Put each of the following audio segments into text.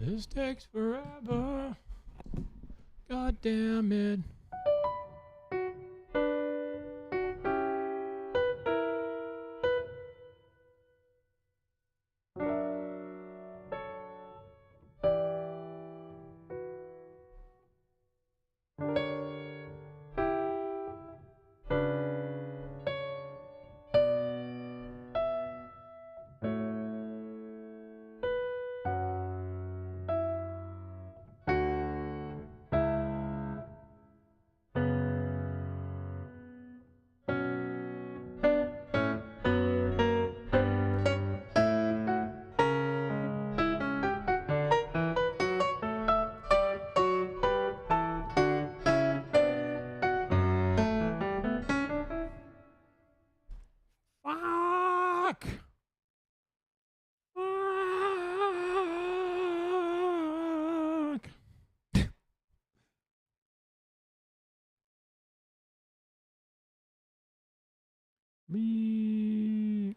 This takes forever. God damn it. Fuck! Fuck! Me.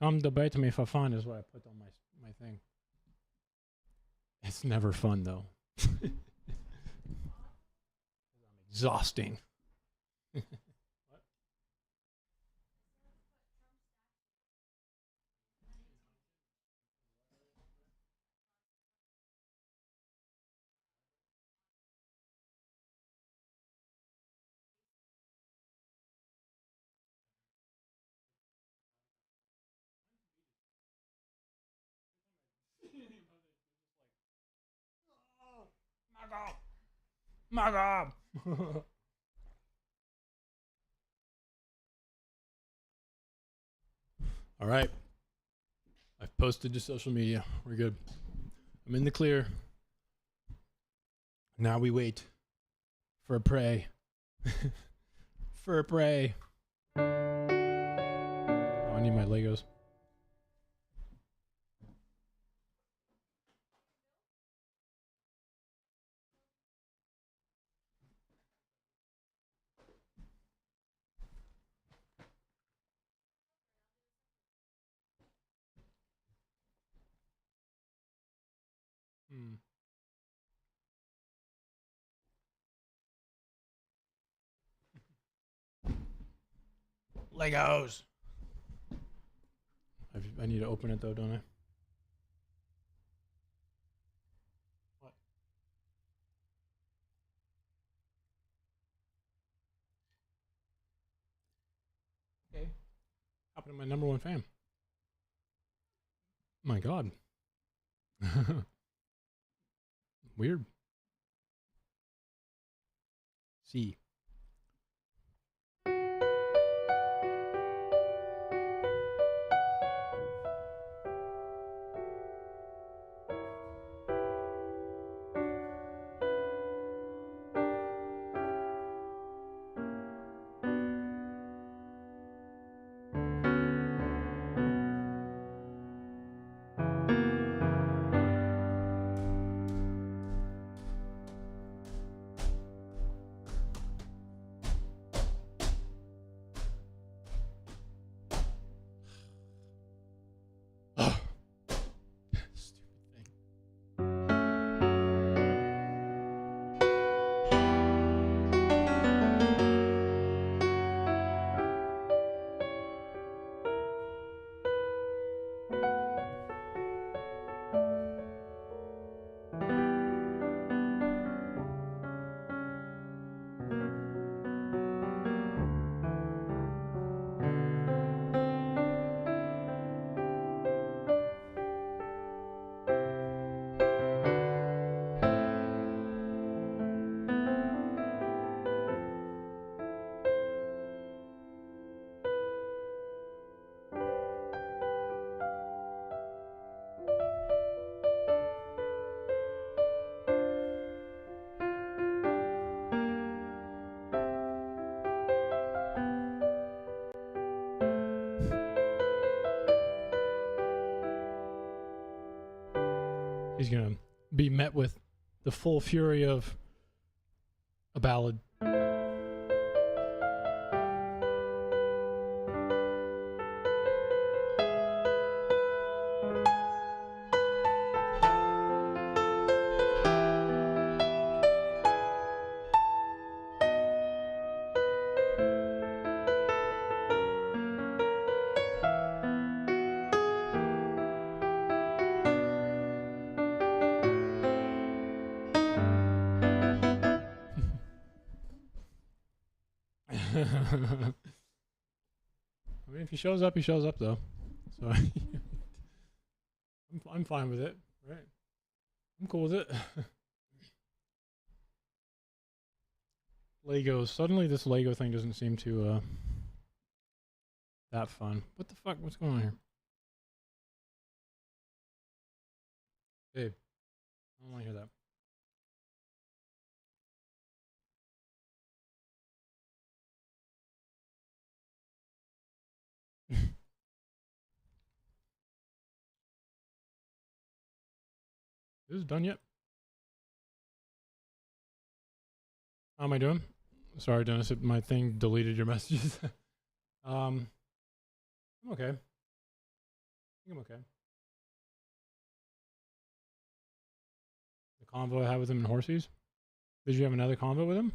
Come debate me for fun is what I put on my thing. It's never fun though. I'm exhausting. My God. All right. I've posted to social media. We're good. I'm in the clear. Now we wait for a prey. For a prey. Oh, I need my Legos. Legos. I need to open it though, don't I? What? Okay. Happened to my number one fan. My God. Weird. See. He's going to be met with the full fury of a ballad. I mean, if he shows up, he shows up though. So I'm fine with it, right? I'm cool with it. Legos. Suddenly, this Lego thing doesn't seem to that fun. What the fuck? What's going on here? Babe, I don't want to hear that. Is this done yet? How am I doing? Sorry, Dennis, my thing deleted your messages. I'm okay. I think I'm okay. The convo I had with him in Horsies. Did you have another convo with him?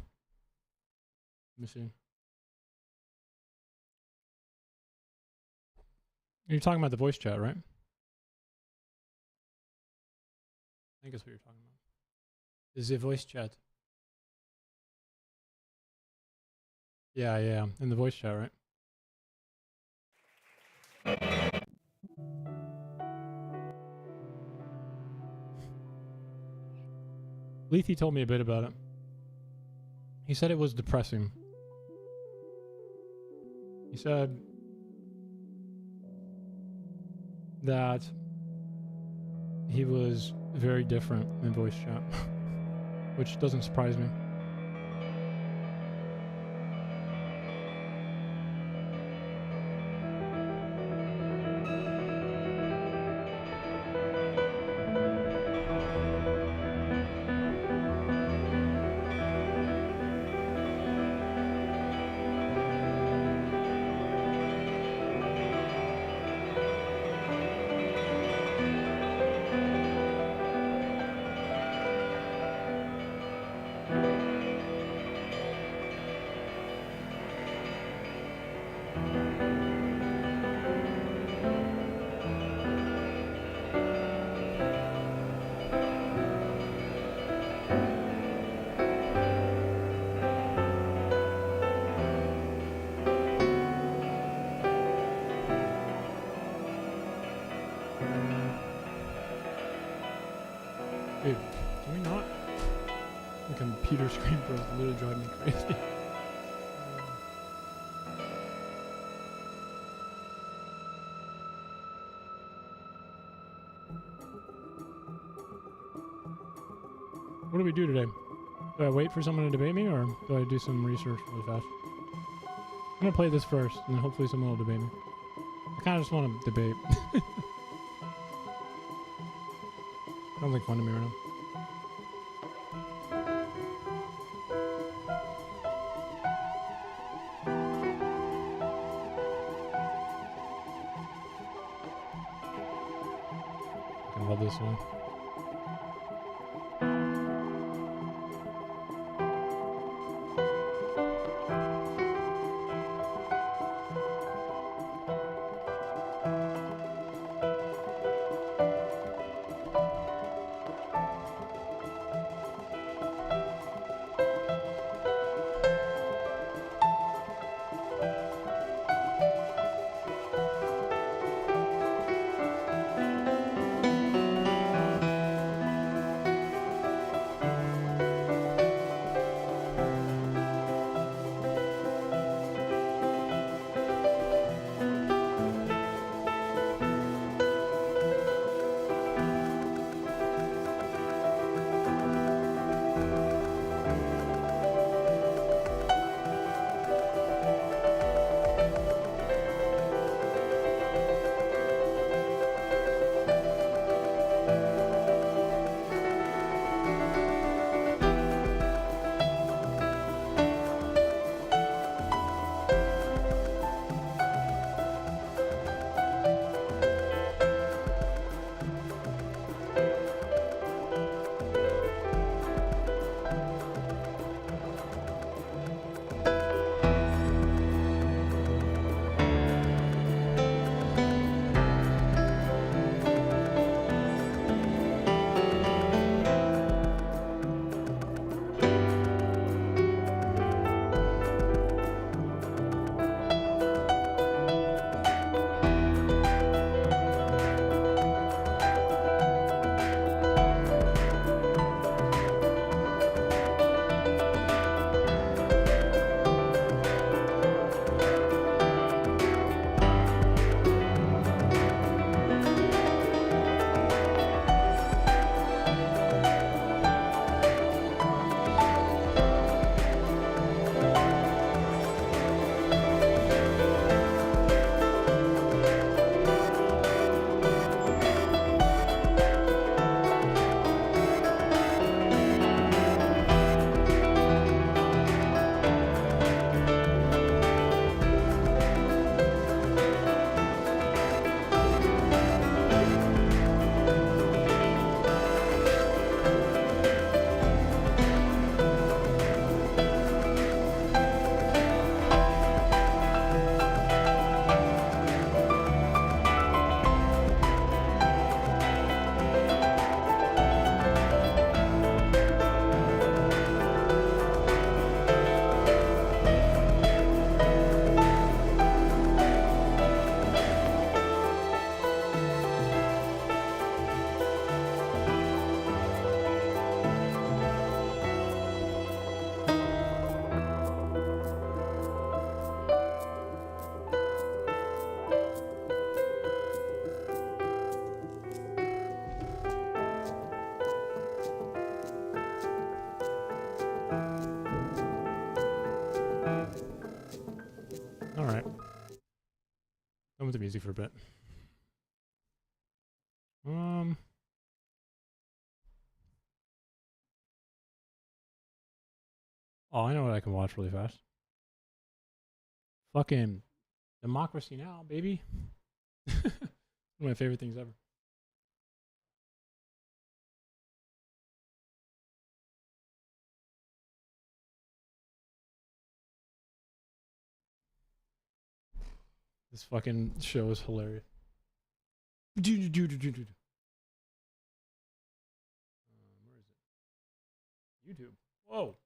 Let me see. You're talking about the voice chat, right? I think that's what you're talking about. Is it voice chat? Yeah, in the voice chat, right? Lethe told me a bit about it. He said it was depressing. He said that he was very different in voice chat, which doesn't surprise me. Dude, can we not? The computer screen bros literally drive me crazy. What do we do today? Do I wait for someone to debate me, or do I do some research really fast? I'm gonna play this first, and then hopefully someone will debate me. I kind of just want to debate. Sounds like fun to me right now. I love this one. music for a bit. Oh, I know what I can watch really fast. Fucking Democracy Now, baby. One of my favorite things ever. This fucking show is hilarious. Where is it? YouTube. Whoa. What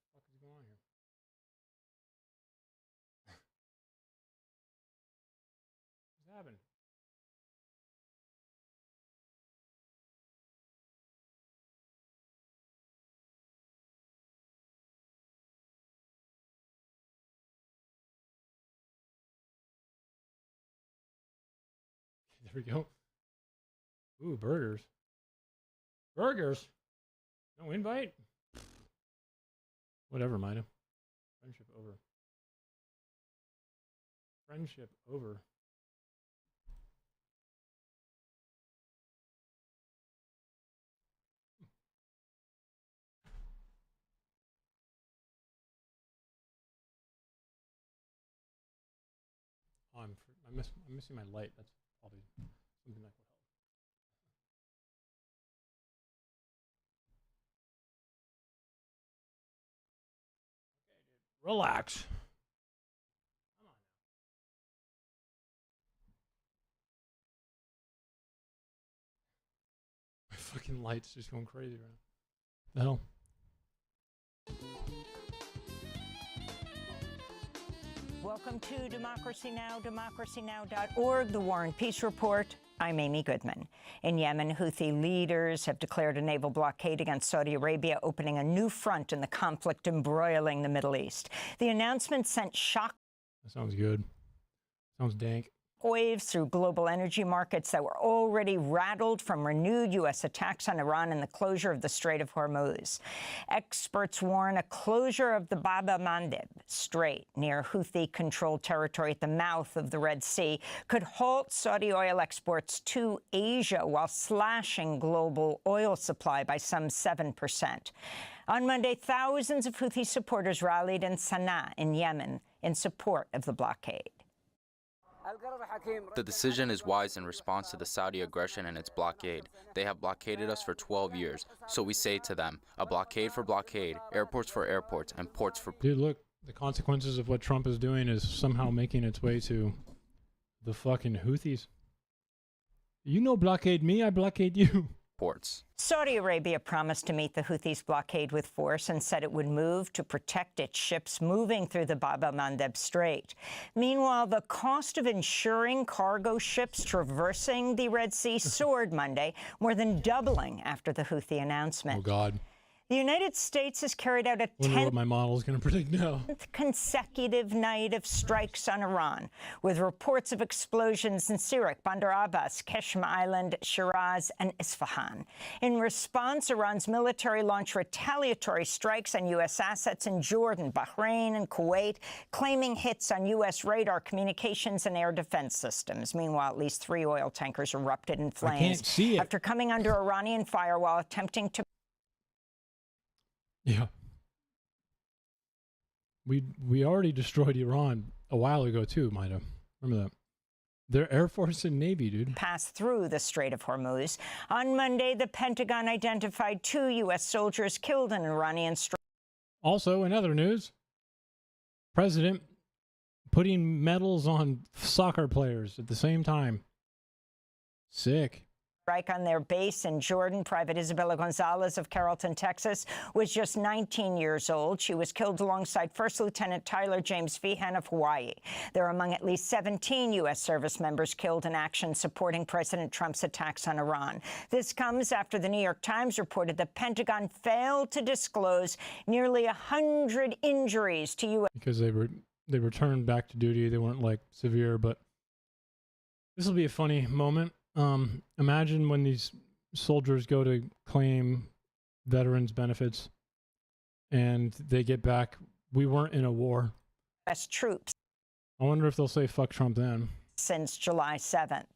the fuck is going on here? What's happened? There we go. Ooh, burgers. Burgers? No invite? Whatever, Mida. Friendship over. Friendship over. Oh, I'm missing my light. That's probably something that would help. Relax. Come on now. My fucking light's just going crazy right now. The hell? Welcome to Democracy Now!, democracynow.org, the War and Peace Report. I'm Amy Goodman. In Yemen, Houthi leaders have declared a naval blockade against Saudi Arabia, opening a new front in the conflict embroiling the Middle East. The announcement sent shock. That sounds good. Sounds dank. Waves through global energy markets that were already rattled from renewed U.S. attacks on Iran and the closure of the Strait of Hormuz. Experts warn a closure of the Bab el-Mandeb Strait near Houthi-controlled territory at the mouth of the Red Sea could halt Saudi oil exports to Asia while slashing global oil supply by some 7%. On Monday, thousands of Houthi supporters rallied in Sana'a in Yemen in support of the blockade. The decision is wise in response to the Saudi aggression and its blockade. They have blockaded us for 12 years. So we say to them, a blockade for blockade, airports for airports, and ports for... Dude, look, the consequences of what Trump is doing is somehow making its way to the fucking Houthis. You no blockade me, I blockade you. Ports. Saudi Arabia promised to meet the Houthis' blockade with force and said it would move to protect its ships moving through the Bab el-Mandeb Strait. Meanwhile, the cost of ensuring cargo ships traversing the Red Sea soared Monday, more than doubling after the Houthi announcement. Oh, God. The United States has carried out a 10th what my model is going to predict now. consecutive night of strikes on Iran, with reports of explosions in Sirak, Bandar Abbas, Qeshm Island, Shiraz, and Isfahan. In response, Iran's military launched retaliatory strikes on U.S. assets in Jordan, Bahrain, and Kuwait, claiming hits on U.S. radar, communications, and air defense systems. Meanwhile, at least 3 oil tankers erupted in flames I can't see it. after coming under Iranian fire while attempting to... Yeah. We already destroyed Iran a while ago, too, Mida. Remember that. Their Air Force and Navy, dude. Pass through the Strait of Hormuz. On Monday, the Pentagon identified 2 U.S. soldiers killed in Iranian strike. Also, in other news, President putting medals on soccer players at the same time. Sick. Strike on their base in Jordan. Private Isabella Gonzalez of Carrollton, Texas, was just 19 years old. She was killed alongside First Lieutenant Tyler James Feehan of Hawaii. They're among at least 17 U.S. service members killed in action supporting President Trump's attacks on Iran. This comes after the New York Times reported the Pentagon failed to disclose nearly 100 injuries to U.S. Because they returned back to duty. They weren't like severe, but this will be a funny moment. Imagine when these soldiers go to claim veterans benefits and they get back, we weren't in a war. troops. I wonder if they'll say fuck Trump then. Since July 7th.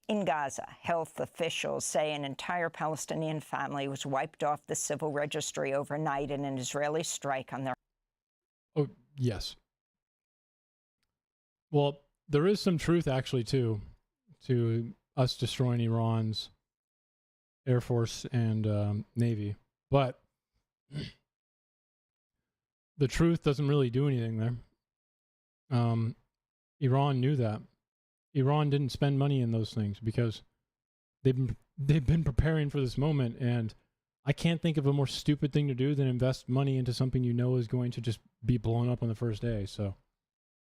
In Gaza, health officials say an entire Palestinian family was wiped off the civil registry overnight in an Israeli strike on their... Oh, yes. Well, there is some truth actually too to us destroying Iran's Air Force and Navy. But the truth doesn't really do anything there. Iran knew that. Iran didn't spend money in those things because they've been preparing for this moment, and I can't think of a more stupid thing to do than invest money into something you know is going to just be blown up on the first day. So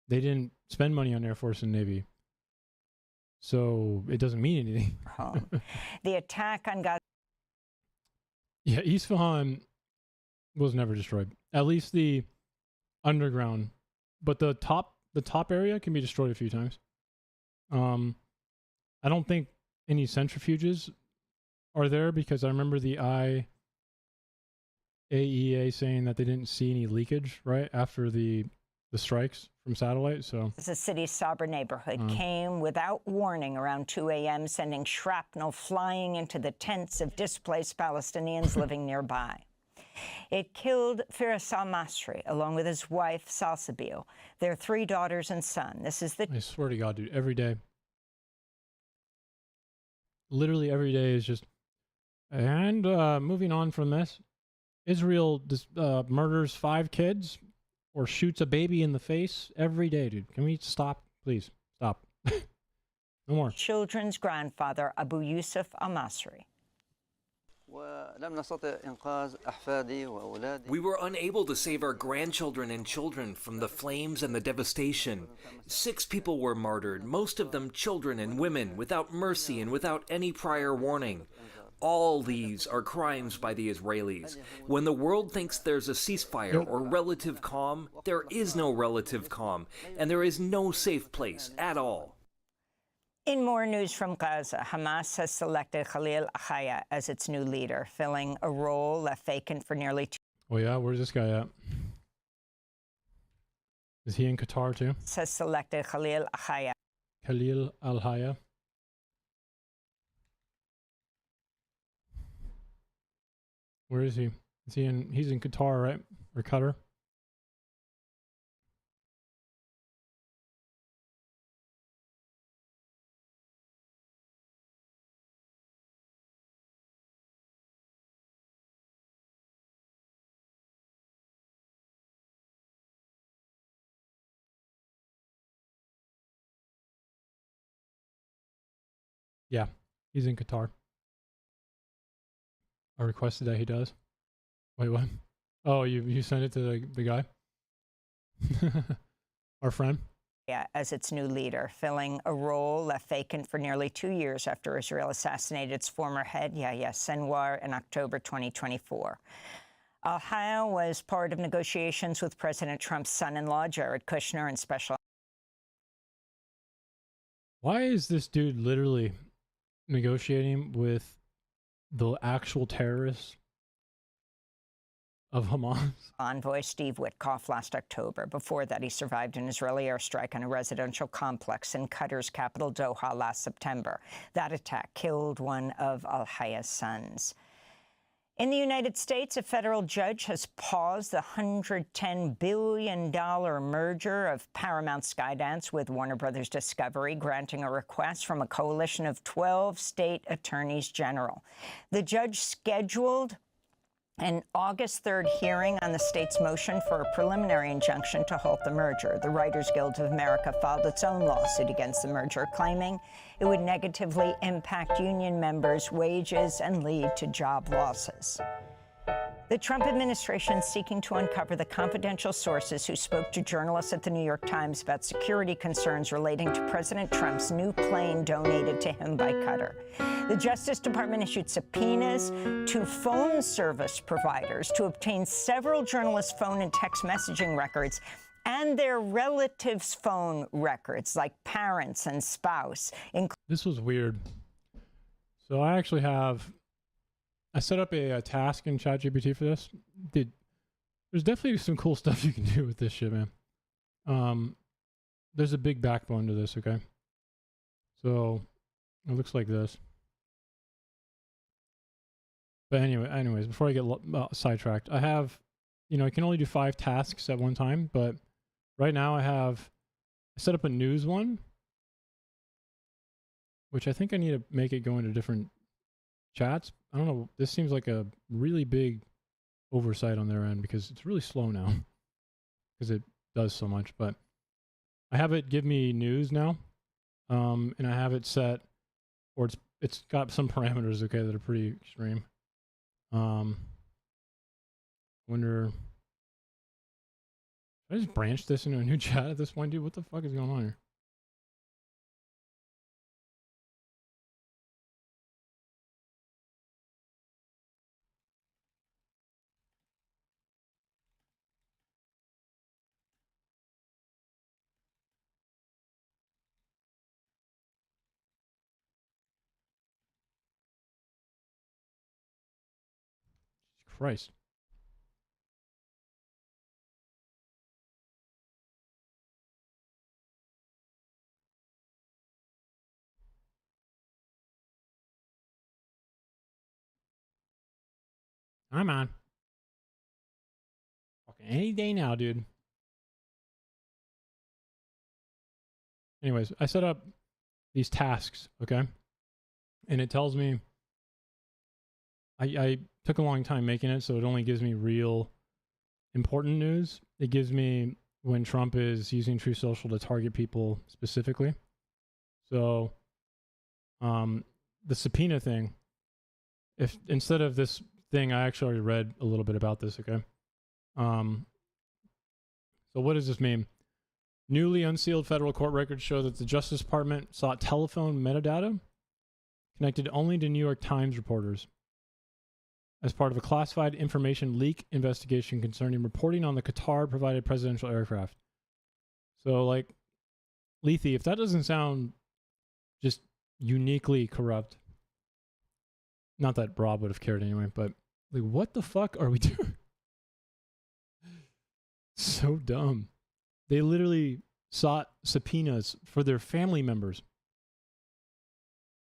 they didn't spend money on Air Force and Navy. So it doesn't mean anything. The attack on Gaza... Yeah, Isfahan was never destroyed. At least the underground. But the top area can be destroyed a few times. I don't think any centrifuges are there because I remember the IAEA saying that they didn't see any leakage right after the strikes from satellite. So the city's Sabra neighborhood came without warning around 2 a.m., sending shrapnel flying into the tents of displaced Palestinians living nearby. It killed Firas al-Masri, along with his wife, Salsabil, their 3 daughters and son. This is the... I swear to God, dude, every day. Literally every day is just... And moving on from this, Israel murders 5 kids or shoots a baby in the face every day, dude. Can we stop? Please, stop. No more. Children's grandfather, Abu Yusuf al-Masri. We were unable to save our grandchildren and children from the flames and the devastation. 6 people were martyred, most of them children and women, without mercy and without any prior warning. All these are crimes by the Israelis. When the world thinks there's a ceasefire or relative calm, there is no relative calm, and there is no safe place at all. In more news from Gaza, Hamas has selected Khalil Al-Hayya as its new leader, filling a role left vacant for nearly 2 years. Oh yeah, where's this guy at? Is he in Qatar too? Has selected Khalil Al-Hayya. Khalil Al-Hayya. Where is he? Is he in? He's in Qatar, right? Or Qatar? Yeah, he's in Qatar. I requested that he does. Wait, what? Oh, you sent it to the guy? Our friend? Yeah, as its new leader, filling a role left vacant for nearly 2 years after Israel assassinated its former head, Yahya Sinwar, in October 2024. Al-Hayya was part of negotiations with President Trump's son-in-law, Jared Kushner, and special... Why is this dude literally negotiating with the actual terrorists of Hamas? Envoy Steve Witkoff last October. Before that, he survived an Israeli airstrike on a residential complex in Qatar's capital, Doha, last September. That attack killed one of Al-Hayya's sons. In the United States, a federal judge has paused the $110 billion merger of Paramount Skydance with Warner Brothers Discovery, granting a request from a coalition of 12 state attorneys general. The judge scheduled an August 3rd hearing on the state's motion for a preliminary injunction to halt the merger. The Writers Guild of America filed its own lawsuit against the merger, claiming it would negatively impact union members' wages and lead to job losses. The Trump administration is seeking to uncover the confidential sources who spoke to journalists at the New York Times about security concerns relating to President Trump's new plane donated to him by Qatar. The Justice Department issued subpoenas to phone service providers to obtain several journalists' phone and text messaging records and their relatives' phone records, like parents and spouse. This was weird. So I set up a task in ChatGPT for this. Dude, there's definitely some cool stuff you can do with this shit, man. there's a big backbone to this, okay? So it looks like this. But anyways, before I get sidetracked, I have, I can only do 5 tasks at one time, but right now I set up a news one, which I think I need to make it go into different chats. I don't know. This seems like a really big oversight on their end because it's really slow now because it does so much. But I have it give me news now, and I have it set, or it's got some parameters, okay, that are pretty extreme. Wonder, should I just branch this into a new chat at this point, dude? What the fuck is going on here? Christ. I'm on. Fucking any day now, dude. Anyways, I set up these tasks, okay? And it tells me, I took a long time making it, so it only gives me real important news. It gives me when Trump is using True Social to target people specifically. So, the subpoena thing, if instead of this thing, I actually already read a little bit about this, okay? So what does this mean? Newly unsealed federal court records show that the Justice Department sought telephone metadata connected only to New York Times reporters as part of a classified information leak investigation concerning reporting on the Qatar-provided presidential aircraft. So, like, Lethe, if that doesn't sound just uniquely corrupt, not that Rob would have cared anyway, but, like, what the fuck are we doing? So dumb. They literally sought subpoenas for their family members.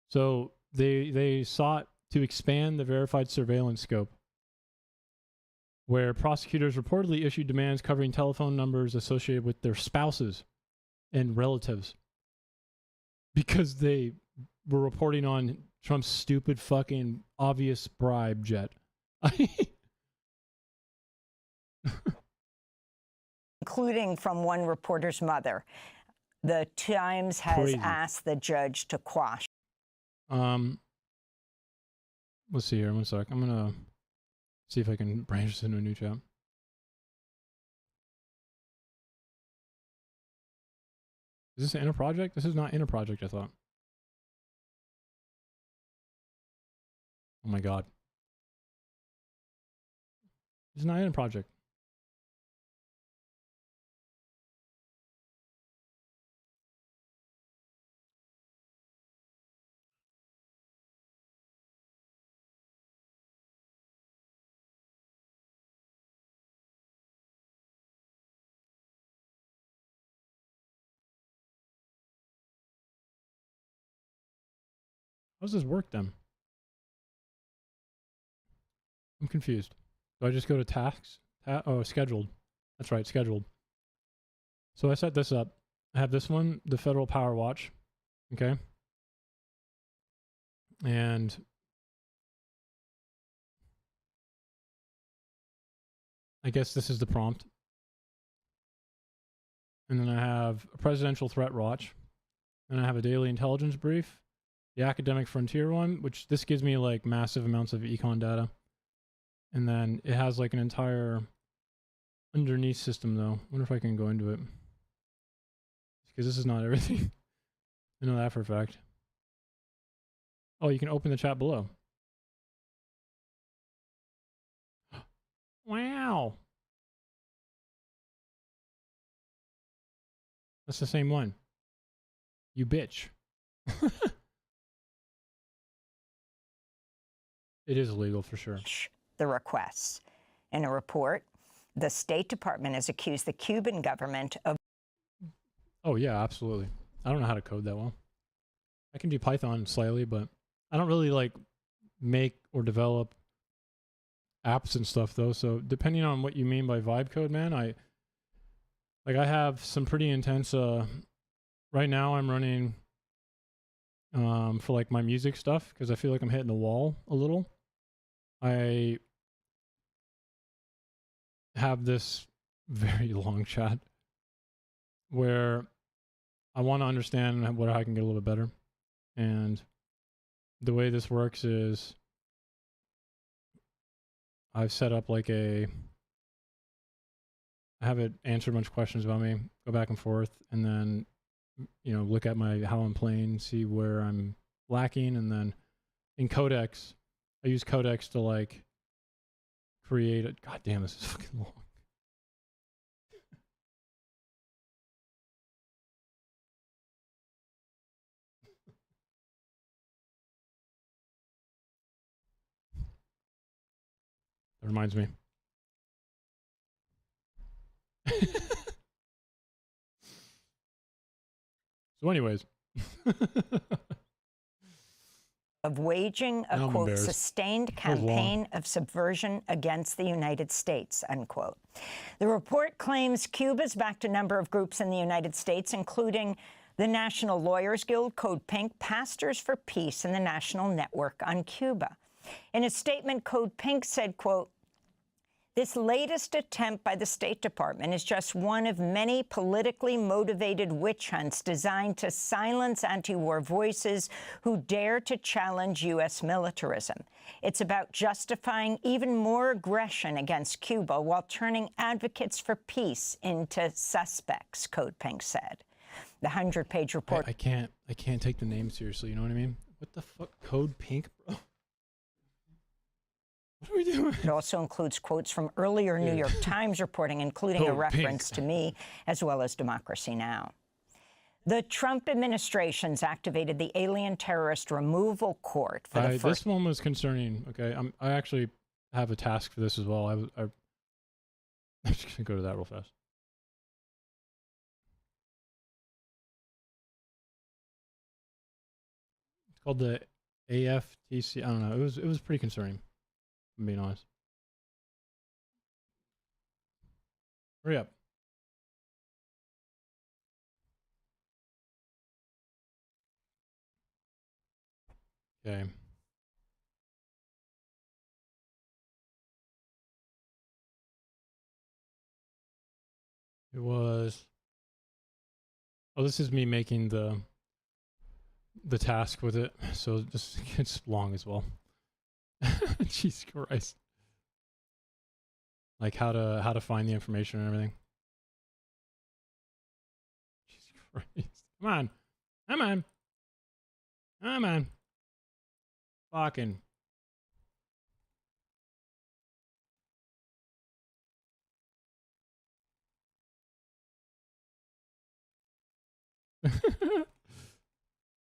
So they sought to expand the verified surveillance scope, where prosecutors reportedly issued demands covering telephone numbers associated with their spouses and relatives because they were reporting on Trump's stupid fucking obvious bribe jet. Including from one reporter's mother. The Times has Crazy. asked the judge to quash. Let's see here. 1 sec. I'm gonna see if I can branch this into a new chat. Is this in a project? This is not in a project, I thought. Oh my god. It's not in a project. How does this work then? I'm confused. Do I just go to tasks? Oh, scheduled. That's right, scheduled. So I set this up. I have this one, the Federal Power Watch. Okay. And I guess this is the prompt. And then I have a Presidential Threat Watch. And I have a Daily Intelligence Brief. The Academic Frontier one, which this gives me like massive amounts of econ data. And then it has like an entire underneath system though. I wonder if I can go into it. Because this is not everything. I know that for a fact. Oh, you can open the chat below. Wow. That's the same one. You bitch. It is illegal for sure. The requests. In a report, the State Department has accused the Cuban government of Oh yeah, absolutely. I don't know how to code that well. I can do Python slightly, but I don't really like make or develop apps and stuff though. So depending on what you mean by vibe code, man, I have some pretty intense right now I'm running for like my music stuff because I feel like I'm hitting the wall a little. I have this very long chat where I want to understand what I can get a little bit better. And the way this works is I've set up like I have it answer a bunch of questions about me, go back and forth, and then, you know, look at how I'm playing, see where I'm lacking. And then in Codex, I use Codex to like create a, god damn, this is fucking long. That reminds me. So anyways. Of waging a, Now I'm quote, embarrassed. sustained That was long. campaign of subversion against the United States, unquote. The report claims Cuba's backed a number of groups in the United States, including the National Lawyers Guild, Code Pink, Pastors for Peace, and the National Network on Cuba. In a statement, Code Pink said, quote, "This latest attempt by the State Department is just one of many politically motivated witch hunts designed to silence anti-war voices who dare to challenge U.S. militarism. It's about justifying even more aggression against Cuba while turning advocates for peace into suspects," Code Pink said. The 100-page report... I can't take the name seriously, you know what I mean? What the fuck? Code Pink, bro? What are we doing? It also includes quotes from earlier New York Times reporting, including a Code reference Pink. to me, as well as Democracy Now! The Trump administration's activated the Alien Terrorist Removal Court for the first... This one was concerning. Okay, I actually have a task for this as well. I'm just gonna go to that real fast. It's called the AFTC. I don't know. It was pretty concerning, I'm being honest. Hurry up. Okay. It was... Oh, this is me making the task with it, so this gets long as well. Jesus Christ. Like how to find the information and everything. Jesus Christ. Come on. Come on. Come on. Fucking.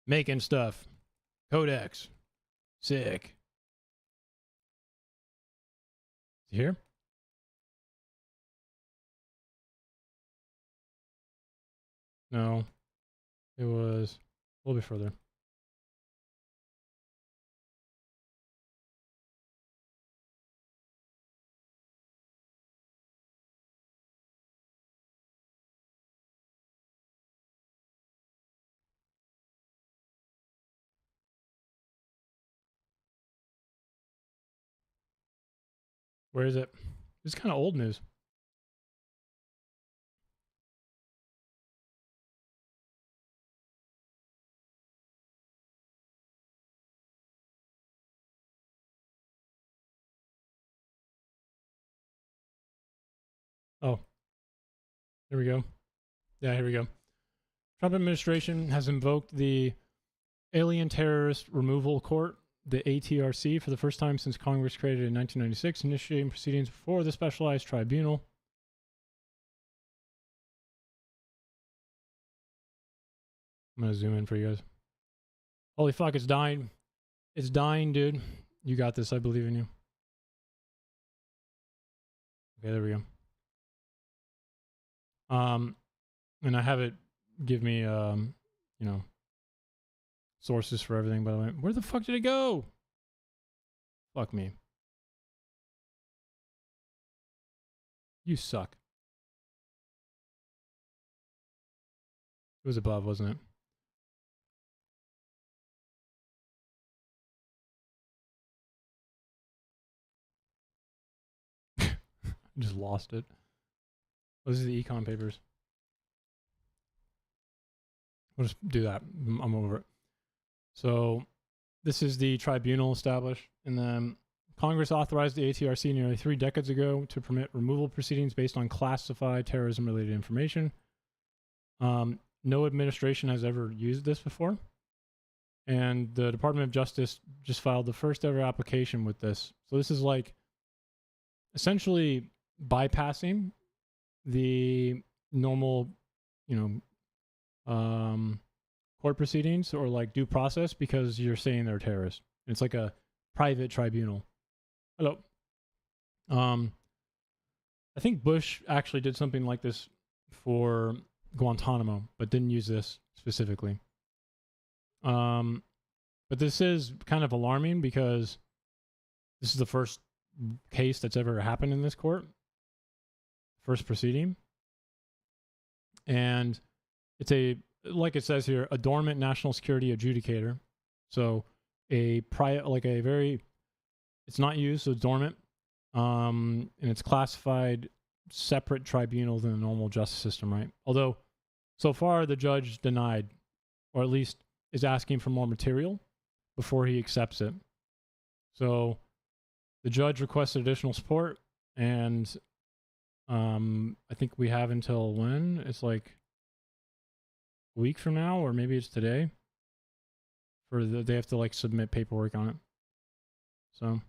Making stuff. Codex. Sick. Here? No. It was a little bit further. Where is it? It's kind of old news. Oh, here we go. Yeah, here we go. Trump administration has invoked the Alien Terrorist Removal Court, the ATRC, for the first time since Congress created in 1996, initiating proceedings before the specialized tribunal. I'm going to zoom in for you guys. Holy fuck, it's dying. It's dying, dude. You got this. I believe in you. Okay, there we go. And I have it give me, sources for everything, by the way. Where the fuck did it go? Fuck me. You suck. It was above, wasn't it? Just lost it. Those are the econ papers. We'll just do that. I'm over it. So this is the tribunal established, and then Congress authorized the ATRC nearly 3 decades ago to permit removal proceedings based on classified terrorism-related information. No administration has ever used this before, and the Department of Justice just filed the first ever application with this. So this is like essentially bypassing the normal, court proceedings or like due process because you're saying they're terrorists. It's like a private tribunal. Hello. I think Bush actually did something like this for Guantanamo, but didn't use this specifically. But this is kind of alarming because this is the first case that's ever happened in this court. First proceeding. And it's like it says here, a dormant national security adjudicator. So it's not used, so it's dormant. And it's classified separate tribunal than the normal justice system, right? Although, so far the judge denied, or at least is asking for more material before he accepts it. So the judge requested additional support, and I think we have until when? It's like a week from now, or maybe it's today. They have to like submit paperwork on it. So.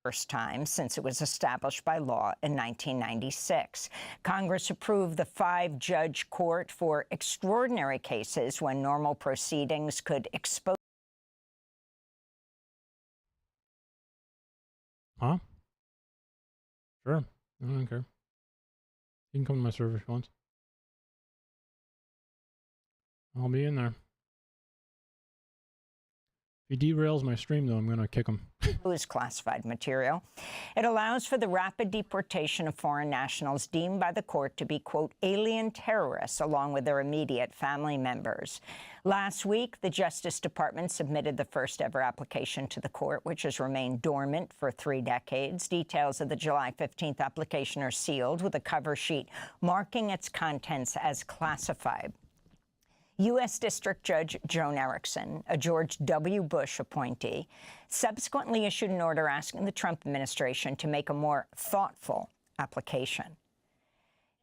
First time since it was established by law in 1996. Congress approved the 5-judge court for extraordinary cases when normal proceedings could expose. Huh? Sure. I don't care. You can come to my server if you want. I'll be in there. If he derails my stream, though, I'm going to kick him. Is classified material. It allows for the rapid deportation of foreign nationals deemed by the court to be, quote, alien terrorists, along with their immediate family members. Last week, the Justice Department submitted the first ever application to the court, which has remained dormant for 3 decades. Details of the July 15th application are sealed with a cover sheet marking its contents as classified. U.S. District Judge Joan Erickson, a George W. Bush appointee, subsequently issued an order asking the Trump administration to make a more thoughtful application.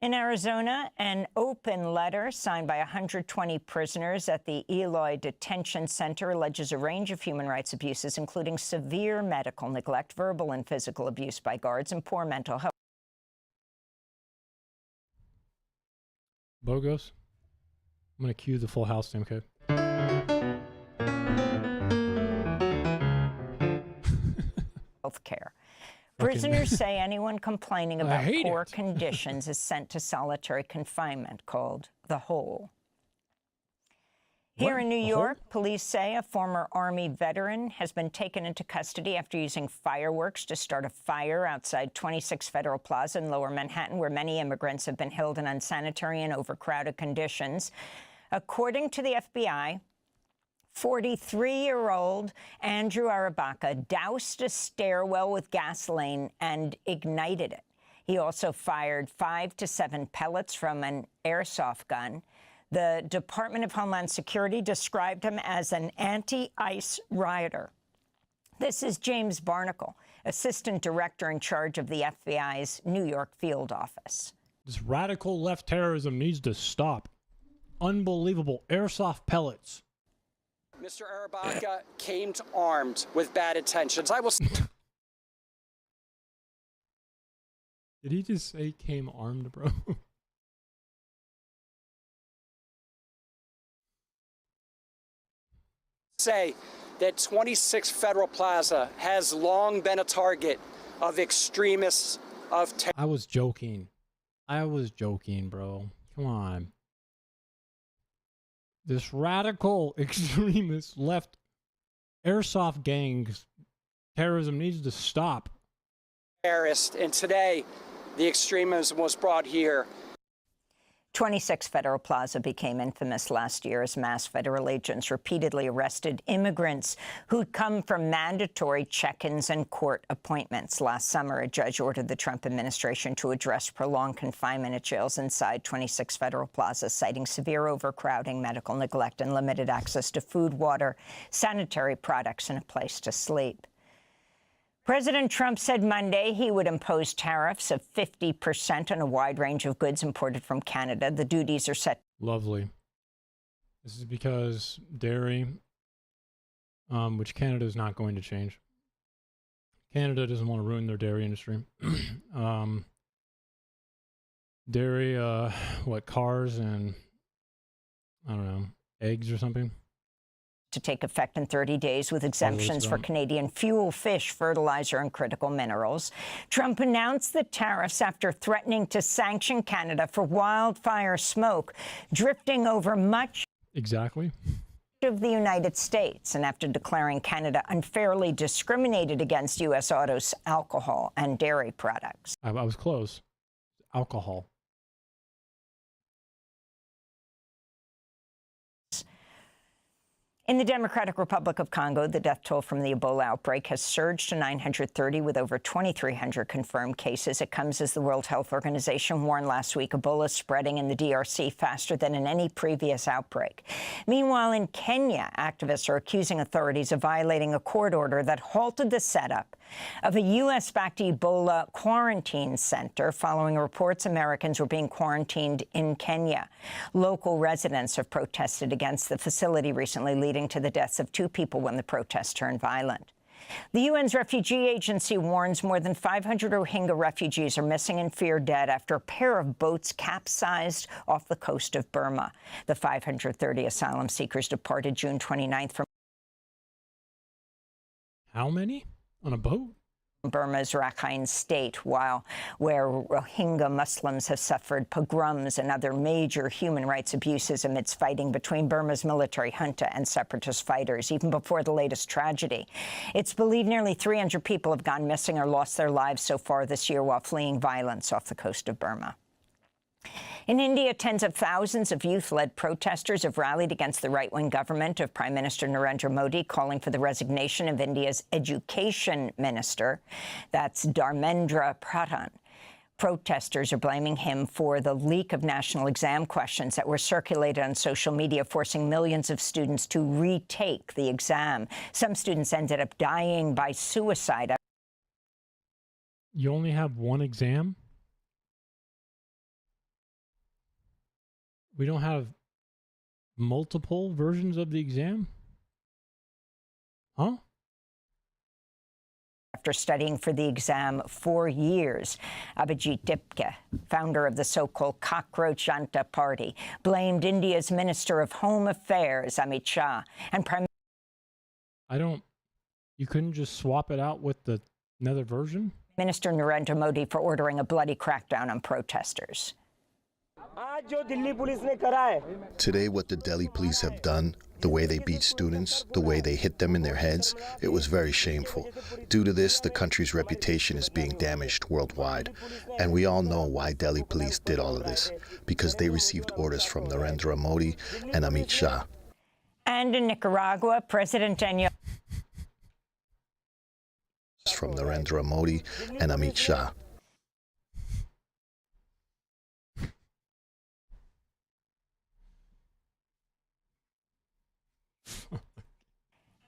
In Arizona, an open letter signed by 120 prisoners at the Eloy Detention Center alleges a range of human rights abuses, including severe medical neglect, verbal and physical abuse by guards, and poor mental health. Bogos? I'm going to cue the Full House thing, okay? Healthcare. Prisoners say anyone complaining about poor conditions is sent to solitary confinement, called the Hole. Here in New York, police say a former Army veteran has been taken into custody after using fireworks to start a fire outside 26 Federal Plaza in Lower Manhattan, where many immigrants have been held in unsanitary and overcrowded conditions. According to the FBI, 43-year-old Andrew Arabaca doused a stairwell with gasoline and ignited it. He also fired 5 to 7 pellets from an airsoft gun. The Department of Homeland Security described him as an anti-ICE rioter. This is James Barnacle, Assistant Director in charge of the FBI's New York field office. This radical left terrorism needs to stop. Unbelievable airsoft pellets. Mr. Arabaca came armed with bad intentions. I will. Did he just say came armed, bro? Say that 26 Federal Plaza has long been a target of extremists of terror. I was joking. I was joking, bro. Come on. this radical extremist left airsoft gangs terrorism needs to stop. Terrorist, and today the extremism was brought here. 26 Federal Plaza became infamous last year as mass federal agents repeatedly arrested immigrants who'd come from mandatory check-ins and court appointments. Last summer, a judge ordered the Trump administration to address prolonged confinement at jails inside 26 Federal Plaza, citing severe overcrowding, medical neglect, and limited access to food, water, sanitary products, and a place to sleep. President Trump said Monday he would impose tariffs of 50% on a wide range of goods imported from Canada. The duties are set. Lovely. This is because dairy, which Canada is not going to change. Canada doesn't want to ruin their dairy industry. Dairy, cars and, I don't know, eggs or something? To take effect in 30 days with exemptions for Canadian fuel, fish, fertilizer, and critical minerals. Trump announced the tariffs after threatening to sanction Canada for wildfire smoke drifting over much of the United States, and after declaring Canada unfairly discriminated against U.S. autos, alcohol, and dairy products. I was close. Alcohol. In the Democratic Republic of Congo, the death toll from the Ebola outbreak has surged to 930 with over 2,300 confirmed cases. It comes as the World Health Organization warned last week Ebola is spreading in the DRC faster than in any previous outbreak. Meanwhile, in Kenya, activists are accusing authorities of violating a court order that halted the setup of a U.S.-backed Ebola quarantine center following reports Americans were being quarantined in Kenya. Local residents have protested against the facility recently, leading to the deaths of 2 people when the protests turned violent. The UN's refugee agency warns more than 500 Rohingya refugees are missing and feared dead after a pair of boats capsized off the coast of Burma. The 530 asylum seekers departed June 29th from How many? On a boat? Burma's Rakhine State, where Rohingya Muslims have suffered pogroms and other major human rights abuses amidst fighting between Burma's military junta and separatist fighters, even before the latest tragedy. It's believed nearly 300 people have gone missing or lost their lives so far this year while fleeing violence off the coast of Burma. In India, tens of thousands of youth-led protesters have rallied against the right-wing government of Prime Minister Narendra Modi, calling for the resignation of India's education minister. That's Dharmendra Pradhan. Protesters are blaming him for the leak of national exam questions that were circulated on social media, forcing millions of students to retake the exam. Some students ended up dying by suicide. You only have one exam? We don't have multiple versions of the exam? Huh? After studying for the exam 4 years, Abhijit Dipke, founder of the so-called Cockroach Janta Party, blamed India's Minister of Home Affairs, Amit Shah, and You couldn't just swap it out with another version? Minister Narendra Modi for ordering a bloody crackdown on protesters. Today, what the Delhi police have done, the way they beat students, the way they hit them in their heads, it was very shameful. Due to this, the country's reputation is being damaged worldwide. And we all know why Delhi police did all of this, because they received orders from Narendra Modi and Amit Shah. And in Nicaragua, President Daniel from Narendra Modi and Amit Shah.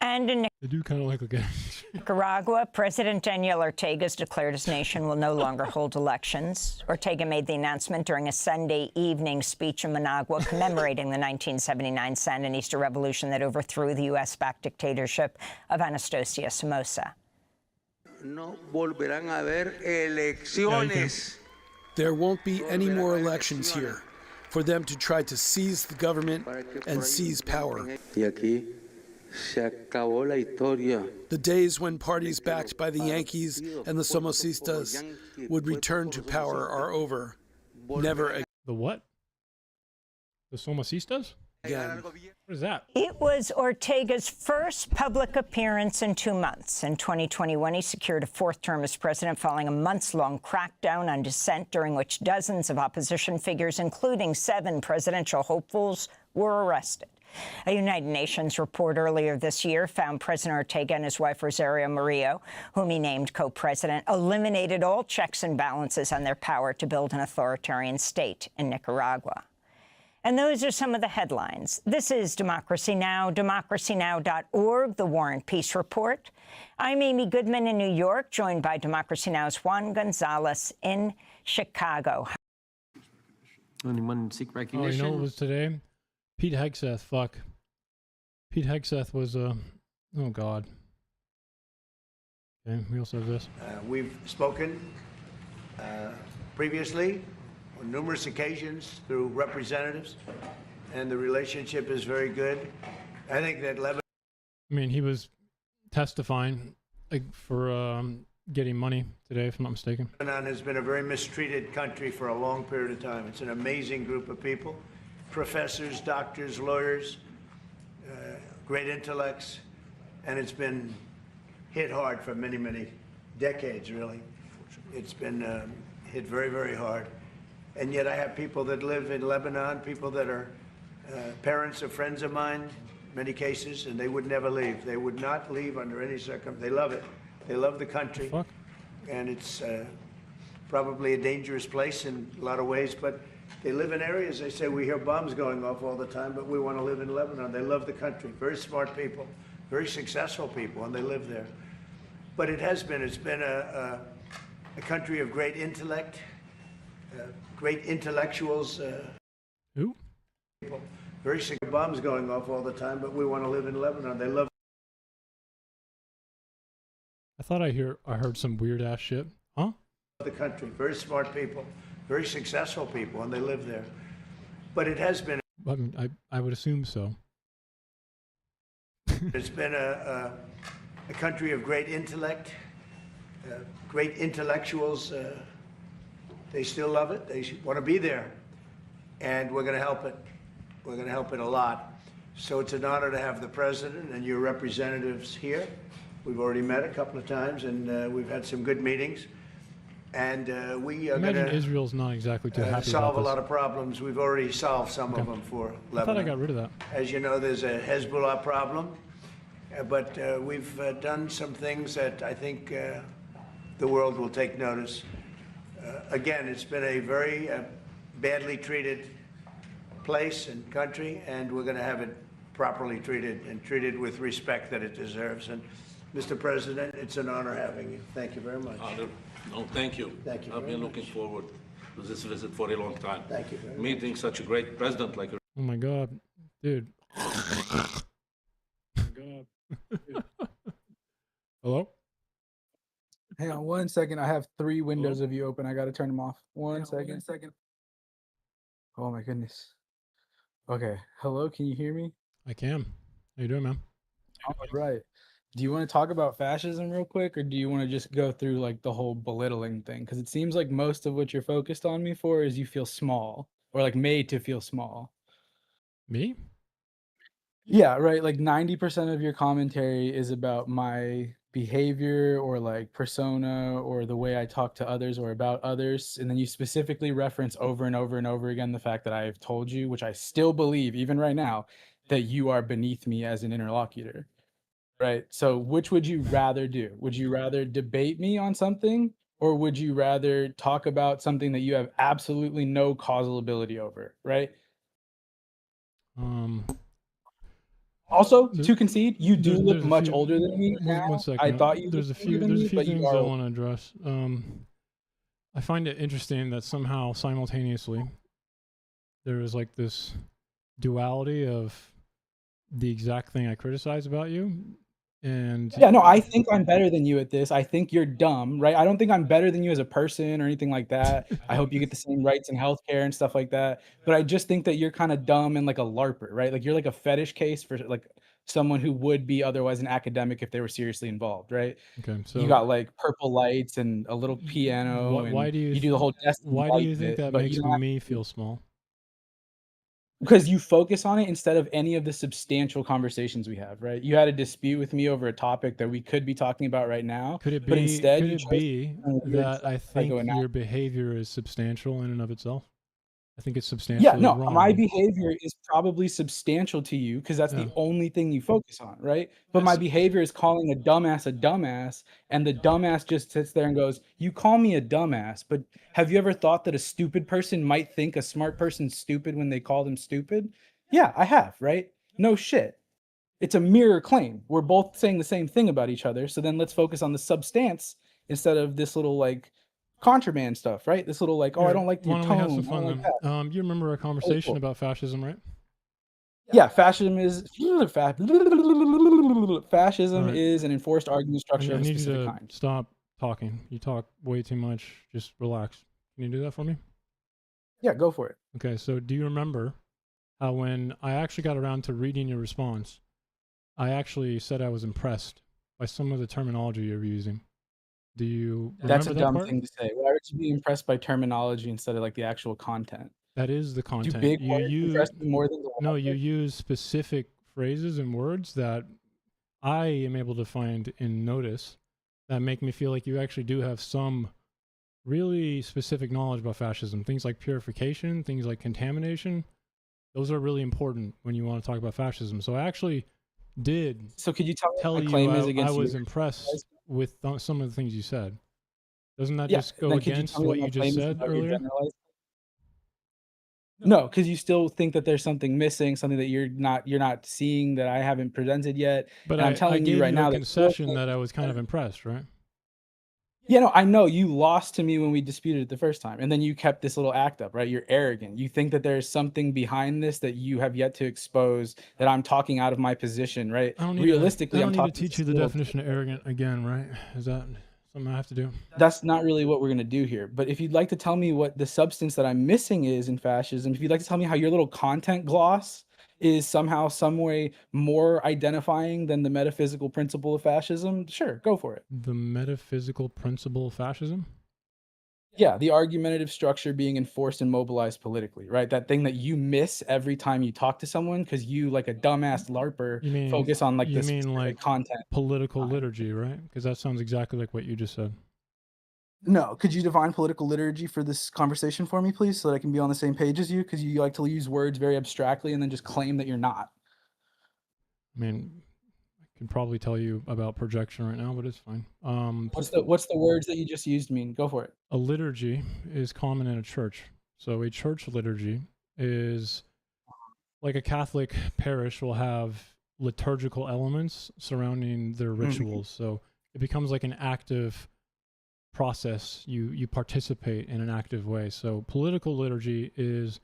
And in They do kind of like a Nicaragua, President Daniel Ortega has declared his nation will no longer hold elections. Ortega made the announcement during a Sunday evening speech in Managua commemorating the 1979 Sandinista revolution that overthrew the U.S.-backed dictatorship of Anastasio Somoza. No volverán a haber elecciones. There won't be any more elections here for them to try to seize the government and seize power. Y aquí se acabó la historia. The days when parties backed by the Yankees and the Somocistas would return to power are over. Never again. The what? The Somocistas? again. What is that? It was Ortega's first public appearance in 2 months. In 2021, he secured a fourth term as president following a months-long crackdown on dissent, during which dozens of opposition figures, including 7 presidential hopefuls, were arrested. A United Nations report earlier this year found President Ortega and his wife Rosario Murillo, whom he named co-president, eliminated all checks and balances on their power to build an authoritarian state in Nicaragua. And those are some of the headlines. This is Democracy Now!, democracynow.org, The War and Peace Report. I'm Amy Goodman in New York, joined by Democracy Now!'s Juan Gonzalez in Chicago. Anyone seek Oh, recognition? you know what was today? Pete Hegseth, fuck. Pete Hegseth was, oh God. Okay, we also have this. We've spoken previously on numerous occasions through representatives, and the relationship is very good. I think that Lebanon... I mean, he was testifying for getting money today, if I'm not mistaken. Lebanon has been a very mistreated country for a long period of time. It's an amazing group of people, professors, doctors, lawyers, great intellects, and it's been hit hard for many, many decades, really. It's been hit very, very hard. And yet I have people that live in Lebanon, people that are parents of friends of mine, many cases, and they would never leave. They would not leave under any circumstance. They love it. They love the country. Fuck. And it's probably a dangerous place in a lot of ways, but they live in areas, they say, we hear bombs going off all the time, but we want to live in Lebanon. They love the country. Very smart people, very successful people, and they live there. But it's been a country of great intellect, great intellectuals. Who? People, very sick of bombs going off all the time, but we want to live in Lebanon. They love. I thought I heard some weird ass shit. Huh? The country. Very smart people, very successful people, and they live there. But it has been. I mean, I would assume so. It's been a country of great intellect, great intellectuals. They still love it. They want to be there, and we're going to help it. We're going to help it a lot. So it's an honor to have the president and your representatives here. We've already met a couple of times, and we've had some good meetings. And we are going Imagine to Israel's not exactly too happy solve about a this. lot of problems. We've already solved some of them for Lebanon. I thought I got rid of that. As you know, there's a Hezbollah problem, but we've done some things that I think the world will take notice. Again, it's been a very badly treated place and country, and we're going to have it properly treated and treated with respect that it deserves. And Mr. President, it's an honor having you. Thank you very much. No, thank you. Thank you I've very been much. looking forward to this visit for a long time. Thank you very much. Meeting such a great president like Oh my God, dude. Oh my God. Dude. Hello? Hang on 1 second. I have 3 windows of you open. I got to turn them off. One second. Oh my goodness. Okay. Hello. Can you hear me? I can. How you doing, man? All right. Do you want to talk about fascism real quick, or do you want to just go through like the whole belittling thing? Because it seems like most of what you're focused on me for is you feel small, or like made to feel small. Me? Yeah, right. Like 90% of your commentary is about my behavior or like persona or the way I talk to others or about others. And then you specifically reference over and over and over again the fact that I've told you, which I still believe, even right now, that you are beneath me as an interlocutor. Right. So which would you rather do? Would you rather debate me on something, or would you rather talk about something that you have absolutely no causal ability over? Right. Also, to concede, you do look much older than me now. One second. I thought you there's a looked few older than me, but things you I are. want to address. I find it interesting that somehow simultaneously there is like this duality of the exact thing I criticize about you. And Yeah, no, I think I'm better than you at this. I think you're dumb, right? I don't think I'm better than you as a person or anything like that. I hope you get the same rights in healthcare and stuff like that. But I just think that you're kind of dumb and like a LARPer, right? Like you're like a fetish case for like someone who would be otherwise an academic if they were seriously involved, right? okay, so You got like purple lights and a little piano, why and do you you do the whole Destiny why do you Light think bit, that but makes you don't have me feel small? because you focus on it instead of any of the substantial conversations we have, right? You had a dispute with me over a topic that we could be talking about right now, but instead Could you it chose be to that I think psychoanalysis. your behavior is substantial in and of itself? I think it's Yeah, substantially no, my wrong. behavior is probably substantial to you because that's Yeah. the only thing you focus on, right? But my behavior is calling a dumbass, and the dumbass just sits there and goes, "You call me a dumbass, but have you ever thought that a stupid person might think a smart person's stupid when they call them stupid?" Yeah, I have, right? No shit. It's a mirror claim. We're both saying the same thing about each other, so then let's focus on the substance instead of this little, like, contraband stuff, right? This little, like, "Oh, I Here, don't like why your don't we have some tone, I don't fun like then? that." You remember our Oh, conversation cool. about fascism, right? Yeah, fascism is All right. an enforced argument structure I of a need you specific to kind. stop talking. You talk way too much. Just relax. Can you do that for me? Yeah, go for it. Okay, so do you remember how when I actually got around to reading your response, I actually said I was impressed by some of the terminology you're using? Do you That's a remember that dumb part? thing to say. Why would you be impressed by terminology instead of, like, the actual content? That is the Do content. big You words use impress you more than the no, you logic? use specific phrases and words that I am able to find and notice that make me feel like you actually do have some really specific knowledge about fascism. Things like purification, things like contamination. Those are really important when you want to talk about fascism. So I actually did So could you tell me what tell my you claim is I against was yours? impressed with some of the things you said. Doesn't that Yeah, just and go then could you tell against me what what my you just claim is said about your earlier? generalized? No, because you still think that there's something missing, something that you're not seeing that I haven't presented yet, But and I'm I telling you gave right you a now that your concession claim that I is was kind of better. impressed, right? Yeah, no, I know you lost to me when we disputed it the first time, and then you kept this little act up, right? You're arrogant. You think that there's something behind this that you have yet to expose, that I'm talking out of my position, right? I Realistically, I'm don't need to talking teach just you a the little definition of arrogant again, right? Is that something I have to do? that's not really what we're gonna do here. But if you'd like to tell me what the substance that I'm missing is in fascism, if you'd like to tell me how your little content gloss is somehow, some way more identifying than the metaphysical principle of fascism, sure, go for it. The metaphysical principle of fascism? Yeah, the argumentative structure being enforced and mobilized politically, right? That thing that you miss every time you talk to someone because you, like a dumbass LARPer, focus on like You the mean specific like content. political liturgy, right? Because that sounds exactly like what you just said. No, could you define political liturgy for this conversation for me, please, so that I can be on the same page as you? Because you like to use words very abstractly and then just claim that you're not. I mean, I can probably tell you about projection right now, but it's fine. What's the words that you just used mean? Go for it. A liturgy is common in a church. So a church liturgy is like a Catholic parish will have liturgical elements surrounding their rituals. So it becomes like an active process. You participate in an active way. So political liturgy is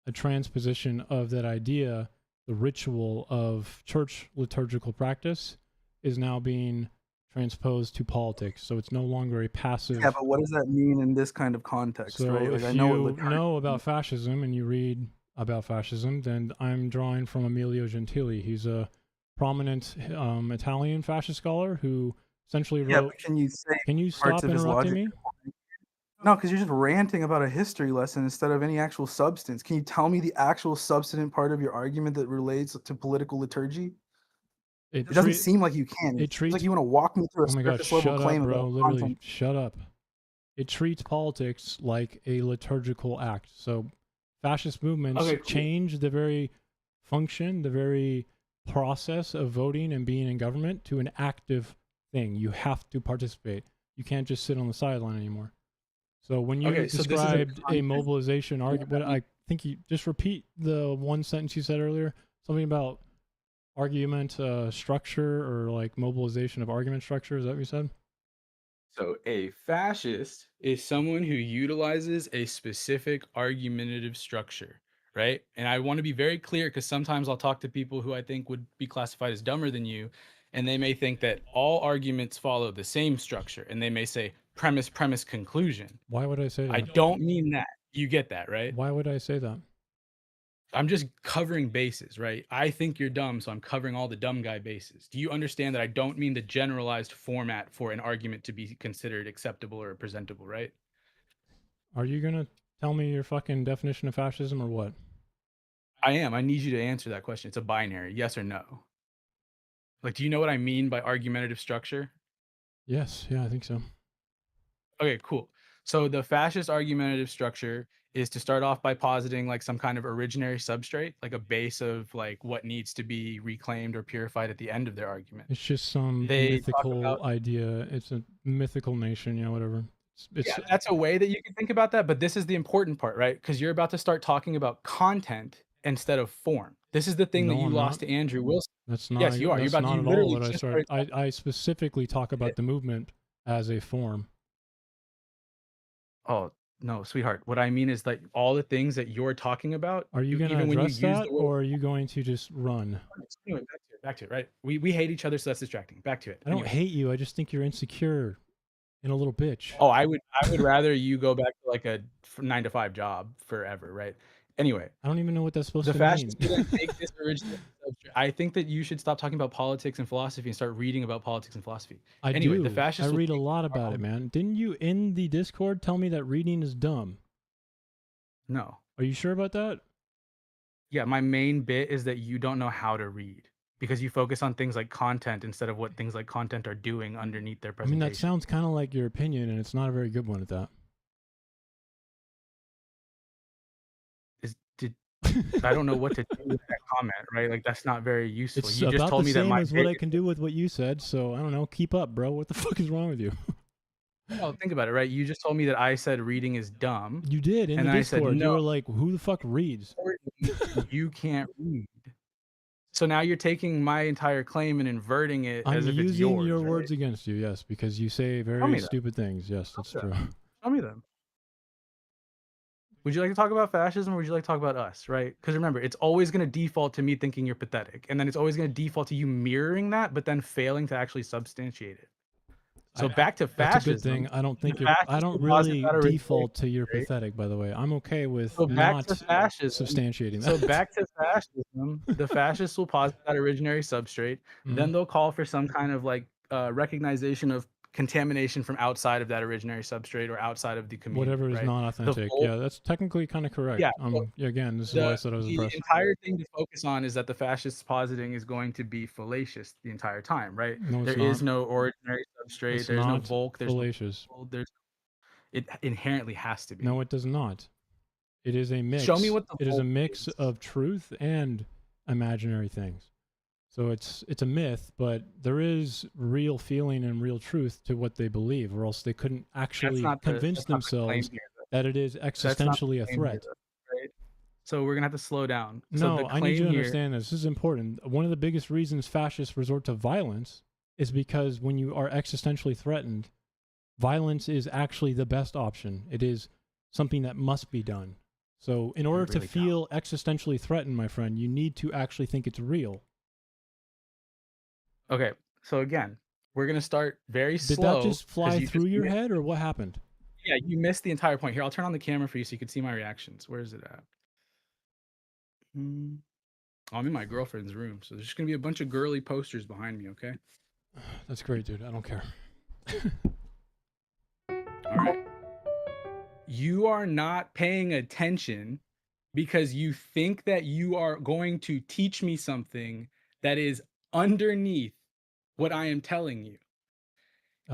a transposition of that idea. The ritual of church liturgical practice is now being transposed to politics. So it's no longer a passive. Yeah, but what does that mean in this kind of context, So right? Like, if I know what you liturgy know about fascism and you read about fascism, then I'm drawing from Emilio Gentili. He's a prominent Italian fascist scholar who essentially Yeah, wrote. but can you say Can you parts stop of his interrupting logic? me? No, because you're just ranting about a history lesson instead of any actual substance. Can you tell me the actual substantive part of your argument that relates to political liturgy? It doesn't seem like you can. It It seems like treats. you want to walk me through a Oh my God! surface level Shut up, claim bro! about Literally, content. shut up. It treats politics like a liturgical act. So fascist movements Okay, cool. change the very function, the very process of voting and being in government to an active thing. You have to participate. You can't just sit on the sideline anymore. So when you Okay, so this is a described a content- mobilization argument, but I think you just repeat the one sentence you said earlier, something about argument structure or like mobilization of argument structure. Is that what you said? So a fascist is someone who utilizes a specific argumentative structure, right? And I want to be very clear because sometimes I'll talk to people who I think would be classified as dumber than you, and they may think that all arguments follow the same structure, and they may say premise, premise, conclusion. Why would I say that? I don't mean that. You get that, right? Why would I say that? I'm just covering bases, right? I think you're dumb, so I'm covering all the dumb guy bases. Do you understand that I don't mean the generalized format for an argument to be considered acceptable or presentable, right? Are you gonna tell me your fucking definition of fascism or what? I am. I need you to answer that question. It's a binary, yes or no. Like, do you know what I mean by argumentative structure? Yes, yeah, I think so. Okay, cool. So the fascist argumentative structure is to start off by positing like some kind of originary substrate, like a base of like what needs to be reclaimed or purified at the end of their argument. It's just some They talk mythical about idea. It's a mythical nation, you know, whatever. yeah, that's a way that you can think about that, but this is the important part, right? Because you're about to start talking about content instead of form. This is the thing that No, you I'm lost not. to Andrew Wilson. That's not. Yes, you are. You're That's about not to. You at all literally what I just started. started. I specifically talk about the movement as a form. Oh no, sweetheart. What I mean is like all the things that you're talking about. Are you going to Even when you address use that, the word. or are you going to just run? Anyway, back to it. Right? We hate each other, so that's distracting. Back to it. I don't Anyway. hate you. I just think you're insecure and a little bitch. Oh, I would rather you go back to like a 9 to 5 job forever, right? Anyway, I don't even know what that's supposed the to mean. fascists didn't take this original subject. I think that you should stop talking about politics and philosophy and start reading about politics and philosophy. Anyway, do. the fascists I will read a take lot about it, man. Didn't you in the Discord tell me that reading is dumb? No. Are you sure about that? Yeah, my main bit is that you don't know how to read because you focus on things like content instead of what things like content are doing underneath their I mean, presentation. that sounds kind of like your opinion, and it's not a very good one at that. I don't know what to do with that comment, right? Like that's not very useful. It's You just about told the me that same my as what I biggest- can do with what you said, so I don't know. Keep up, bro. What the fuck is wrong with you? No, think about it, right? You just told me that I said reading is dumb. You did in and the I said, Discord. You no, were like, "Who the fuck reads?" you can't read. So now you're taking my entire claim and inverting it I'm as if it's using yours, your right? words against you, yes, because you say me very that. stupid things. Yes, that's Tell true. me that. Tell me them. Would you like to talk about fascism or would you like to talk about us, right? Because remember, it's always going to default to me thinking you're pathetic. And then it's always going to default to you mirroring that, but then failing to actually substantiate it. So back to fascism. That's a good thing. I don't think I don't really default to you're pathetic, by the way. I'm okay with not substantiating that. So back to fascism, the fascists will posit that originary substrate. Then they'll call for some kind of like recognition of contamination from outside of that originary substrate or outside of the community. Whatever is right? non-authentic. Yeah, that's technically kind of correct. Yeah. Again, this is why I said I was impressed. The entire thing to focus on is that the fascists positing is going to be fallacious the entire time, right? No, there is no ordinary substrate. There's no bulk. There's fallacious. It inherently has to be. No, it does not. It is a mix. Show me what the it is a mix of truth and imaginary things. So it's a myth, but there is real feeling and real truth to what they believe, or else they couldn't actually convince themselves that it is existentially a threat. Right? So we're gonna have to slow down. No, I need you to understand this. This is important. One of the biggest reasons fascists resort to violence is because when you are existentially threatened, violence is actually the best option. It is something that must be done. So in order to feel existentially threatened, my friend, you need to actually think it's real. Okay, so again, we're gonna start very slow. Did that just fly through your head, or what happened? Yeah, you missed the entire point. Here, I'll turn on the camera for you so you can see my reactions. Where is it at? I'm in my girlfriend's room, so there's just gonna be a bunch of girly posters behind me. Okay. That's great, dude. I don't care. All right. You are not paying attention because you think that you are going to teach me something that is underneath what I am telling you.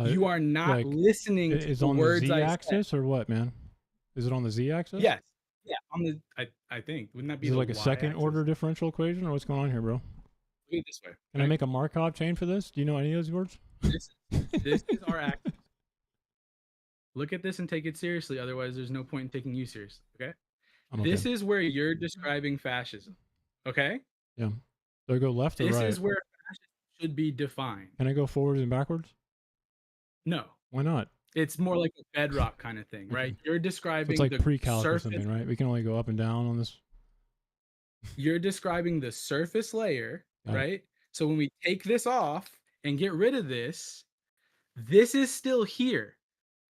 You are not listening to is the on words the I z-axis said. or what, man? Is it on the z-axis? Yes. Yeah. On the I think wouldn't that be Is it the like a second y-axis? order differential equation, or what's going on here, bro? Look at it this way. Can I make a Markov chain for this? Do you know any of those words? This is our axis. Look at this and take it seriously. Otherwise, there's no point in taking you seriously. Okay. This is where you're describing fascism. Okay. Yeah. Do I go left or right? This is where fascism should be defined. Can I go forwards and backwards? No. Why not? It's more like a bedrock kind of thing, right? You're describing So it's like the pre-calc or surface. something, right? We can only go up and down on this. You're describing the surface layer, Got it. right? So when we take this off and get rid of this is still here.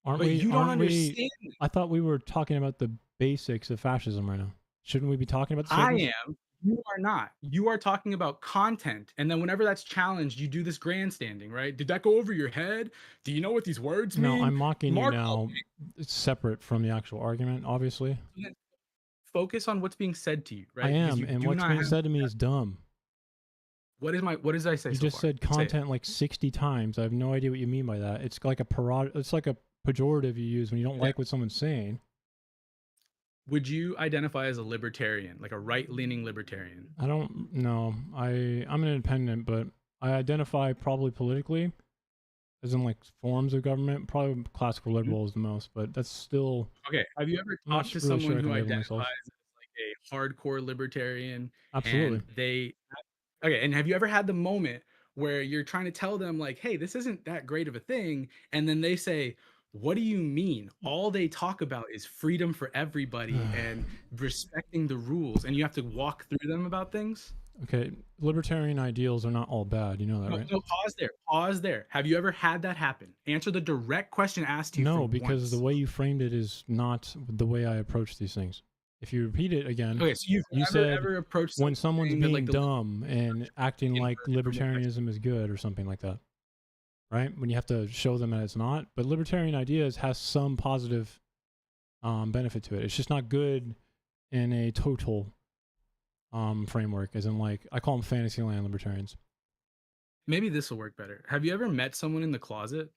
Aren't but we? you don't aren't understand. We, I thought we were talking about the basics of fascism right now. Shouldn't we be talking about the I surface? am. You are not. You are talking about content. And then whenever that's challenged, you do this grandstanding, right? Did that go over your head? Do you know what these words mean? No, I'm mocking you Mark now. It's separate from the actual argument, obviously. focus on what's being said to you, right? I Because am, you and do what's not being have- said to me is dumb. What did I say? You so just far? said Say it. content like 60 times. I have no idea what you mean by that. It's like it's like a pejorative you use when you don't like what someone's saying. Would you identify as a libertarian, like a right-leaning libertarian? I don't know. I'm an independent, but I identify probably politically, as in like forms of government. Probably classical liberal is the most, but that's still. Okay. Have you ever I'm not talked to really someone sure I who can label identifies myself. as like a hardcore libertarian? Absolutely. And have you ever had the moment where you're trying to tell them like, hey, this isn't that great of a thing, and then they say, what do you mean? All they talk about is freedom for everybody and respecting the rules, and you have to walk through them about things? Okay, libertarian ideals are not all bad. You know that, No, right? no, pause there. Pause there. Have you ever had that happen? Answer the direct question asked you. No, for because once. the way you framed it is not the way I approach these things. If you repeat it again, Okay, so you've never said ever approached when someone's something being that, like, the dumb and acting like libertarianism is good or something like that, right? When you have to show them that it's not. But libertarian ideas has some positive benefit to it. It's just not good in a total framework, as in like I call them Fantasyland libertarians. Maybe this will work better. Have you ever met someone in the closet?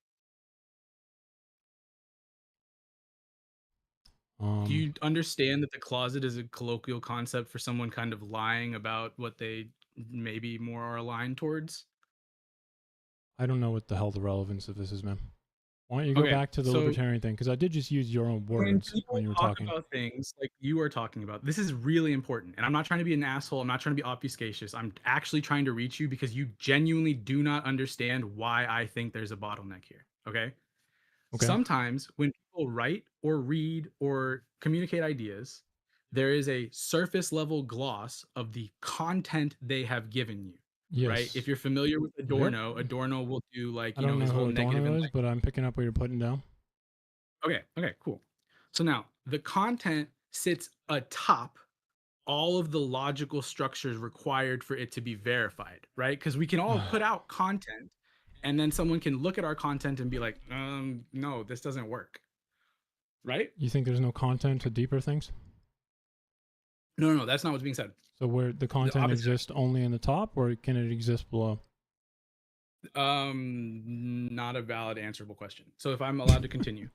Do you understand that the closet is a colloquial concept for someone kind of lying about what they maybe more are aligned towards? I don't know what the hell the relevance of this is, man. Why don't you go Okay, back to the so libertarian thing? Because I did just use your own when words people when you were talk talking. about things like you are talking about, this is really important. And I'm not trying to be an asshole. I'm not trying to be obfuscatious. I'm actually trying to reach you because you genuinely do not understand why I think there's a bottleneck here. Okay. Sometimes when people write or read or communicate ideas, there is a surface level gloss of the content they have given you. Right? Yes. If you're familiar with Adorno, Adorno will do like, I you don't know, know his who whole negative Adorno and is, but I'm picking up what you're putting down. Okay, cool. So now the content sits atop all of the logical structures required for it to be verified, right? Because we can all put out content and then someone can look at our content and be like, no, this doesn't work. Right? You think there's no content to deeper things? No, that's not what's being said. So where the content opposite. exists only in the top, or can it exist below? Not a valid answerable question. So if I'm allowed to continue.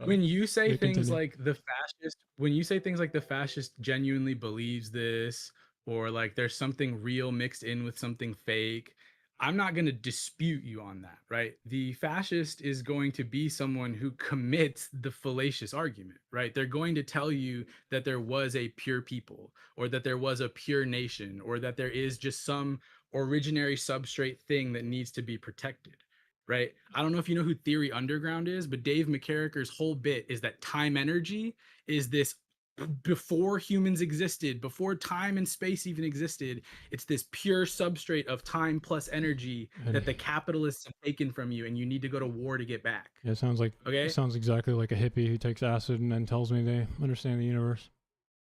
When you say Yeah, things continue. like the fascist genuinely believes this, or like there's something real mixed in with something fake, I'm not going to dispute you on that, right? The fascist is going to be someone who commits the fallacious argument, right? They're going to tell you that there was a pure people, or that there was a pure nation, or that there is just some originary substrate thing that needs to be protected. Right? I don't know if you know who Theory Underground is, but Dave McCarricker's whole bit is that time energy is this before humans existed, before time and space even existed. It's this pure substrate of time plus energy that the capitalists have taken from you, and you need to go to war to get back. Yeah, it sounds like Okay. It sounds exactly like a hippie who takes acid and then tells me they understand the universe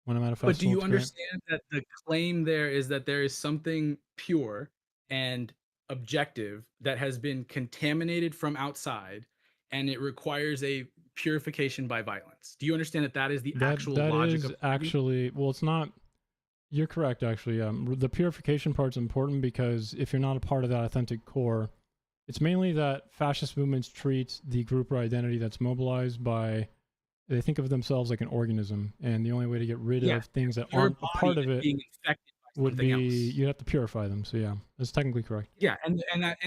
when I'm at a festival. But do you It's great. understand that the claim there is that there is something pure and objective that has been contaminated from outside, and it requires a purification by violence? Do you understand that that is the actual logic is of actually, well, it's not. You're correct, actually. The purification part's important because if you're not a part of that authentic core, it's mainly that fascist movements treat the group or identity that's mobilized by. They think of themselves like an organism, and the only way to get rid of things that your aren't a part body of is it being infected by would something be else. you have to purify them. So yeah, that's technically correct. Yeah, and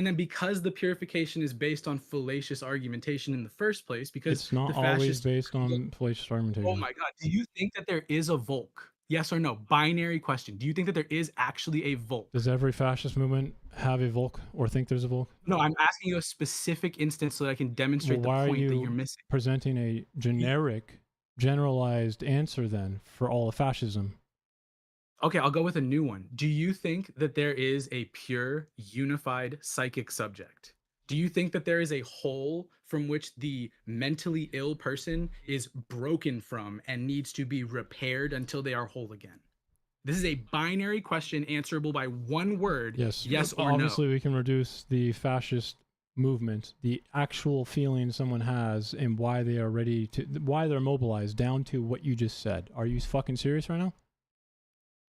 then because the purification is based on fallacious argumentation in the first place, because It's not the always fascists based on fallacious argumentation. Oh my God. Do you think that there is a Volk? Yes or no? Binary question. Do you think that there is actually a Volk? Does every fascist movement have a Volk or think there's a Volk? No, I'm asking you a specific instance so that I can demonstrate Well, why the are point that you're you missing. presenting a generic, generalized answer then for all of fascism? Okay, I'll go with a new one. Do you think that there is a pure, unified psychic subject? Do you think that there is a whole from which the mentally ill person is broken from and needs to be repaired until they are whole again? This is a binary question answerable by one word, Yes. yes or Obviously, no. we can reduce the fascist movement, the actual feeling someone has, and why they are ready to, why they're mobilized, down to what you just said. Are you fucking serious right now?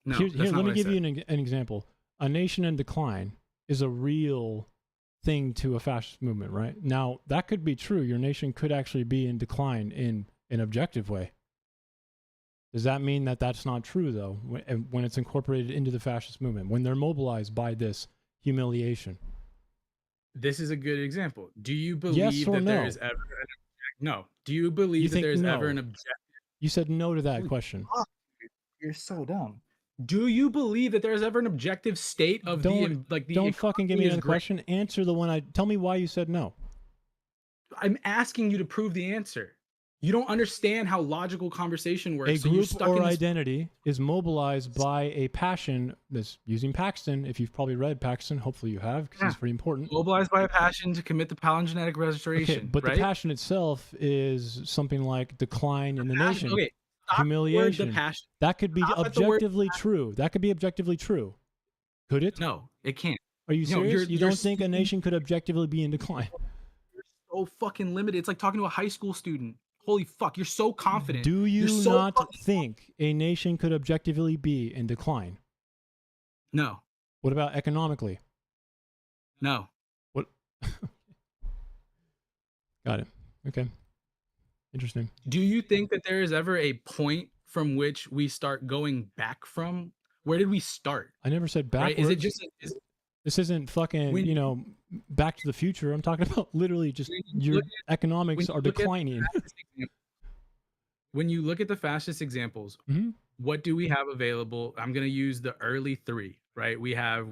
No, Here, that's not let me what I give said. you an example. A nation in decline is a real thing to a fascist movement, right? Now, that could be true. Your nation could actually be in decline in an objective way. Does that mean that that's not true, though, when it's incorporated into the fascist movement, when they're mobilized by this humiliation? This is a good example. Do you believe Yes or that there no? is ever an no? Do you believe that think there is no? ever an objective? You said no to that Holy question. fuck, dude. You're so dumb. Do you believe that there is ever an objective state of Don't the fucking give me economy is another great? question. Answer the one I tell me why you said no. I'm asking you to prove the answer. You don't understand how logical conversation works. A so you're group stuck or in this. identity is mobilized by a passion that's using Paxton. If you've probably read Paxton, hopefully you have, because it's Yeah. pretty important. Mobilized by a passion to commit the palingenetic restoration. Okay, but right? the passion itself is something like decline in the nation, Okay, stop at the word, humiliation. the passion. That could be Stop at the word objectively true. That could be objectively true. Could it? No, it can't. Are you No, serious? you're- You you're don't think a seeing- nation could objectively be in decline? You're so fucking limited. It's like talking to a high school student. Holy fuck, you're so confident. Do you You're so not fucking- think a nation could objectively be in decline? No, What about economically? no. What? Got it. Okay. Interesting. Do you think that there is ever a point from which we start going back from? Where did we start? I never said Right? backwards. Is it just This isn't fucking, When- you know, Back to the Future. I'm talking about literally just When you your look economics when are you look at declining. fascist examples- when you look at the fascist examples, Mhm. what do we have available? I'm going to use the early three, right? We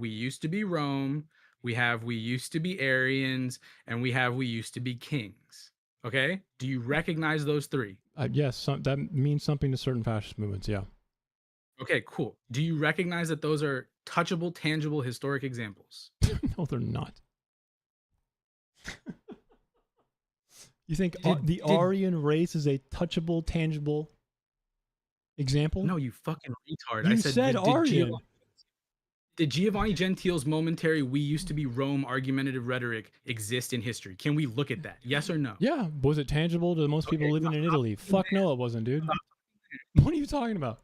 used to be Rome, we used to be Aryans, and we used to be kings. Okay? Do you recognize those three? Yes, that means something to certain fascist movements. Yeah. Okay, cool. Do you recognize that those are touchable, tangible, historic examples? No, they're not. You think the Did- Aryan race is a touchable, tangible example? No, you fucking retard. You I said did Aryan. Did Giovanni Gentile's momentary "we used to be Rome" argumentative rhetoric exist in history? Can we look at that? Yes or no? Yeah. Was it tangible to most people Okay, living in Italy? Fuck no, it wasn't, dude. What are you talking about?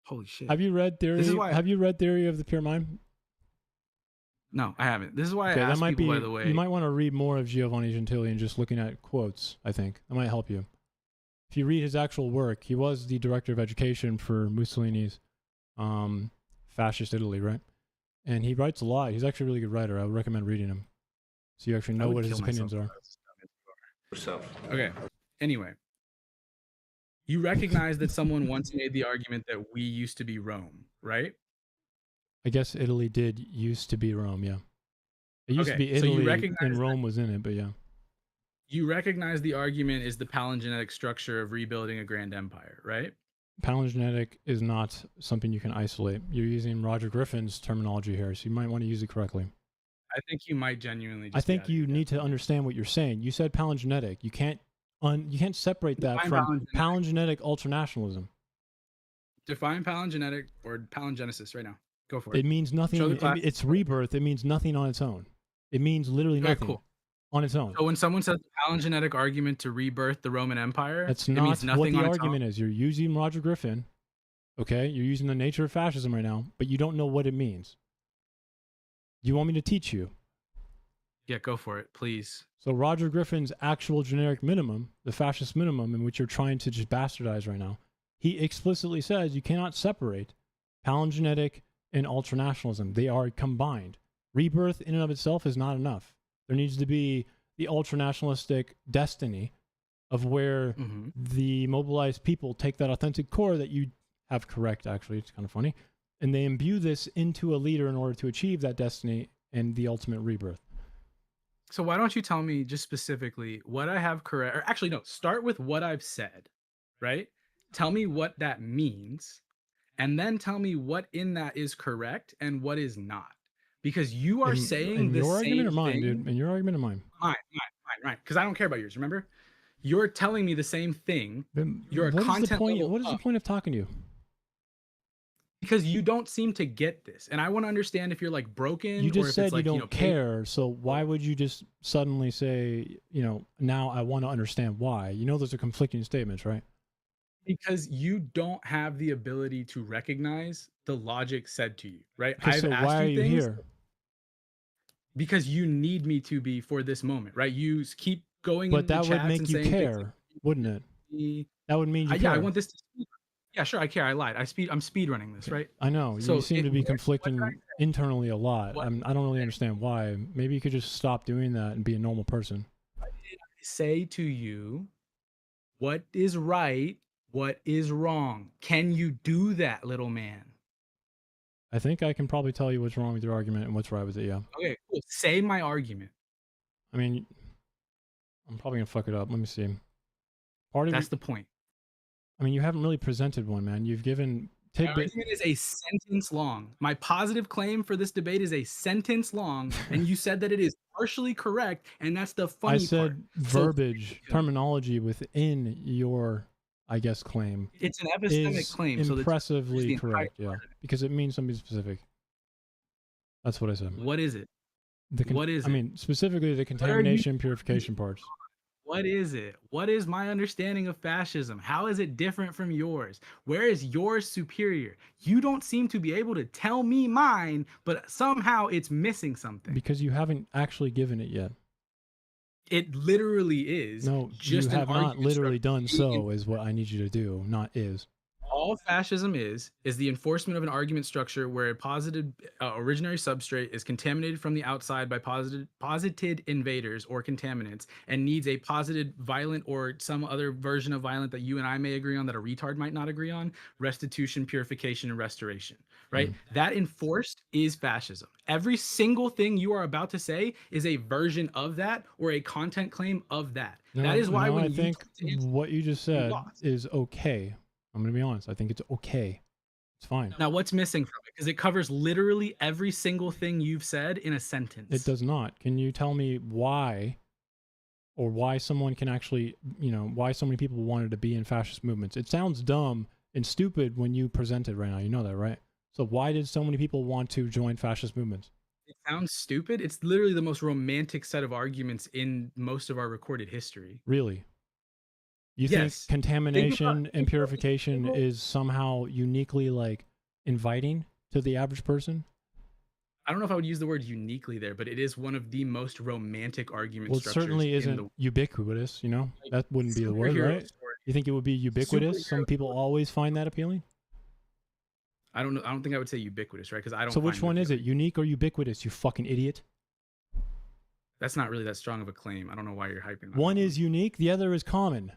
Holy shit. Have you read Theory? This is why- Have you read Theory of the Pure Mind? No, I haven't. This is why Okay, I that ask might people, be. by the way. You might want to read more of Giovanni Gentili and just looking at quotes. I think that might help you. If you read his actual work, he was the director of education for Mussolini's fascist Italy, right? And he writes a lot. He's actually a really good writer. I would recommend reading him, so you actually I know would what his kill opinions myself are. Yourself. Okay. Anyway, you recognize that someone once made the argument that we used to be Rome, right? I guess Italy did used to be Rome, yeah. It used to Okay, be so you Italy, recognize and that- Rome was in it, but yeah. You recognize the argument is the palingenetic structure of rebuilding a grand empire, right? Palingenetic is not something you can isolate. You're using Roger Griffin's terminology here, so you might want to use it correctly. I think you might genuinely. Just I be think out of you your need depth. to understand what you're saying. You said palingenetic. You can't separate that Define from palingenetic ultranationalism. Define palingenetic or palingenesis right now. Go for it. It means nothing. Show the class. It's rebirth. It means nothing on its own. It means literally Okay, nothing cool. on its own. So when someone says the palingenetic argument to rebirth the Roman Empire, That's it not means nothing what the on its argument own? is. You're using Roger Griffin. Okay, you're using the nature of fascism right now, but you don't know what it means. You want me to teach you? Yeah, go for it, please. So Roger Griffin's actual generic minimum, the fascist minimum, in which you're trying to just bastardize right now, he explicitly says you cannot separate palingenetic and ultranationalism. They are combined. Rebirth in and of itself is not enough. There needs to be the ultranationalistic destiny of where Mm-hmm. the mobilized people take that authentic core that you have correct, actually, it's kind of funny, and they imbue this into a leader in order to achieve that destiny and the ultimate rebirth. So why don't you tell me just specifically what I have correct, or actually no, start with what I've said, right? Tell me what that means, and then tell me what in that is correct and what is not. Because you are saying in the your same argument or mine, thing. dude? In your argument or mine? Mine. Because I don't care about yours. Remember, you're telling me the same thing. Then You're a what is the content point? level What is the up. point of talking to you? Because you don't seem to get this, and I want to understand if you're like broken. You or just if said it's like, you don't paid. care, so why would you just suddenly say, now I want to understand why? You know those are conflicting statements, right? Because you don't have the ability to recognize the logic said to you, right? Okay, so why are you here? Because you need me to be for this moment, right? You keep going But in that the would chats make and you saying things care, like, wouldn't it? "Me." That would mean you Yeah, care. I want this to speed. Yeah, sure, I care. I lied. I'm speed running this, right? I know. So You seem to be what did I conflicting say? internally a lot. What I don't really understand why. Maybe you could just stop doing that and be a normal person. did I say to you? What is right? What is wrong? Can you do that, little man? I think I can probably tell you what's wrong with your argument and what's right with it, yeah. Okay, cool. Say my argument. I mean, I'm probably going to fuck it up. Let me see. That's the point. I mean, you haven't really presented one, man. You've given My tidbit. argument is a sentence long. My positive claim for this debate is a sentence long, and you said that it is partially correct, and that's the funny I part. said verbiage, terminology within your, I guess, claim. It's an epistemic claim. Impressively correct, yeah. Because it means something specific. That's what I said. What is it? What is it? I mean, specifically the contamination purification parts. What is it? What is my understanding of fascism? How is it different from yours? Where is yours superior? You don't seem to be able to tell me mine, but somehow it's missing something. Because you haven't actually given it yet. It literally is. No, just you have not literally done structure. so is what I need you to do, not is. All fascism is the enforcement of an argument structure where a posited originary substrate is contaminated from the outside by posited invaders or contaminants and needs a posited violent or some other version of violent that you and I may agree on that a retard might not agree on, restitution, purification, and restoration, right? That enforced is fascism. Every single thing you are about to say is a version of that or a content claim of that. That is why when I think what you just said is okay. I'm going to be honest. I think it's okay. It's fine. Now, what's missing from it? Because it covers literally every single thing you've said in a sentence. It does not. Can you tell me why, or why someone can actually, why so many people wanted to be in fascist movements? It sounds dumb and stupid when you present it right now. You know that, right? So why did so many people want to join fascist movements? It sounds stupid. It's literally the most romantic set of arguments in most of our recorded history. Really? You think contamination and purification is somehow uniquely inviting to the average person? I don't know if I would use the word uniquely there, but it is one of the most romantic argument Well, it structures. certainly isn't ubiquitous, That wouldn't be the word, right? You think it would be ubiquitous? Some people always find that appealing? I don't know. I don't think I would say ubiquitous, right? Because I don't. So which one is it? Unique or ubiquitous, you fucking idiot? That's not really that strong of a claim. I don't know why you're hyping that. One is unique, the other is common.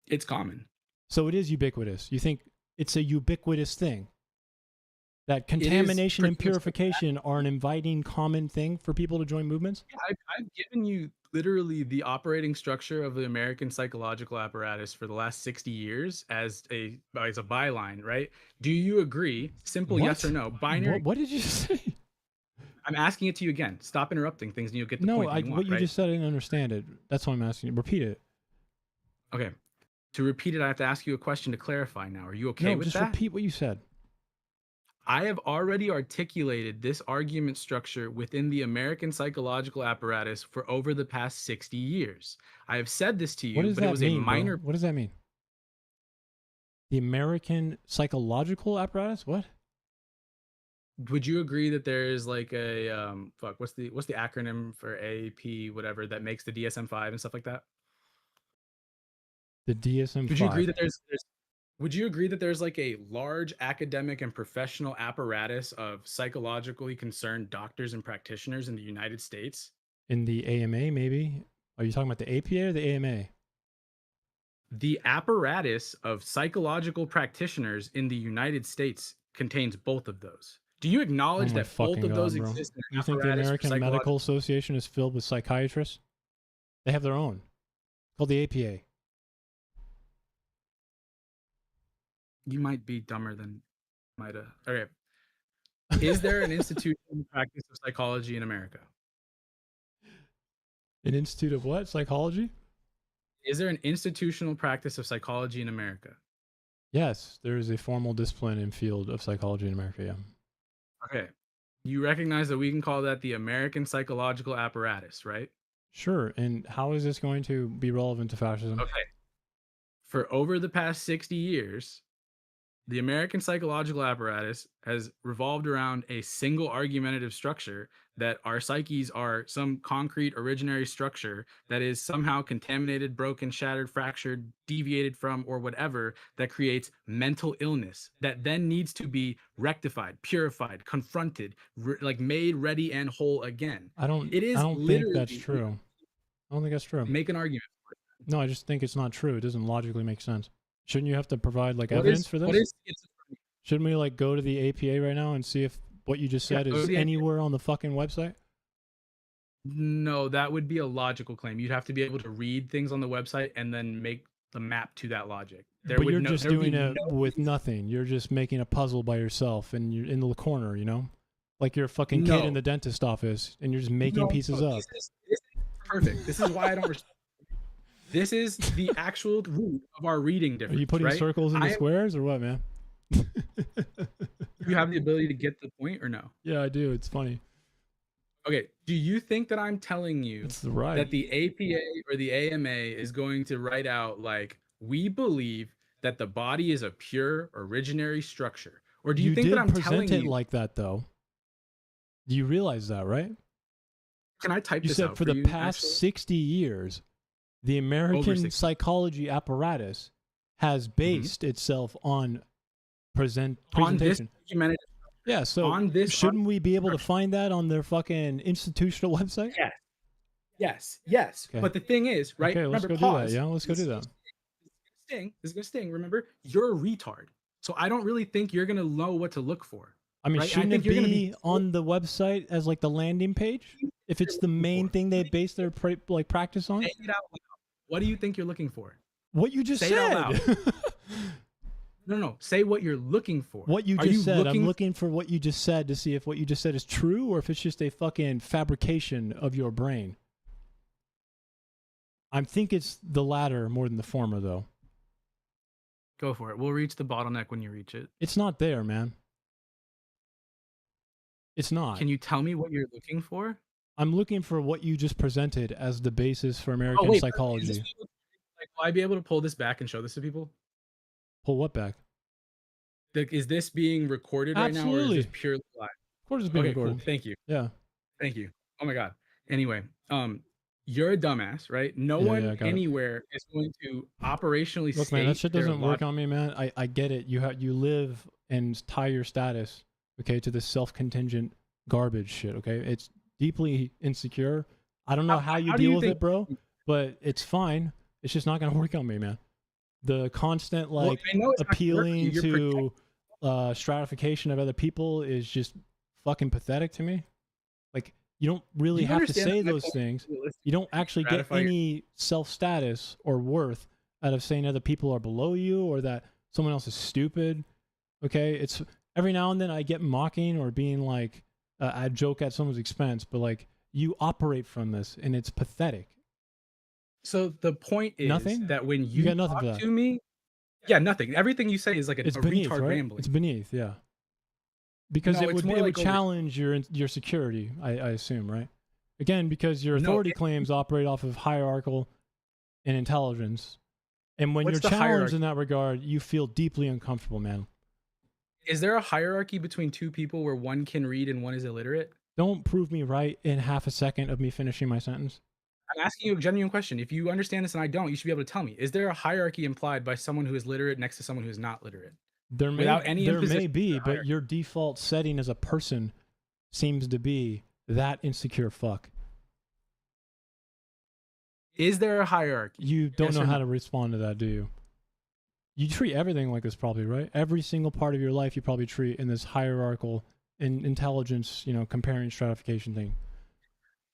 It's common. So it is ubiquitous. You think it's a ubiquitous thing? That contamination and purification are an inviting common thing for people to join movements? I've given you literally the operating structure of the American psychological apparatus for the last 60 years as a byline, right? Do you agree? Simple yes or no. Binary. What did you say? I'm asking it to you again. Stop interrupting things and you'll get the no, point. What you just said, I didn't understand it. That's why I'm asking you. Repeat it. Okay. To repeat it, I have to ask you a question to clarify now. Are you okay with that? No, just repeat what you said. I have already articulated this argument structure within the American psychological apparatus for over the past 60 years. I have said this to you, What does but that it was mean, a minor. What does that mean? The American psychological apparatus? What? Would you agree that there is like a what's the acronym for AP whatever that makes the DSM-5 and stuff like that? The DSM-5. Would you agree that would you agree that there's like a large academic and professional apparatus of psychologically concerned doctors and practitioners in the United States? In the AMA, maybe? Are you talking about the APA or the AMA? The apparatus of psychological practitioners in the United States contains both of those. Do you acknowledge that both of those exist? You think the American Medical Association is filled with psychiatrists? They have their own. It's called the APA. You might be dumber than might have. Okay. Is there an institutional practice of psychology in America? An institute of what? Psychology? Is there an institutional practice of psychology in America? Yes, there is a formal discipline and field of psychology in America. Yeah. Okay. You recognize that we can call that the American psychological apparatus, right? Sure. And how is this going to be relevant to fascism? Okay. For over the past 60 years, the American psychological apparatus has revolved around a single argumentative structure that our psyches are some concrete originary structure that is somehow contaminated, broken, shattered, fractured, deviated from, or whatever, that creates mental illness that then needs to be rectified, purified, confronted, like made ready and whole again. I don't think that's true. I don't think that's true. Make an argument. No, I just think it's not true. It doesn't logically make sense. Shouldn't you have to provide like evidence for this? Shouldn't we like go to the APA right now and see if what you just said is anywhere on the fucking website? No, that would be a logical claim. You'd have to be able to read things on the website and then make the map to that logic. But you're just doing it with nothing. You're just making a puzzle by yourself and you're in the corner, you know? Like you're a fucking kid in the dentist office and you're just making pieces up. This is perfect. This is why I don't respect. This is the actual root of our reading difference. Are you putting right? circles into squares or what, man? You have the ability to get the point or no? Yeah, I do. It's funny. Okay. Do you think that I'm telling you that the APA or the AMA is going to write out like, we believe that the body is a pure originary structure? Or do you think that I'm telling you like that though? Do you realize that, right? Can I type this out? You said for the past 60 years, the American psychology apparatus has based itself on presentation. Yeah, so shouldn't we be able to find that on their fucking institutional website? Yes. Okay. But the thing is, right? Okay, let's go do that. Yeah, let's go do that. This is gonna sting. Remember, you're a retard, so I don't really think you're gonna know what to look for. I mean, shouldn't it be on the website as like the landing page? If it's the main thing they base their practice on? Say it out loud. What do you think you're looking for? What you just said. No. Say what you're looking for. What you just said. I'm looking for what you just said to see if what you just said is true or if it's just a fucking fabrication of your brain. I think it's the latter more than the former, though. Go for it. We'll reach the bottleneck when you reach it. It's not there, man. It's not. Can you tell me what you're looking for? I'm looking for what you just presented as the basis for American psychology. Will I be able to pull this back and show this to people? Pull what back? Is this being recorded right now, or is this purely live? Of course it's being recorded. Cool. Thank you. Yeah. Thank you. Oh my God. Anyway, you're a dumbass, right? No one anywhere is going to operationally look, man, that shit doesn't work on me, man. I get it. You live and tie your status, okay, to this self-contingent garbage shit, okay? It's deeply insecure. I don't know how you deal with it, bro, but it's fine. It's just not gonna work on me, man. The constant appealing to stratification of other people is just fucking pathetic to me. Like, you don't really have to say those things. You don't actually get any self-status or worth out of saying other people are below you or that someone else is stupid. Okay, it's every now and then I get mocking or being like I joke at someone's expense, but like you operate from this and it's pathetic. So the point is that when you got nothing talk to me, nothing. Everything you say is like a beneath, retard right? rambling. It's beneath, yeah. Because it would challenge your security, I assume, right? Again, because your authority claims operate off of hierarchical and intelligence. And when you're challenged in that regard, you feel deeply uncomfortable, man. Is there a hierarchy between two people where one can read and one is illiterate? Don't prove me right in half a second of me finishing my sentence. I'm asking you a genuine question. If you understand this and I don't, you should be able to tell me. Is there a hierarchy implied by someone who is literate next to someone who is not literate? There may be, but your default setting as a person seems to be that insecure fuck. Is there a hierarchy? You don't know how to respond to that, do you? You treat everything like this probably, right? Every single part of your life you probably treat in this hierarchical intelligence, comparing stratification thing.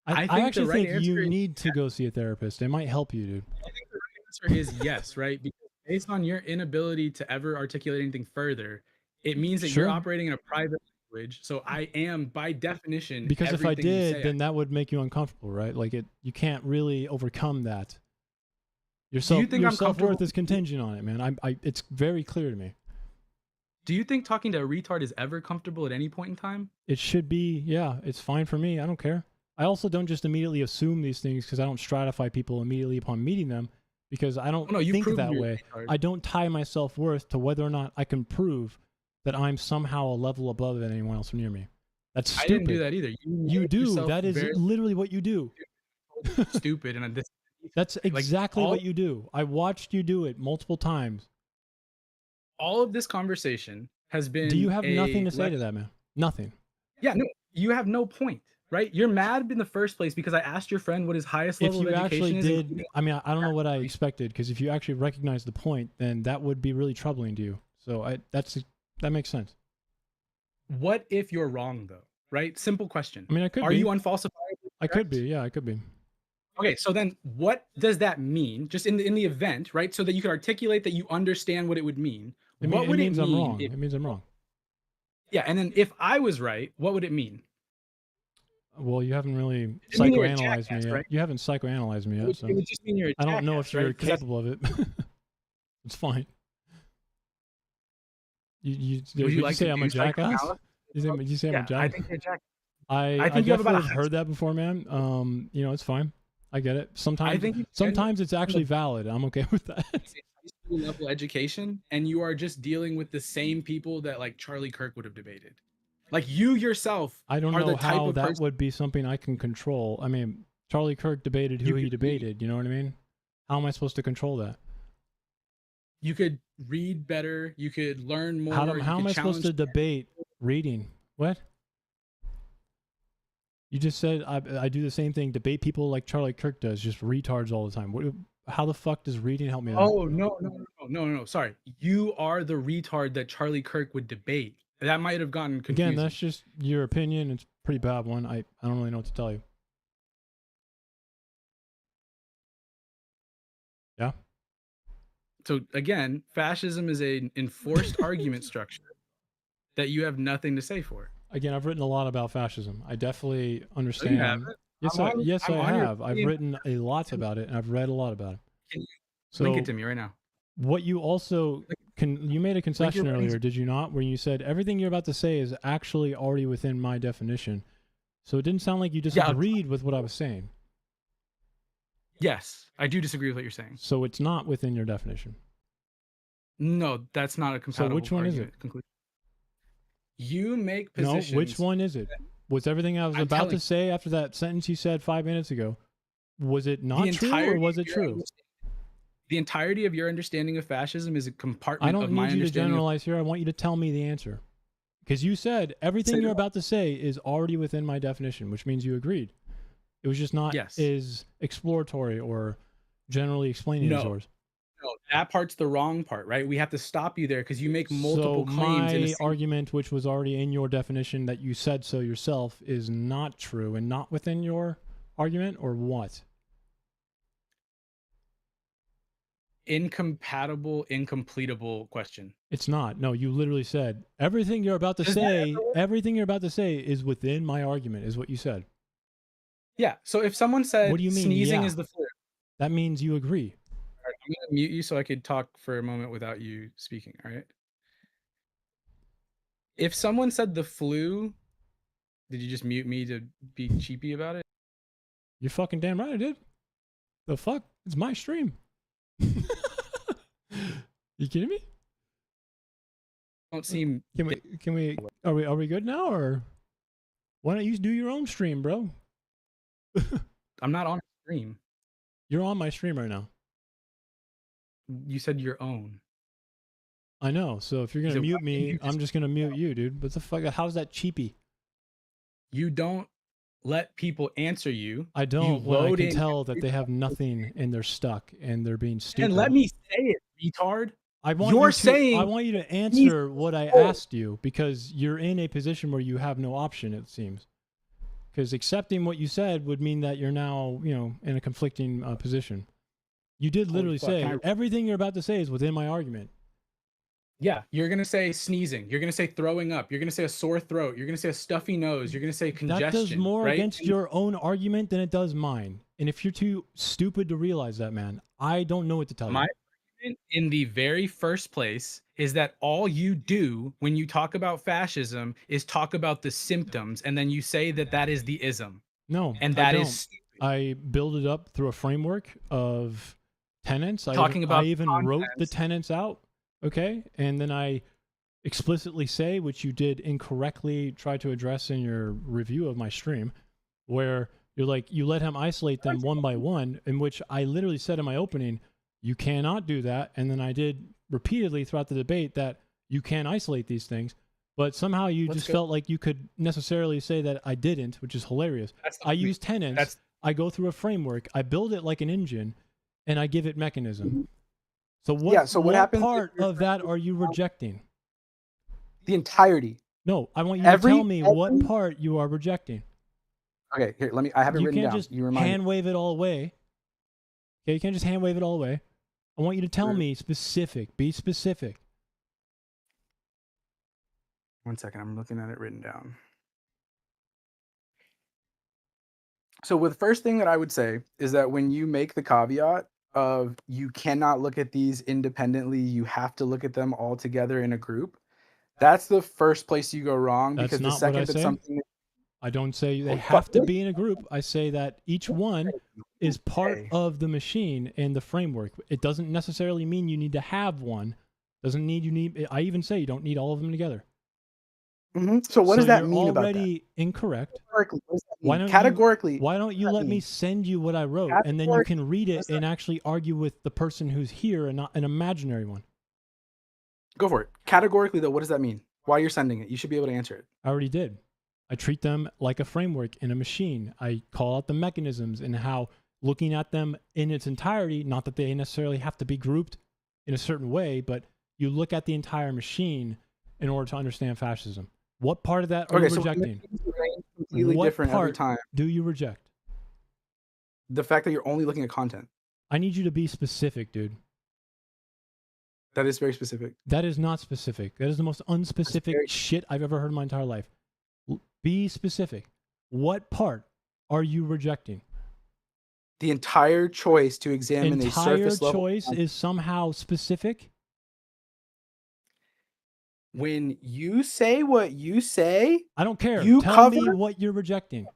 I actually think you need to go see a therapist. It might help you, dude. I think the right answer is yes, right? Because based on your inability to ever articulate anything further, it means that you're operating in a private language. So I am, by definition, because if I did, then that would make you uncomfortable, right? Like you can't really overcome that. Your Do you think your I'm self-worth comfortable? is contingent on it, man. It's very clear to me. Do you think talking to a retard is ever comfortable at any point in time? It should be, yeah, it's fine for me. I don't care. I also don't just immediately assume these things because I don't stratify people immediately upon meeting them because I don't Oh, no, you think proved that you're a way. retard. I don't tie my self-worth to whether or not I can prove that I'm somehow a level above than anyone else near me. That's I stupid. didn't do that either. You made do. yourself That is very literally what you do. stupid, and this. That's exactly all- what you do. I watched you do it multiple times. All of this conversation has been. Do you have nothing a to say to that, man? Nothing. Yeah, no, you have no point, right? You're mad in the first place because I asked your friend what his highest If level you of education actually is. did, including- I mean, I don't know what I expected because if you actually recognize the point, then that would be really troubling to you. So that makes sense. What if you're wrong though? Right? Simple question. I mean, I could Are be. you unfalsifiable? I could be. Yeah, I could be. Okay, so then what does that mean? Just in the event, right? So that you could articulate that you understand what it would mean. What would it means I'm mean? wrong. It means I'm wrong. Yeah, and then if I was right, what would it mean? Well, you haven't really It mean you're a psychoanalyzed me jackass, yet. right? You haven't psychoanalyzed me yet, so It would just mean you're a I don't know if jackass, you're right? 'Cause that's- capable of it. It's fine. Did Would you you like say to I'm a do jackass? psychoanalysis? Did you say I'm a Yeah, I jackass? think you're a jackass. I think you have about definitely a have heard that before, man. You know, it's fine. I get it. Sometimes think you sometimes it's actually valid. I'm okay with that. High school level education, and you are just dealing with the same people that like Charlie Kirk would have debated. Like you yourself I don't are know the type how of that person. would be something I can control. I mean, Charlie Kirk debated who You he could debated. You know what I mean? How am I supposed to control that? You could read better. You could learn more. How you am could I supposed to challenge- debate reading? What? You just said I do the same thing. Debate people like Charlie Kirk does, just retards all the time. How the fuck does reading help me? Oh no! Sorry, you are the retard that Charlie Kirk would debate. That might have gotten confusing. Again, that's just your opinion. It's a pretty bad one. I don't really know what to tell you. Yeah. So again, fascism is an enforced argument structure that you have nothing to say for. Again, I've written a lot about fascism. I definitely understand. haven't. Yes, I'm I on- I'm on I your have. I've team. written a lot about it, and I've read a lot about it. Can you So link it to me right now? what you also you made a concession writings. earlier, did you not? Where you said everything you're about to say is actually already within my definition. So it didn't sound like you Yeah, I'll- disagreed with what I was saying. Yes, I do disagree with what you're saying. So it's not within your definition. No, that's not a compatible. which one is argument conclusion. You make positions. No, which one is it? Was everything I was I'm about telling to you. say after that sentence you said 5 minutes ago, was it not The true or entirety was of it your true? understanding- The entirety of your understanding of fascism is a compartment I don't of my need you to understanding. generalize here. I want you to tell me the answer. Because you said everything Say you're what? about to say is already within my definition, which means you agreed. It was just not Yes. as exploratory or generally explaining No. as yours. No, that part's the wrong part, right? We have to stop you there because you make multiple So claims. in my the same- argument, which was already in your definition that you said so yourself, is not true and not within your argument, or what? Incompatible, incompletable question. It's not. No, you literally said everything you're about to Does that say. ever work? Everything you're about to say is within my argument, is what you said. Yeah. So if someone said What do you mean, sneezing yeah? is the flu, That means you agree. all right, I'm gonna mute you so I could talk for a moment without you speaking. All right. If someone said the flu, did you just mute me to be cheapy about it? You're fucking damn right I did. The fuck? It's my stream. You kidding me? Don't seem. Are we good now, or why don't you do your own stream, bro? I'm not on stream. You're on my stream right now. You said your own. I know. So if you're gonna So mute why didn't me, you I'm just- just gonna mute you, dude. What the fuck? How's that cheapy? You don't let people answer you. I don't. When I load can in tell that they have nothing and they're stuck and they're being stupid. And let me say it, retard. I want You're you to, saying I want you to answer what I asked you because you're in a position where you have no option, it seems. Because accepting what you said would mean that you're now, in a conflicting position. You did literally fuck, say can I- everything you're about to say is within my argument. Yeah, you're gonna say sneezing. You're gonna say throwing up. You're gonna say a sore throat. You're gonna say a stuffy nose. You're gonna say congestion. That does more right? against your own argument than it does mine. And if you're too stupid to realize that, man, I don't know what to tell you. My argument in the very first place is that all you do when you talk about fascism is talk about the symptoms, and then you say that that is the ism. No, and I that don't. is I build it up through a framework of tenets. I even wrote the tenets out, okay? And then I explicitly say, which you did incorrectly try to address in your review of my stream, where you're like, you let him isolate them one by one, in which I literally said in my opening, you cannot do that. And then I did repeatedly throughout the debate that you can isolate these things. But somehow you just felt like you could necessarily say that I didn't, which is hilarious. I use tenets. I go through a framework. I build it like an engine, and I give it mechanism. So what part of that are you rejecting? The entirety. No, I want you to tell me what part you are rejecting. Okay, here, I have it written down. You can't just hand wave it all away. Okay, you can't just hand wave it all away. I want you to tell me specific. Be specific. 1 second, I'm looking at it written down. So the first thing that I would say is that when you make the caveat of you cannot look at these independently, you have to look at them all together in a group, that's the first place you go wrong. That's because not the second what I that say. something I don't say they have to be in a group. I say that each one is part of the machine and the framework. It doesn't necessarily mean you need to have one. Doesn't need I even say you don't need all of them together. So what does that mean you're about that? already incorrect. Categorically, why don't you let me send you what I wrote, and then you can read it and actually argue with the person who's here and not an imaginary one? Go for it. Categorically, though, what does that mean? Why you're sending it? You should be able to answer it. I already did. I treat them like a framework in a machine. I call out the mechanisms and how looking at them in its entirety, not that they necessarily have to be grouped in a certain way, but you look at the entire machine in order to understand fascism. What part of that are you rejecting? Completely different every time. Do you reject? The fact that you're only looking at content. I need you to be specific, dude. That is very specific. That is not specific. That is the most unspecific shit I've ever heard in my entire life. Be specific. What part are you rejecting? The entire choice to examine a surface level. Entire choice is somehow specific? When you say what you say, I don't care. You Tell cover me what you're rejecting.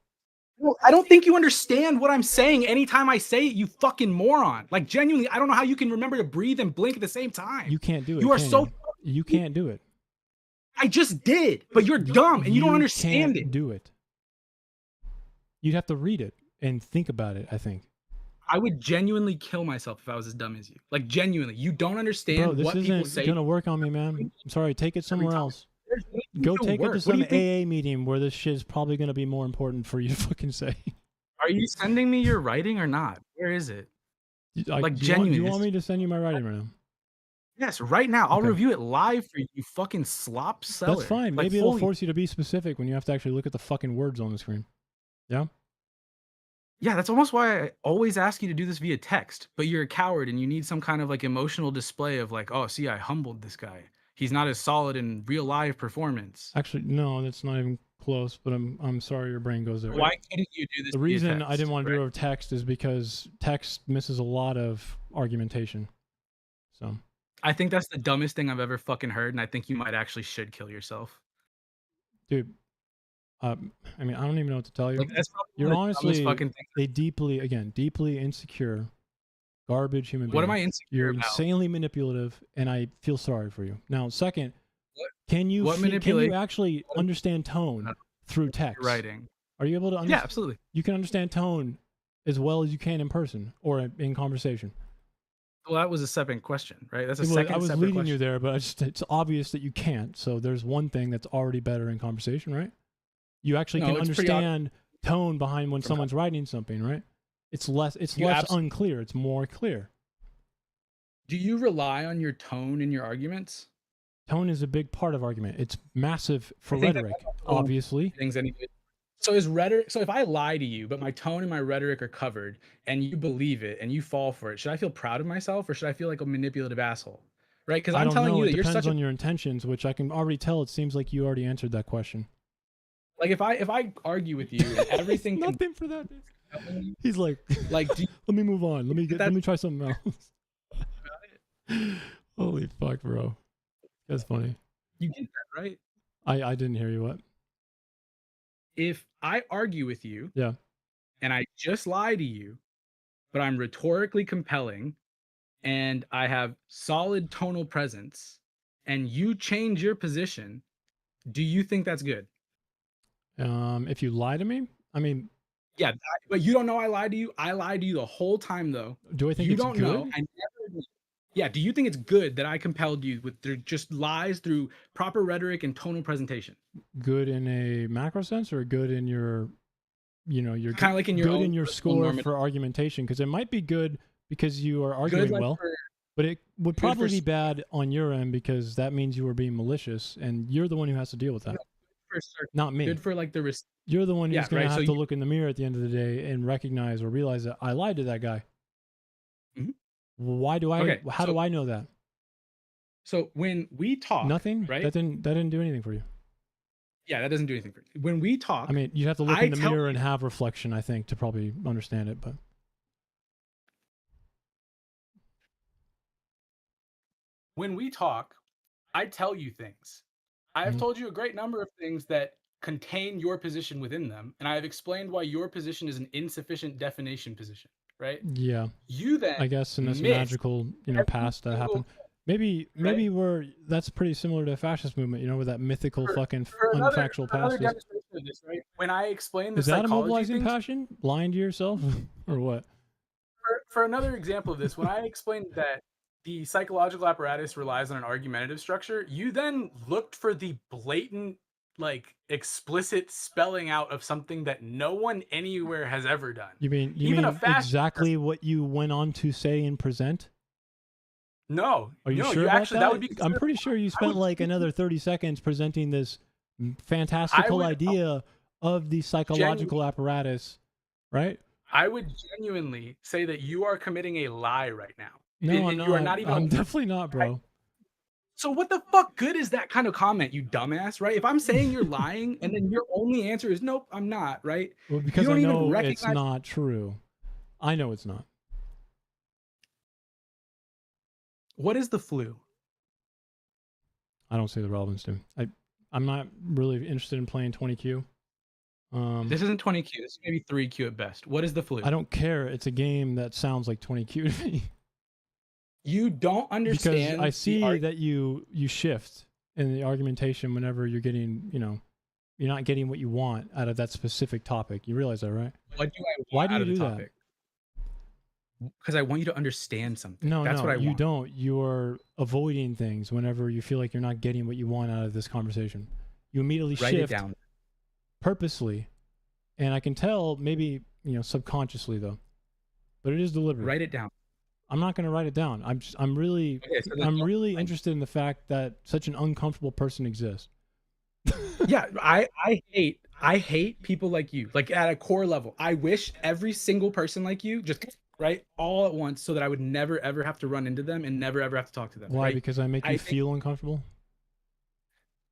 Well, I don't think you understand what I'm saying anytime I say it, you fucking moron. Like, genuinely, I don't know how you can remember to breathe and blink at the same time. You can't do it. You are so... You can't do it. I just did, but you're dumb and you don't understand it. Do it. You'd have to read it and think about it, I think. I would genuinely kill myself if I was as dumb as you. Like, genuinely. You don't understand what people say. This isn't going to work on me, man. I'm sorry. Take it somewhere else. Go take it to some AA meeting where this shit is probably going to be more important for you to fucking say. Are you sending me your writing or not? Where is it? Like, genuinely. Do you want me to send you my writing right now? Yes, right now. I'll review it live for you, fucking slop seller. That's fine. Like, maybe it'll force you to be specific when you have to actually look at the fucking words on the screen. Yeah? Yeah, that's almost why I always ask you to do this via text, but you're a coward and you need some kind of like emotional display of like, oh, see, I humbled this guy. He's not as solid in real live performance. Actually, no, that's not even close, but I'm sorry your brain goes there. Why couldn't you do this The via reason text, I didn't want to do it over text is because text misses a lot of argumentation. So I think that's the dumbest thing I've ever fucking heard, and I think you might actually should kill yourself. Dude, I mean, I don't even know what to tell you. Like, that's You're honestly fucking a deeply insecure, garbage human being. What am I insecure You're about? insanely manipulative, and I feel sorry for you. Now, second, can you actually understand tone through text? Writing. Are you able to understand? Yeah, absolutely. You can understand tone as well as you can in person or in conversation. Well, that was a separate question, right? That's a second I was separate leading question. you there, but it's obvious that you can't. So there's one thing that's already better in conversation, right? You actually can understand tone behind when someone's writing something, right? It's less unclear. It's more clear. Do you rely on your tone in your arguments? Tone is a big part of argument. It's massive for rhetoric, obviously. So is rhetoric? So if I lie to you, but my tone and my rhetoric are covered, and you believe it and you fall for it, should I feel proud of myself or should I feel like a manipulative asshole? Right? Because I'm telling you that you're such a... It depends on your intentions, which I can already tell. It seems like you already answered that question. Like if I argue with you and everything nothing for that. He's like, Like, do you let me move on. Let that- me try something else. Holy fuck, bro. That's funny. you get that, right? I didn't hear you. What? If I argue with you Yeah. and I just lie to you, but I'm rhetorically compelling and I have solid tonal presence and you change your position, do you think that's good? If you lie to me, I mean, Yeah, but you don't know I lied to you. I lied to you the whole time, though. do I think You it's don't good? know. I never. Yeah. Do you think it's good that I compelled you with just lies through proper rhetoric and tonal presentation? Good in a macro sense, or good in your, your Kind of like in your good own in your personal score normative. for argumentation? Because it might be good because you are arguing Good, like, well, for- but it would good for probably be s- bad on your end because that means you were being malicious, and you're the one who has to deal with that, No, for certain. not me. Good for like the You're the one who's Yeah, going to right, have so to you- look in the mirror at the end of the day and recognize or realize that I lied to that guy. Mhm. Why do I? Okay, how do I know that? So when we talk, Nothing. right? That didn't do anything for you. Yeah, that doesn't do anything for you. When we talk, I mean, you have to look I in the tell mirror and have reflection, I think, to probably understand it. But when we talk, I tell you things. I have Mhm. told you a great number of things that contain your position within them, and I have explained why your position is an insufficient definition position, right? yeah, You then I guess in this miss magical, every past that single- happened. Maybe that's pretty similar to the fascist movement, with that mythical fucking unfactual for another past. Is demonstration of this, right? When I explain the that a psychology mobilizing things, passion? Lying to yourself, or what? for another example of this, when I explained that the psychological apparatus relies on an argumentative structure, you then looked for the blatant, like, explicit spelling out of something that no one anywhere has ever done. You mean Even a fascist exactly what you went on to say and present? No. Are you no, sure you about actually, that? would be I'm pretty sure you spent like another 30 seconds presenting this fantastical would- idea of the psychological apparatus, right? I would genuinely say that you are committing a lie right now. No, And I'm you are not. not even I'm definitely not, bro. So what the fuck good is that kind of comment, you dumbass, right? If I'm saying you're lying and then your only answer is nope, I'm not, right? Well, because you don't I even know it's recognize- not true. I know it's not. What is the flu? I don't see the relevance to it. I'm not really interested in playing 20Q. This isn't 20Q. This is maybe 3Q at best. What is the flu? I don't care. It's a game that sounds like 20Q to me. You don't understand. Because I see that you shift in the argumentation whenever you're getting, you're not getting what you want out of that specific topic. You realize that, right? What do I want Why do out you of the do that? topic? Because I want you to understand something. No, That's no, what I you want. don't. You're avoiding things whenever you feel like you're not getting what you want out of this conversation. You immediately Write it shift down. purposely, and I can tell maybe subconsciously though, but it is deliberate. Write it down. I'm not going to write it down. I'm really Okay, so then I'm don't- really interested in the fact that such an uncomfortable person exists. Yeah, I hate people like you. Like at a core level, I wish every single person like you just right all at once, so that I would never ever have to run into them and never ever have to talk to them. Why? Right? Because I make you I think- feel uncomfortable?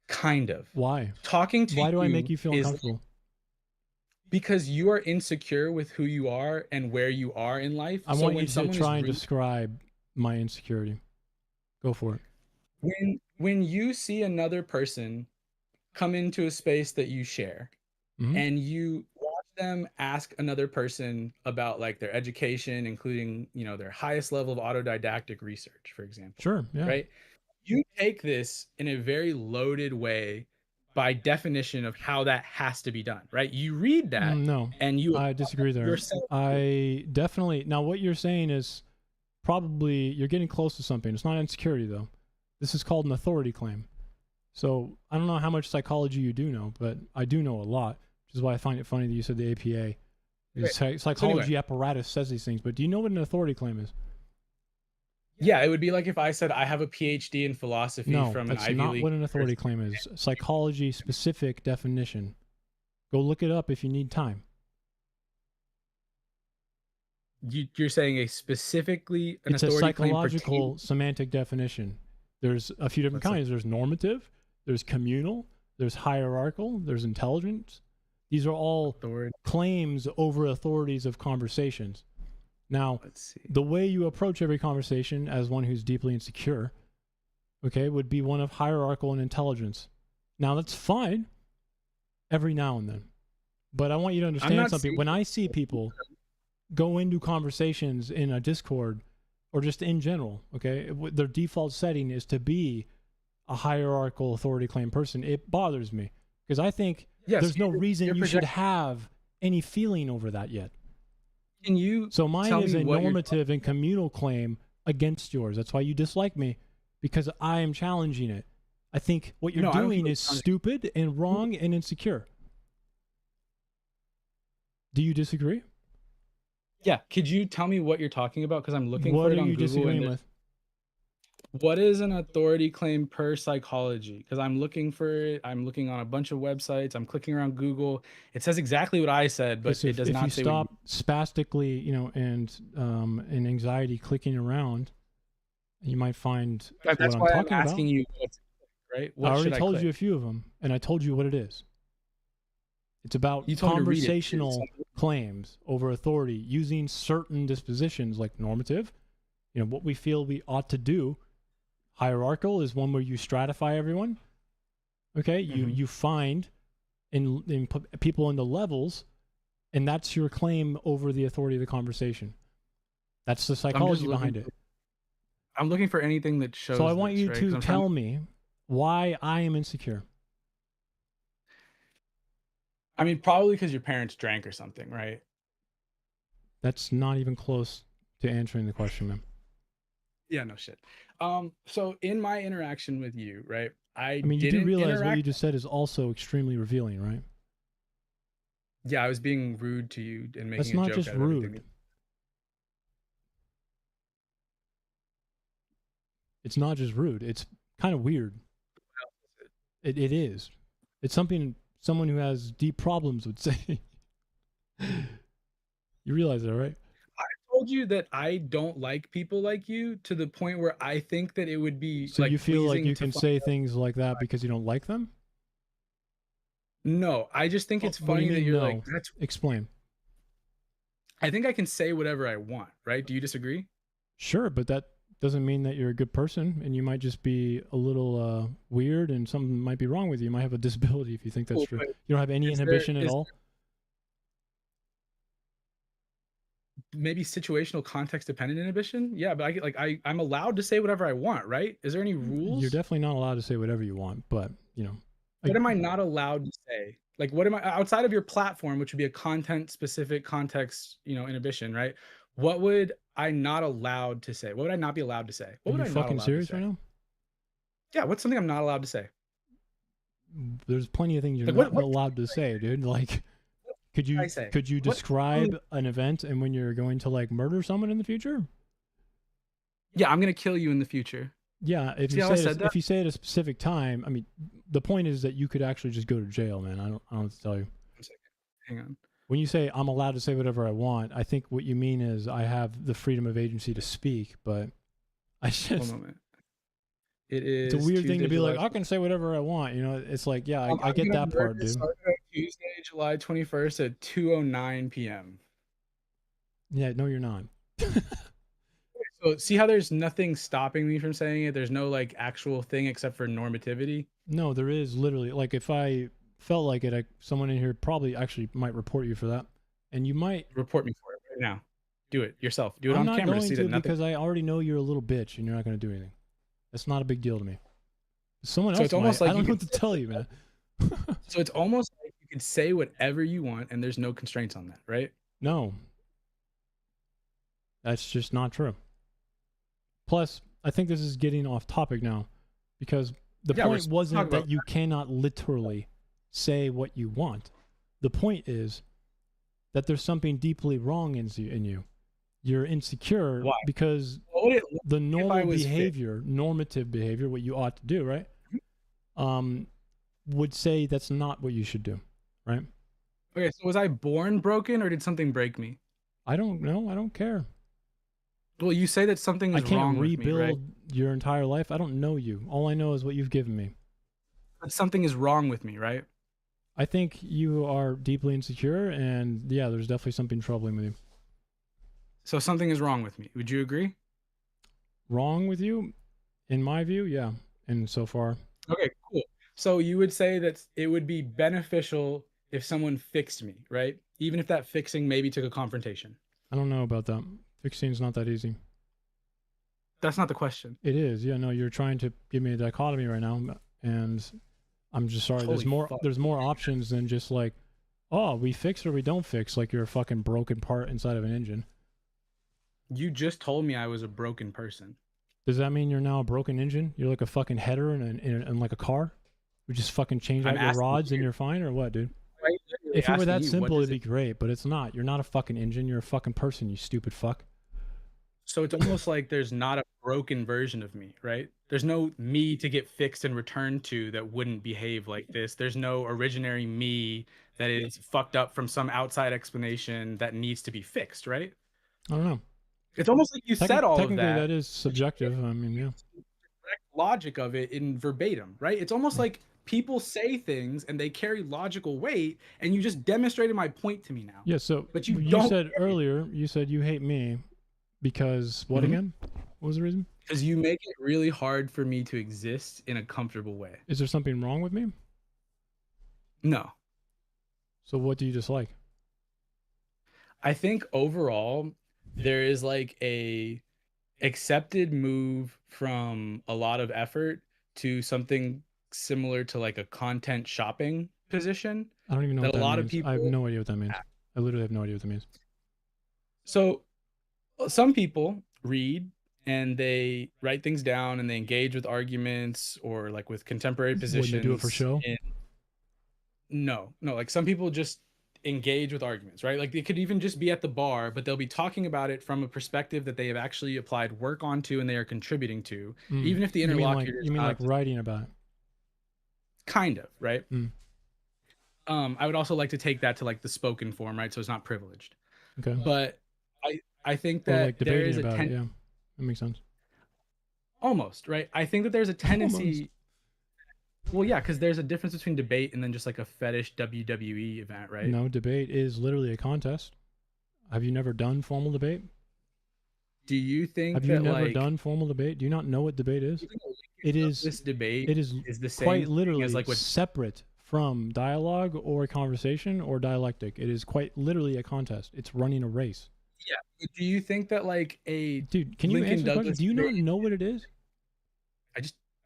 Kind of. Why? Talking to Why do I make you feel is- uncomfortable? Because you are insecure with who you are and where you are in life. I So want when you to someone is try and rude- describe my insecurity. Go for it. when you see another person come into a space that you share Mhm. and you watch them ask another person about like their education, including their highest level of autodidactic research, for example, Sure. Yeah. right? You take this in a very loaded way by definition of how that has to be done, right? You read that No, and you I disagree there. yourself. I definitely now what you're saying is probably you're getting close to something. It's not insecurity though. This is called an authority claim. So I don't know how much psychology you do know, but I do know a lot, which is why I find it funny that you said the APA. The psychology apparatus says these things, but do you know what an authority claim is? Yeah, it would be like if I said I have a PhD in philosophy No, from an that's Ivy not League. what an authority claim is. Psychology specific definition. Go look it up if you need time. You're saying an It's a authority claim psychological semantic definition. There's a few different What's that? kinds. There's normative, there's communal, there's hierarchical, there's intelligence. These are all Authority. claims over authorities of conversations. Now, Let's see. the way you approach every conversation as one who's deeply insecure, okay, would be one of hierarchical and intelligence. Now, that's fine every now and then. But I want you to understand something. When I see people go into conversations in a Discord or just in general, okay, their default setting is to be a hierarchical authority claim person, it bothers me because I think there's no reason you should have any feeling over that yet. Can you So mine tell is me a what you're normative and communal claim against yours. That's why you dislike me, because I am challenging it. I think what you're No, I don't doing think is it's challenging. stupid and wrong and insecure. Do you disagree? Yeah, could you tell me what you're talking about? Because I'm looking What for it are on you Google. disagreeing with? What is an authority claim per psychology? Because I'm looking for it. I'm looking on a bunch of websites. I'm clicking around Google. It says exactly what I said, but So it does if not you say stop spastically, you know, and in anxiety clicking around, you might find what, that's what why I'm I'm talking asking about. you what to click, right? What I already should told click? you a few of them, and I told you what it is. It's about You told me to read it. conversational claims over authority using certain dispositions like normative, you know, what we feel we ought to do. Hierarchical is one where you stratify everyone. Okay, you find in people into levels, and that's your claim over the authority of the conversation. That's the psychology behind it. I'm looking for anything that shows. So I want this, you right? 'Cause to I'm tell trying- me why I am insecure. I mean, probably because your parents drank or something, right? That's not even close to answering the question, man. Yeah, no shit. So in my interaction with you, right? I mean, you do didn't realize what interact- you just said is also extremely revealing, right? Yeah, I was being rude to you and making That's a not joke just out of everything. rude. It's not just rude. It's kind of weird. It is. It's something someone who has deep problems would say. You realize that, right? I told you that I don't like people like you to the point where I think that it would be So like you feel like pleasing you to can find say out- things like that because you don't like them? No, I just think it's What do you funny that mean, you're no? like that's. Explain. I think I can say whatever I want, right? Do you disagree? Sure, but that doesn't mean that you're a good person, and you might just be a little weird, and something might be wrong with you. You might have a disability if you think that's Cool, true. but You don't have any is there- inhibition at is all. Maybe situational context dependent inhibition. Yeah, but I get like I'm allowed to say whatever I want, right? Is there any rules? You're definitely not allowed to say whatever you want, but you know. What am I not allowed to say? Like, what am I outside of your platform, which would be a content specific context, you know, inhibition, right? What would I not allowed to say? What would I not be allowed to say? What Are would you I not fucking allowed to serious say? right now? Yeah, what's something I'm not allowed to say? There's plenty of things you're Like, not allowed to say, dude. Like, could you I say? could you What- describe an event and when you're going to like murder someone in the future? Yeah, I'm gonna kill you in the future. Yeah, if See you how I say said that? if you say at a specific time, I mean, the point is that you could actually just go to jail, man. I don't have to tell you. Hang on. When you say I'm allowed to say whatever I want, I think what you mean is I have the freedom of agency to speak, but I One just moment. It is. it's a weird thing to Tuesday, be like, July I can say whatever I want, you know? It's like, yeah, I I'm get gonna that part, murder dude. started on Tuesday, July 21st at 2:09 p.m. Yeah, no, you're not. So see how there's nothing stopping me from saying it. There's no like actual thing except for normativity. No, there is literally like if I felt like it, someone in here probably actually might report you for that, and you might Report me for it right now. Do it yourself. Do it I'm on not camera to going see to that nothing. because I already know you're a little bitch and you're not going to do anything. That's not a big deal to me. Someone So else it's almost might. like I you don't know what can to tell you, man. So it's almost like you can say whatever you want and there's no constraints on that, right? No, that's just not true. Plus, I think this is getting off topic now because the Yeah, we're point talking wasn't that about- you cannot literally say what you want. The point is that there's something deeply wrong in you. You're insecure Why? because What would it look the if I normal was fit? behavior, normative behavior, what you ought to do, right? Would say that's not what you should do, right? Okay, so was I born broken or did something break me? I don't know. I don't care. Well, you say that something is I can't wrong rebuild with me, right? your entire life. I don't know you. All I know is what you've given me. But something is wrong with me, right? I think you are deeply insecure, and yeah, there's definitely something troubling with you. So something is wrong with me. Would you agree? Wrong with you? In my view, yeah. And so far. Okay, cool. So you would say that it would be beneficial if someone fixed me, right? Even if that fixing maybe took a confrontation. I don't know about that. Fixing's not that easy. That's not the question. It is. Yeah, no, you're trying to give me a dichotomy right now, and I'm just sorry. Holy There's more options than just like, oh, we fix or we don't fix, like you're a fucking broken part inside of an engine. You just told me I was a broken person. Does that mean you're now a broken engine? You're like a fucking header in like a car? We just fucking change out your rods and you're fine, or what, dude? Right? If it were that simple, it'd be great, but it's not. You're not a fucking engine. You're a fucking person, you stupid fuck. So it's almost like there's not a broken version of me, right? There's no me to get fixed and returned to that wouldn't behave like this. There's no originary me that is fucked up from some outside explanation that needs to be fixed, right? I don't know. It's almost like you said all of technically, that. that is subjective. I mean, yeah. Direct logic of it in verbatim, right? It's almost like people say things and they carry logical weight, and you just demonstrated my point to me now. Yeah, so but you said earlier, you said you hate me because what again? What was the reason? Because you make it really hard for me to exist in a comfortable way. Is there something wrong with me? No. So what do you dislike? I think overall there is like a accepted move from a lot of effort to something similar to like a content shopping position. I don't even know what that a lot means. of people I have no idea what that means. I literally have no idea what that means. So some people read and they write things down and they engage with arguments or like with contemporary positions. Wouldn't they do it for show? No, like some people just engage with arguments, right? Like it could even just be at the bar, but they'll be talking about it from a perspective that they have actually applied work onto and they are contributing to, even if the interlocutor you mean like writing about it? Kind of, right? I would also like to take that to like the spoken form, right? So it's not privileged. Okay. But I think that like there is a about it, yeah, that makes sense. Almost, right? I think that there's a tendency. Well, yeah, because there's a difference between debate and then just like a fetish WWE event, right? No, debate is literally a contest. Have you never done formal debate? Do you think Have you never done formal debate? Do you not know what debate is? It is this debate. It is the same quite literally as like what separate from dialogue or conversation or dialectic. It is quite literally a contest. It's running a race. Yeah. Do you think that like a dude? Can you answer the question? Do you not know what it is?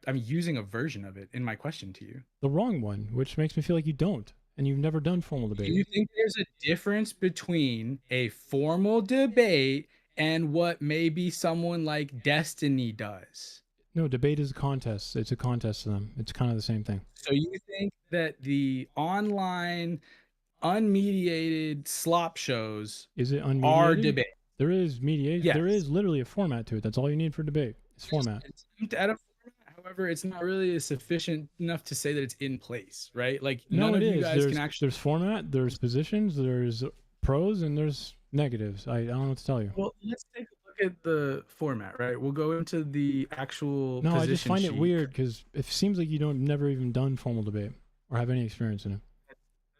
I'm using a version of it in my question to you. The wrong one, which makes me feel like you don't, and you've never done formal debate. Do you think there's a difference between a formal debate and what maybe someone like Destiny does? No, debate is a contest. It's a contest to them. It's kind of the same thing. So you think that the online, unmediated slop shows is it unmediated? Are debate? There is mediation. Yes. There is literally a format to it. That's all you need for debate. It's format. However, it's not really sufficient enough to say that it's in place, right? Like no, none it of you is. guys can actually. There's format, there's positions, there's pros, and there's negatives. I don't know what to tell you. Well, let's take a look at the format, right? We'll go into the actual. No, I just find sheet. it weird because it seems like you don't never even done formal debate or have any experience in it.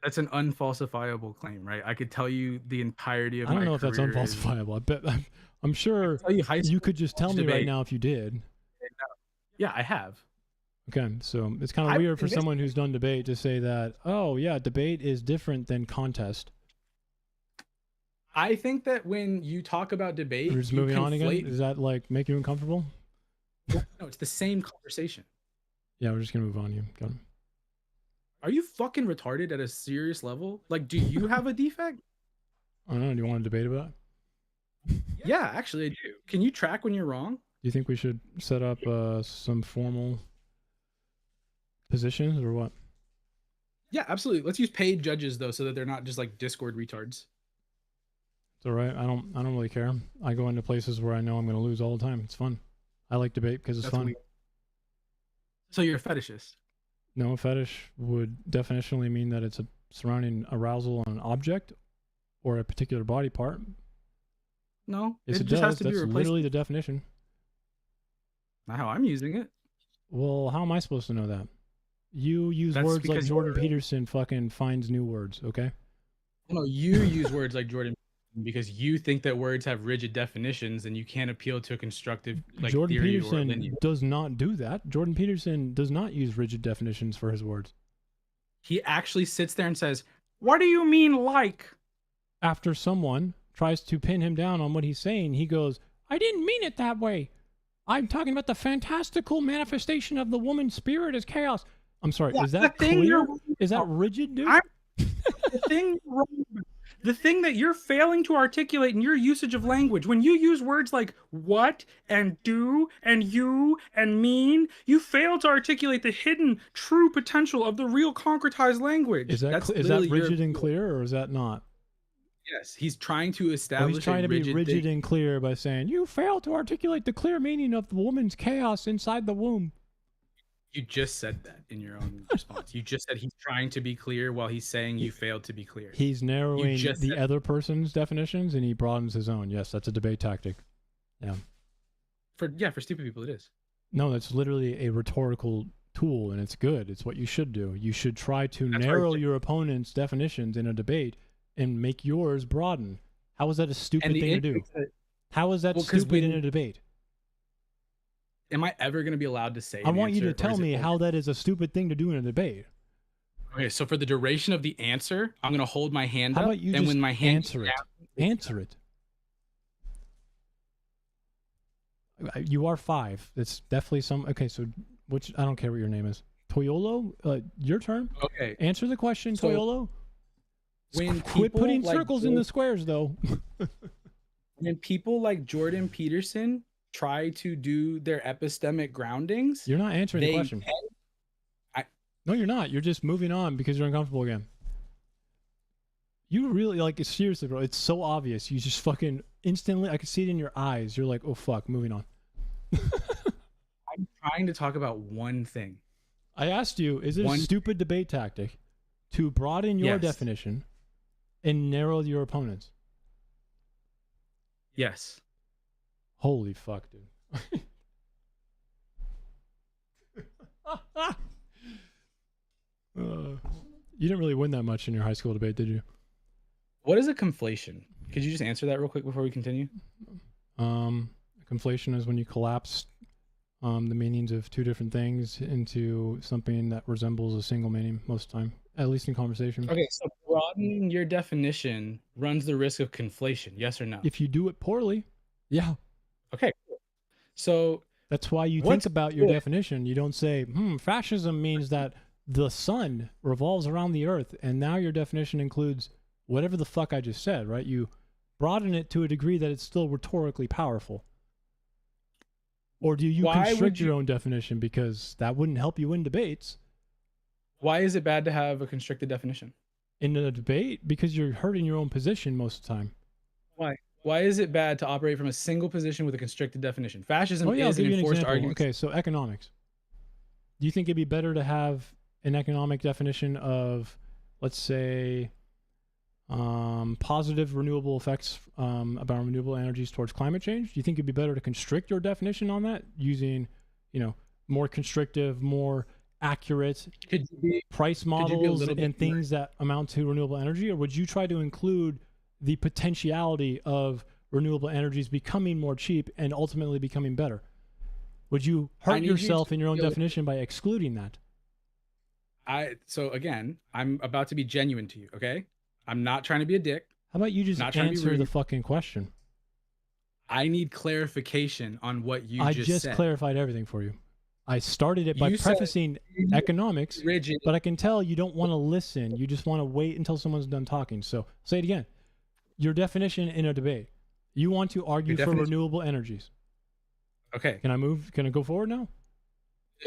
That's an unfalsifiable claim, right? I could tell you the entirety of. I don't know if that's unfalsifiable. I bet. I'm sure you could just tell me right now if you did. Yeah, I have. Okay, so it's kind of weird for someone who's done debate to say that, oh, yeah, debate is different than contest. I think that when you talk about debate, we're just moving on again. Does that like make you uncomfortable? No, it's the same conversation. Yeah, we're just gonna move on. You got it. Are you fucking retarded at a serious level? Like, do you have a defect? I don't know. Do you want to debate about it? Yeah, actually, I do. Can you track when you're wrong? Do you think we should set up some formal positions or what? Yeah, absolutely. Let's use paid judges though, so that they're not just like Discord retards. It's all right. I don't really care. I go into places where I know I'm going to lose all the time. It's fun. I like debate because it's fun. Weird. So you're a fetishist? No, a fetish would definitionally mean that it's a surrounding arousal on an object or a particular body part. No, yes, it just has to be replaced. Literally the definition. Not how I'm using it. Well, how am I supposed to know that? You use That's words like because Jordan you're- Peterson fucking finds new words, okay? No, you use words like Jordan because you think that words have rigid definitions and you can't appeal to a constructive like Jordan theory or Peterson lineage. does not do that. Jordan Peterson does not use rigid definitions for his words. He actually sits there and says, "What do you mean like?" After someone tries to pin him down on what he's saying, he goes, I didn't mean it that way. I'm talking about the fantastical manifestation of the woman's spirit as chaos. I'm sorry, Yeah, is that the thing clear? you're- Is that rigid, dude? The thing that you're failing to articulate in your usage of language, when you use words like what and do and you and mean, you fail to articulate the hidden true potential of the real concretized language. Is that That's is that literally your- rigid and clear, or is that not? Yes, he's trying to Or establish. he's trying a to be rigid thing. and clear by saying, you fail to articulate the clear meaning of the woman's chaos inside the womb. You just said that in your own response. You just said he's trying to be clear while he's saying you failed to be clear. He's narrowing just the said- other person's definitions and he broadens his own. Yes, that's a debate tactic. Yeah. For stupid people it is. No, that's literally a rhetorical tool and it's good. It's what you should do. You should try to That's why narrow it's- your opponent's definitions in a debate and make yours broaden. How is that a stupid And the thing to do? interest that- How is that Well, 'cause stupid in when- a debate? Am I ever going to be allowed to say? I an want you answer, to or tell is it me only- how that is a stupid thing to do in a debate. Okay, so for the duration of the answer, I'm going to hold my hand How up, about you and just when my hand answer it? Answer it. You are 5. It's definitely some. Okay, so which I don't care what your name is. Toyolo, your turn. Okay. Answer the question, So, Toyolo. when Quit people putting like circles in the squares, though. When people like Jordan Peterson try to do their epistemic groundings, You're not answering the they question. can- No, you're not. You're just moving on because you're uncomfortable again. You really like seriously, bro. It's so obvious. You just fucking instantly. I can see it in your eyes. You're like, oh fuck, moving on. I'm trying to talk about one thing. I asked you, is it a One- stupid debate tactic to broaden your Yes. definition and narrow your opponents? Yes. Holy fuck, dude. You didn't really win that much in your high school debate, did you? What is a conflation? Could you just answer that real quick before we continue? Conflation is when you collapse the meanings of two different things into something that resembles a single meaning most of the time, at least in conversation. Okay, so broadening your definition runs the risk of conflation, yes or no? If you do it poorly, yeah. Okay, cool. So that's why you what's think about your good? definition. You don't say, fascism means that the sun revolves around the earth, and now your definition includes whatever the fuck I just said, right? You broaden it to a degree that it's still rhetorically powerful. Or do you Why constrict would your you- own definition because that wouldn't help you win debates? Why is it bad to have a constricted definition? In a debate? Because you're hurting your own position most of the time. Why? Why is it bad to operate from a single position with a constricted definition? Fascism Oh yeah, I'll is an give you an enforced example. argument. Okay, so economics. Do you think it'd be better to have an economic definition of, let's say, positive renewable effects about renewable energies towards climate change? Do you think it'd be better to constrict your definition on that using, more constrictive, more accurate price models little bit and things that amount to renewable energy? Or would you try to include the potentiality of renewable energies becoming more cheap and ultimately becoming better? Would you I hurt need you yourself to in your own feel- definition by excluding that? So again, I'm about to be genuine to you, okay? I'm not trying to be a dick. How about you just Not trying to be answer the rude. fucking question? I need clarification on what you I just just said. clarified everything for you. I started it by You said prefacing economics, rigid. but I can tell you don't want to listen. You just want to wait until someone's done talking. So say it again. Your definition in a debate. You want to argue for definition- renewable energies. Okay. Can I move? Can I go forward now?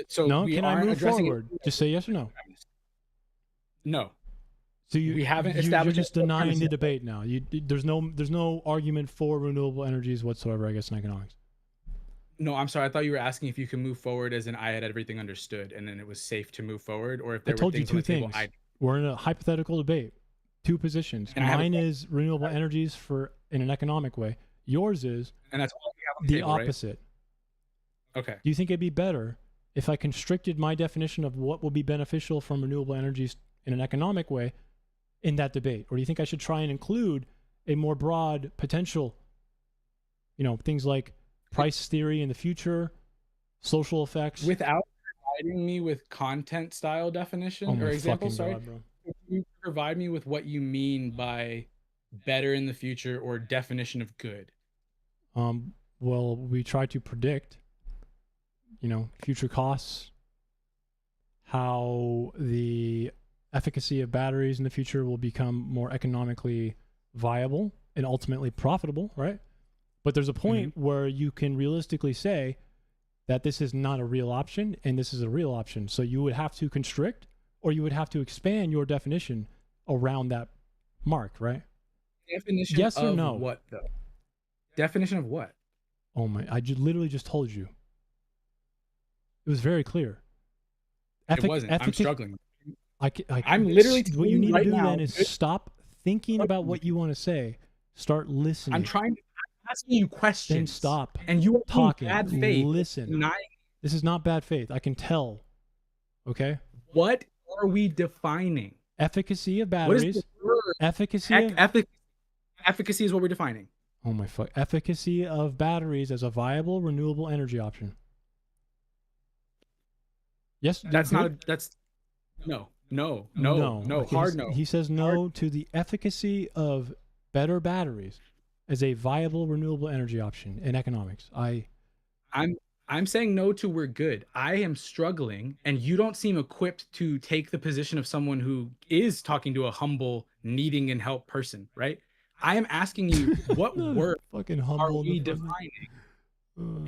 So No, we can I aren't move addressing it- forward? Just say yes or no. No. So We haven't you're established just a denying the premise. debate now. There's no argument for renewable energies whatsoever, I guess, in economics. No, I'm sorry. I thought you were asking if you can move forward as in I had everything understood and then it was safe to move forward, or if I there told were you things on two the table things. We're in a hypothetical debate. Two positions. And I have a Mine is renewable energies in an economic way. Yours is and that's all we have on the the table, right? opposite. Okay. Do you think it'd be better if I constricted my definition of what will be beneficial from renewable energies in an economic way in that debate? Or do you think I should try and include a more broad potential, things like price theory in the future, social effects? Without providing me with content style definition or example, sorry, could you provide me with what you mean by better in the future or definition of good? Well, we try to predict, future costs, how the efficacy of batteries in the future will become more economically viable and ultimately profitable, right? But there's a point where you can realistically say that this is not a real option and this is a real option. So you would have to constrict, or you would have to expand your definition around that mark, right? Definition yes or of no? What though? Definition of what? Oh my, I literally just told you. It was very clear. It wasn't. I'm struggling. I'm literally what you need right to do now, then is stop thinking about what you want to say. Start listening. I'm asking you questions. Then stop. And you are talking. Bad faith. Listen. This is not bad faith. I can tell. Okay. What are we defining? Efficacy of batteries. What is the word? Efficacy is what we're defining. Oh my fuck. Efficacy of batteries as a viable renewable energy option. Yes. That's not. That's no. Hard no. He says no to the efficacy of better batteries as a viable renewable energy option in economics. I'm saying no to we're good. I am struggling, and you don't seem equipped to take the position of someone who is talking to a humble, needing and help person, right? I am asking you, what word are we defining?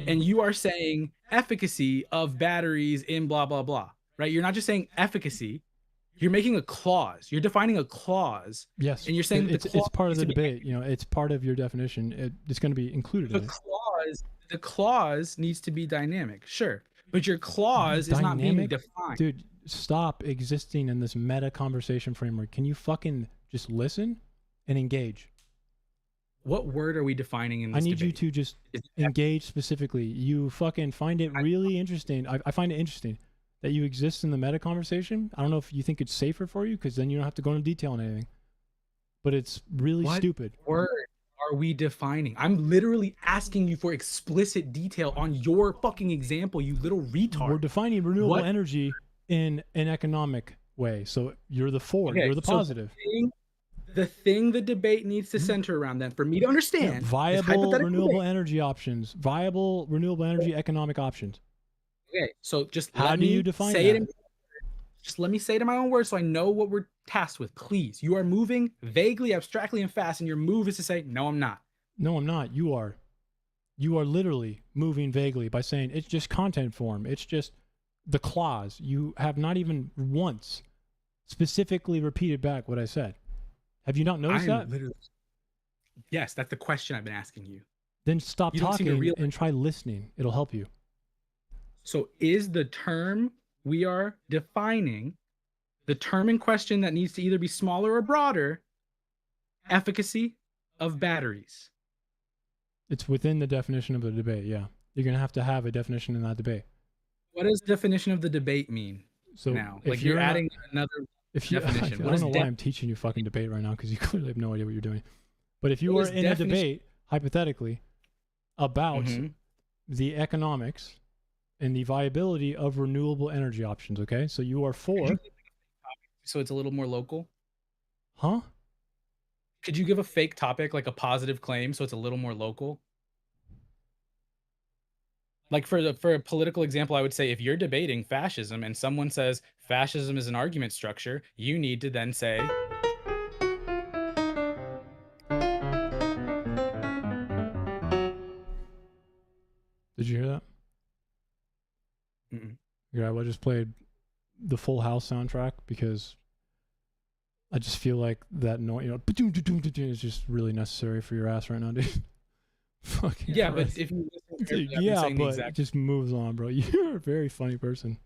And you are saying efficacy of batteries in blah, blah, blah, right? You're not just saying efficacy. You're making a clause. You're defining a clause. Yes. And you're saying it's part of the debate. It's part of your definition. It's going to be included in it. The clause needs to be dynamic, sure. But your clause is not being defined. Dude, stop existing in this meta conversation framework. Can you fucking just listen and engage? What word are we defining in this I need debate? you to just engage specifically. You fucking find it really interesting. I find it interesting that you exist in the meta conversation. I don't know if you think it's safer for you, because then you don't have to go into detail on anything. But it's really stupid. What word are we defining? I'm literally asking you for explicit detail on your fucking example, you little retard. We're defining renewable energy in an economic way. So you're the forward, you're the positive. The thing the debate needs to center around, then, for me to understand, viable renewable energy options, viable renewable energy economic options. Okay, so just how do you define that? Just let me say it in my own words so I know what we're tasked with, please. You are moving vaguely, abstractly, and fast, and your move is to say, no, I'm not. No, I'm not. You are. You are literally moving vaguely by saying it's just content form. It's just the clause. You have not even once specifically repeated back what I said. Have you not noticed that? Yes, that's the question I've been asking you. Then stop talking and try listening. It'll help you. So is the term we are defining, the term in question that needs to either be smaller or broader, efficacy of batteries? It's within the definition of the debate, yeah. You're going to have a definition in that debate. What does definition of the debate mean now? Like you're adding another definition. I don't know why I'm teaching you fucking debate right now, because you clearly have no idea what you're doing. But if you were in a debate, hypothetically, about the economics and the viability of renewable energy options, okay? So you are for... So it's a little more local? Huh? Could you give a fake topic, like a positive claim, so it's a little more local? Like for a political example, I would say if you're debating fascism and someone says fascism is an argument structure, you need to then say... Did you hear that? Yeah, I just played the Full House soundtrack because I just feel like that noise, is just really necessary for your ass right now, dude. Fucking yeah, Christ. but if you listen to but it just moves on, bro. You're a very funny person.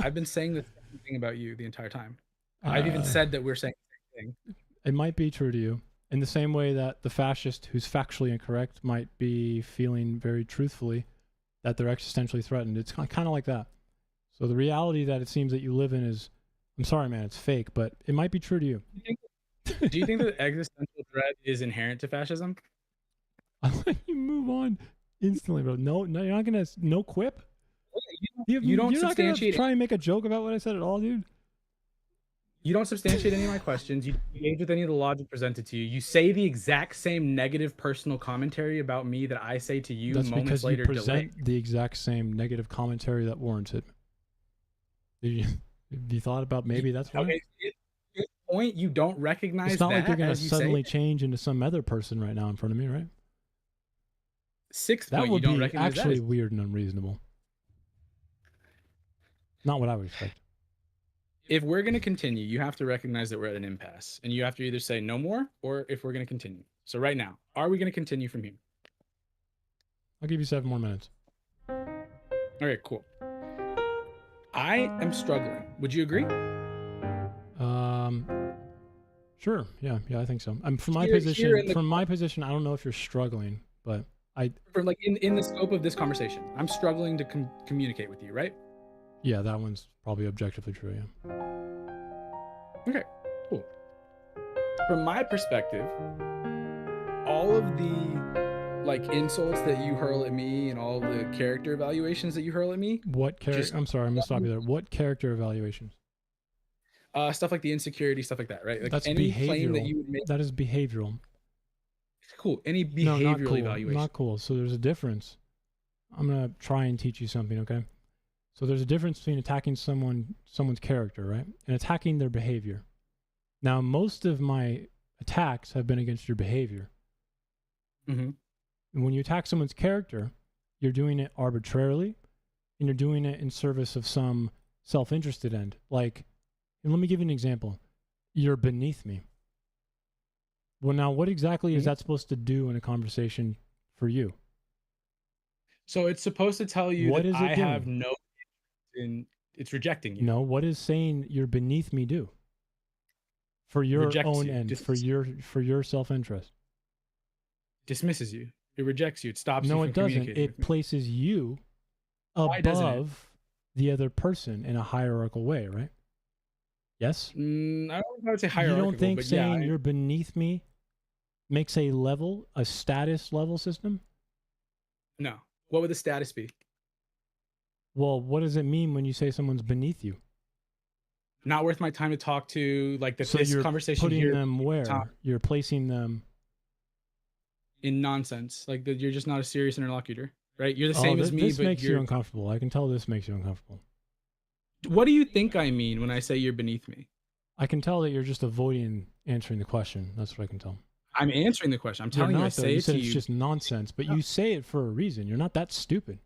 I've been saying the same thing about you the entire time. I've even said that we're saying the same thing. It might be true to you. In the same way that the fascist who's factually incorrect might be feeling very truthfully that they're existentially threatened. It's kind of like that. So the reality that it seems that you live in is, I'm sorry, man, it's fake, but it might be true to you. Do you think that existential threat is inherent to fascism? I'll let you move on instantly, bro. No, you're not gonna no quip. You don't you're not gonna substantiate. try and make a joke about what I said at all, dude. You don't substantiate any of my questions. You don't engage with any of the logic presented to you. You say the exact same negative personal commentary about me that I say to you That's moments because later. you present the exact same negative commentary that warrants it. Have you thought about maybe that's why? Okay, at this point, you don't recognize It's not that like you're gonna as you suddenly say it. change into some other person right now in front of me, right? Sixth That point, would you don't be recognize actually that. weird and unreasonable. Not what I would expect. If we're going to continue, you have to recognize that we're at an impasse, and you have to either say no more or if we're going to continue. So right now, are we going to continue from here? I'll give you 7 more minutes. All right, cool. I am struggling. Would you agree? Sure. Yeah, I think so. From my Here- position, here in the- from my position, I don't know if you're struggling, but For like in the scope of this conversation, I'm struggling to communicate with you, right? yeah, that one's probably objectively true. Yeah. Okay, cool. From my perspective, all of the like insults that you hurl at me and all the character evaluations that you hurl at me, What character? Just- I'm sorry, I'm gonna stop you there. What character evaluations? stuff like the insecurity, stuff like that, right? Like That's any claim that behavioral. you would make. That is behavioral. Cool. Any No, behavioral not cool. evaluation. Not cool. So there's a difference. I'm gonna try and teach you something, okay? So there's a difference between attacking someone's character, right, and attacking their behavior. Now, most of my attacks have been against your behavior. Mm-hmm. And when you attack someone's character, you're doing it arbitrarily, and you're doing it in service of some self-interested end. Like, and let me give you an example. You're beneath me. Well, now, what exactly is that supposed to do in a conversation for you? So it's supposed to tell you What that is it I have doing? no in it's rejecting you. No, what is saying you're beneath me do? For your Rejects own you, end, for your self-interest. Dismisses you. It rejects you. It stops you No, from it doesn't. communicating It with me. places you Why doesn't it? above the other person in a hierarchical way, right? Yes? I don't know if I would say You hierarchical, don't think but yeah, saying you're beneath me makes a status level system? no. What would the status be? Well, what does it mean when you say someone's beneath you? Not worth my time to talk to. Like that. So This you're conversation putting here them where? top. You're placing them. in nonsense. Like that, you're just not a serious interlocutor, right? You're the Oh, same as me, this but makes you you're. uncomfortable. I can tell this makes you uncomfortable. What do you think I mean when I say you're beneath me? I can tell that you're just avoiding answering the question. That's what I can tell. I'm answering the question. I'm You're telling you, I not, though. say You it said to it's you. just nonsense, but you say it for a reason. You're not that stupid.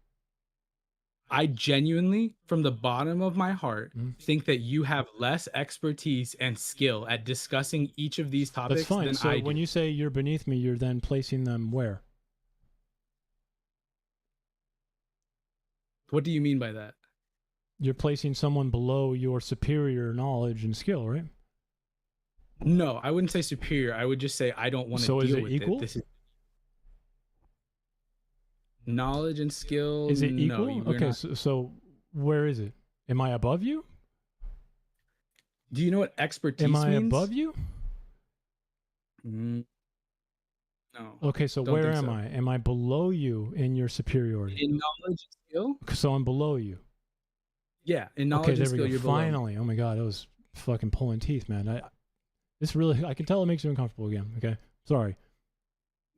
I genuinely, from the bottom of my heart, think that you have less expertise and skill at discussing each of these topics That's fine. than So I when do. you say you're beneath me, you're then placing them where? What do you mean by that? You're placing someone below your superior knowledge and skill, right? No, I wouldn't say superior. I would just say I don't want to So is deal it with equal? it. This is knowledge and skill. Is it no, equal? we're Okay, not. so where is it? Am I above you? Do you know what expertise Am I means? above you? No. Okay, so Don't where think am so. I? Am I below you in your superiority? In knowledge and skill? So I'm below you. Yeah, in knowledge Okay, and there skill, we you're go. below me. Finally. Oh my God, that was fucking pulling teeth, man. I can tell it makes you uncomfortable again. Okay, sorry.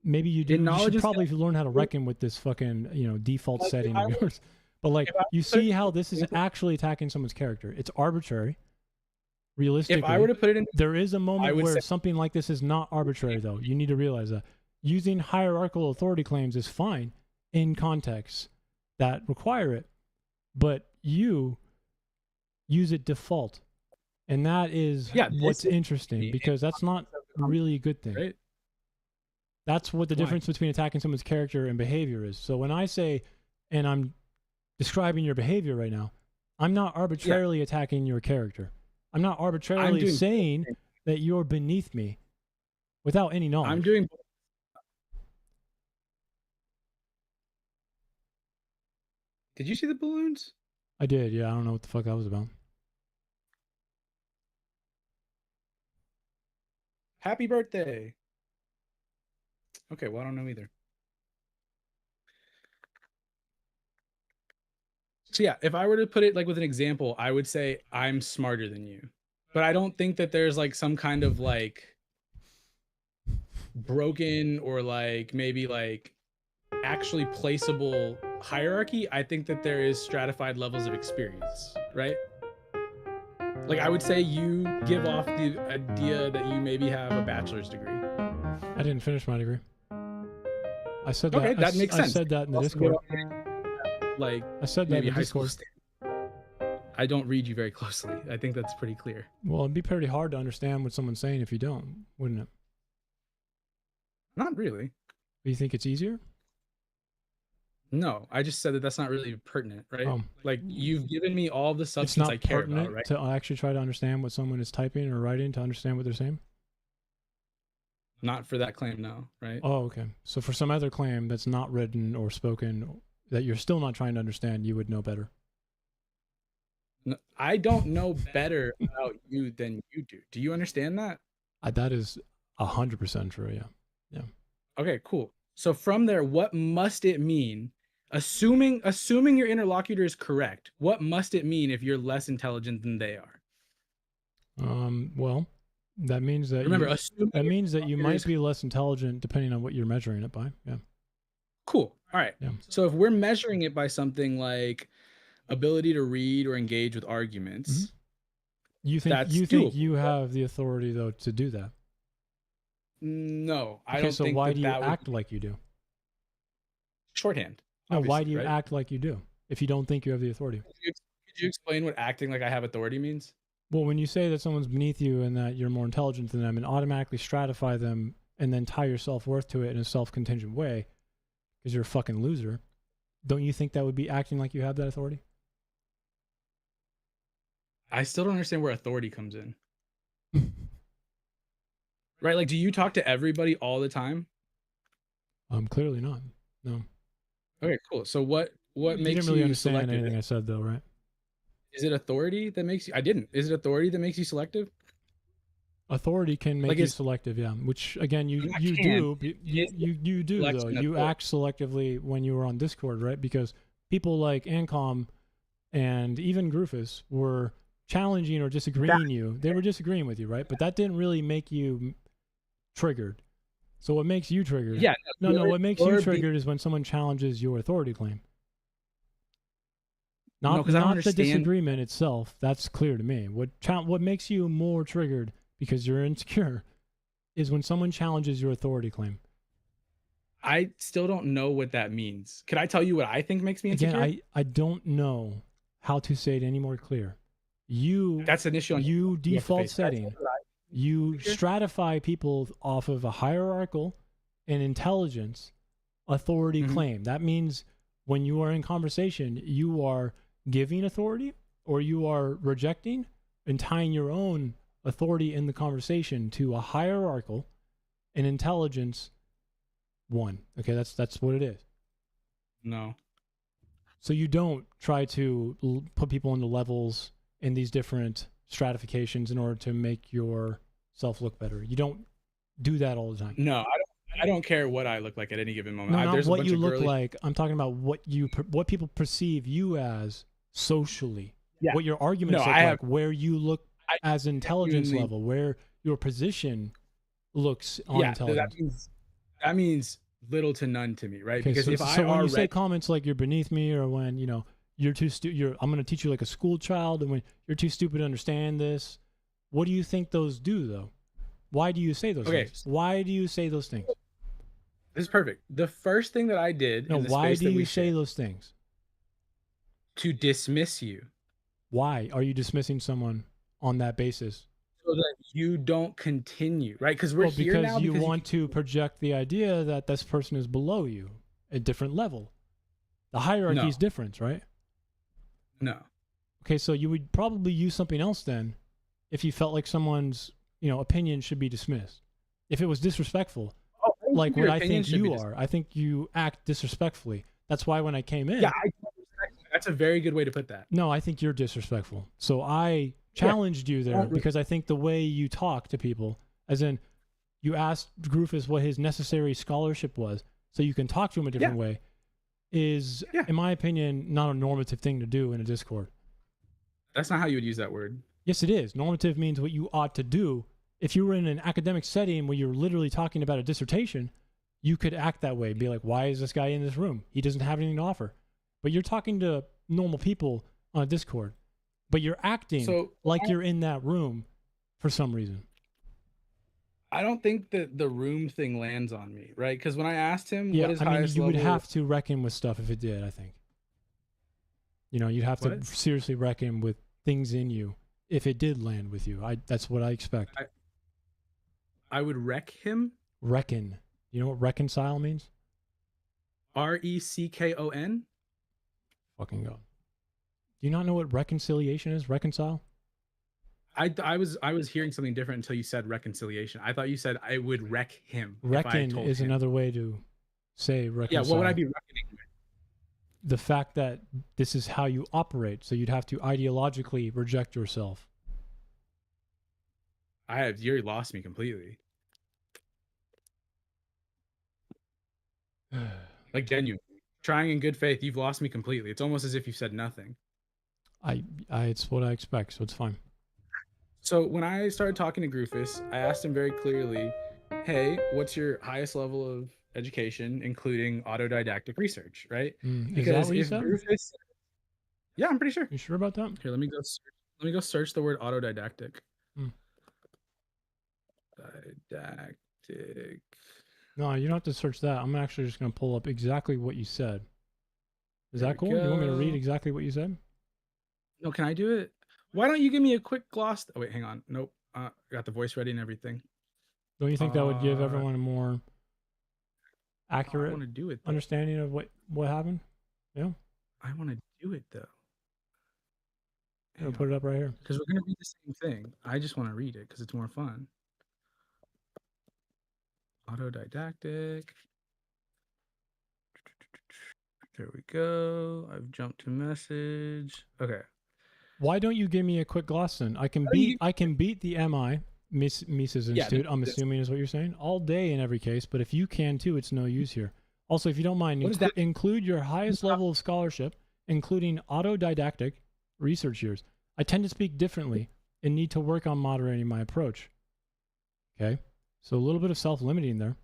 Maybe you do. In You knowledge should and probably skill- learn how to reckon with this fucking default Like, setting if I of were- yours. But like, if I you were see to- how this is actually attacking someone's character. It's arbitrary. Realistically, If I were to put it in, there is a moment would where say- something like this is not arbitrary, though. You need to realize that using hierarchical authority claims is fine in contexts that require it, but you use it default, and that is Yeah, this what's is interesting the because that's not really a good thing. right? That's what the Why? difference between attacking someone's character and behavior is. So when I say, and I'm describing your behavior right now, I'm not arbitrarily attacking your character. I'm not arbitrarily doing- saying that you're beneath me without any knowledge. I'm doing. Did you see the balloons? I did, yeah. I don't know what the fuck that was about. Happy birthday. Okay, well, I don't know either. So yeah, if I were to put it like with an example, I would say I'm smarter than you. But I don't think that there's like some kind of like broken or like maybe like actually placeable hierarchy. I think that there is stratified levels of experience, right? Like I would say you give off the idea that you maybe have a bachelor's degree. I didn't finish my degree. I said that. Okay, that makes sense. I said that in the Discord. Like I said that in maybe the high school. Discord. I don't read you very closely. I think that's pretty clear. Well, it'd be pretty hard to understand what someone's saying if you don't, wouldn't it? Not really. Do you think it's easier? No, I just said that that's not really pertinent, right? Like you've given me all the It's substance not I care pertinent about, right? to actually try to understand what someone is typing or writing to understand what they're saying? Not for that claim, no, right? Oh, okay. So for some other claim that's not written or spoken that you're still not trying to understand, you would know better. No, I don't know better about you than you do. Do you understand that? That is 100% true, yeah. Yeah. Okay, cool. So from there, what must it mean? Assuming your interlocutor is correct, what must it mean if you're less intelligent than they are? Well, that means that Remember, that means that you might be less intelligent depending on what you're measuring it by. Yeah. Cool. All right. Yeah. So if we're measuring it by something like ability to read or engage with arguments, you think doable, you have the authority though to do that? No, I Okay, don't so think why that do you that would act like you do? shorthand. No, why do you right? act like you do if you don't think you have the authority? Could you explain what acting like I have authority means? Well, when you say that someone's beneath you and that you're more intelligent than them and automatically stratify them and then tie your self-worth to it in a self-contingent way because you're a fucking loser, don't you think that would be acting like you have that authority? I still don't understand where authority comes in. Right? Like, do you talk to everybody all the time? Clearly not. No. Okay, cool. So what You makes didn't really you understand selective? anything I said though, right? Is it authority that makes you? I didn't. Is it authority that makes you selective? Authority can make Like you it's- selective, yeah. Which again, you Not do, can. you do though. Selection You authority. act selectively when you were on Discord, right? Because people like Ancom and even Groofus were challenging or disagreeing you. They were disagreeing with you, right? But that didn't really make you triggered. So what makes you triggered? Yeah. No. What makes you you're triggered is when someone challenges your authority claim. No, Not 'cause I don't the understand- disagreement itself. That's clear to me. What makes you more triggered because you're insecure is when someone challenges your authority claim. I still don't know what that means. Could I tell you what I think makes me insecure? Again, I don't know how to say it any more clear. That's an issue. You have to default face. That's setting. what I- You stratify people off of a hierarchical and intelligence authority Mm-hmm. claim. That means when you are in conversation, you are giving authority or you are rejecting and tying your own authority in the conversation to a hierarchical and intelligence one. Okay, that's what it is. No. So you don't try to put people into levels in these different stratifications in order to make yourself look better. You don't do that all the time. No, I don't care what I look like at any given moment. No, not There's a what bunch you of look girly- like. I'm talking about what people perceive you as socially. Yeah. What your arguments No, look I like, where you look as intelligence genuinely- level, where your position looks on Yeah, intelligence. that means little to none to me, right? Okay, Because so, if so I when you already say comments like you're beneath me, or when you're too I'm going to teach you like a school child, and when you're too stupid to understand this, what do you think those do though? Why do you say those Okay. things? Why do you say those things? This is perfect. The first thing that I did No, in the why space do that you we say share- those things? to dismiss you Why are you dismissing someone on that basis? so that you don't continue, right? Because we're Well, here because now you because want to project the idea that this person is below you, a different level. The hierarchy is No. different, right? No. Okay, so you would probably use something else then if you felt like someone's, opinion should be dismissed. If it was disrespectful, like your what I opinion think should be you are. I think you act disrespectfully. That's why when I came in, Yeah, That's a very good way to put that. No, I think you're disrespectful. So I challenged you there because I think the way you talk to people, as in you asked Groofus what his necessary scholarship was, so you can talk to him a different way, is, in my opinion, not a normative thing to do in a Discord. That's not how you would use that word. Yes, it is. Normative means what you ought to do. If you were in an academic setting where you're literally talking about a dissertation, you could act that way. Be like, why is this guy in this room? He doesn't have anything to offer. But you're talking to normal people on a Discord, but you're acting like you're in that room for some reason. I don't think that the room thing lands on me, right? Because when I asked him what his highest you level... would have to reckon with stuff if it did, I think. You know, you'd have to seriously reckon with things in you if it did land with you. That's what I expect. I would wreck him? Reckon. You know what reconcile means? RECKON? Fucking God. Do you not know what reconciliation is? Reconcile? I was hearing something different until you said reconciliation. I thought you said I would wreck him. Reckon is another way to say reconcile. Yeah, what would I be reckoning with? The fact that this is how you operate, so you'd have to ideologically reject yourself. You lost me completely. Like, genuinely. Trying in good faith, you've lost me completely. It's almost as if you said nothing. It's what I expect, so it's fine. So when I started talking to Groofus, I asked him very clearly, hey, what's your highest level of education, including autodidactic research, right? Is that what you said? Groofus... Yeah, I'm pretty sure. You sure about that? Here, let me go search the word autodidactic. Didactic. No, you don't have to search that. I'm actually just going to pull up exactly what you said. Is that cool? You want me to read exactly what you said? No, can I do it? Why don't you give me a quick gloss? Oh, wait, hang on. Nope. I got the voice ready and everything. Don't you think that would give everyone a more accurate understanding of what happened? Yeah. I want to do it, though. I'll put it up right here. Because we're going to read the same thing. I just want to read it because it's more fun. Autodidactic. There we go. I've jumped to message. Okay. Why don't you give me a quick gloss then? I can beat the MI, Mises Institute, I'm assuming is what you're saying, all day in every case, but if you can too, it's no use here. Also, if you don't mind, include your highest level of scholarship, including autodidactic research years. I tend to speak differently and need to work on moderating my approach. Okay? So a little bit of self-limiting there.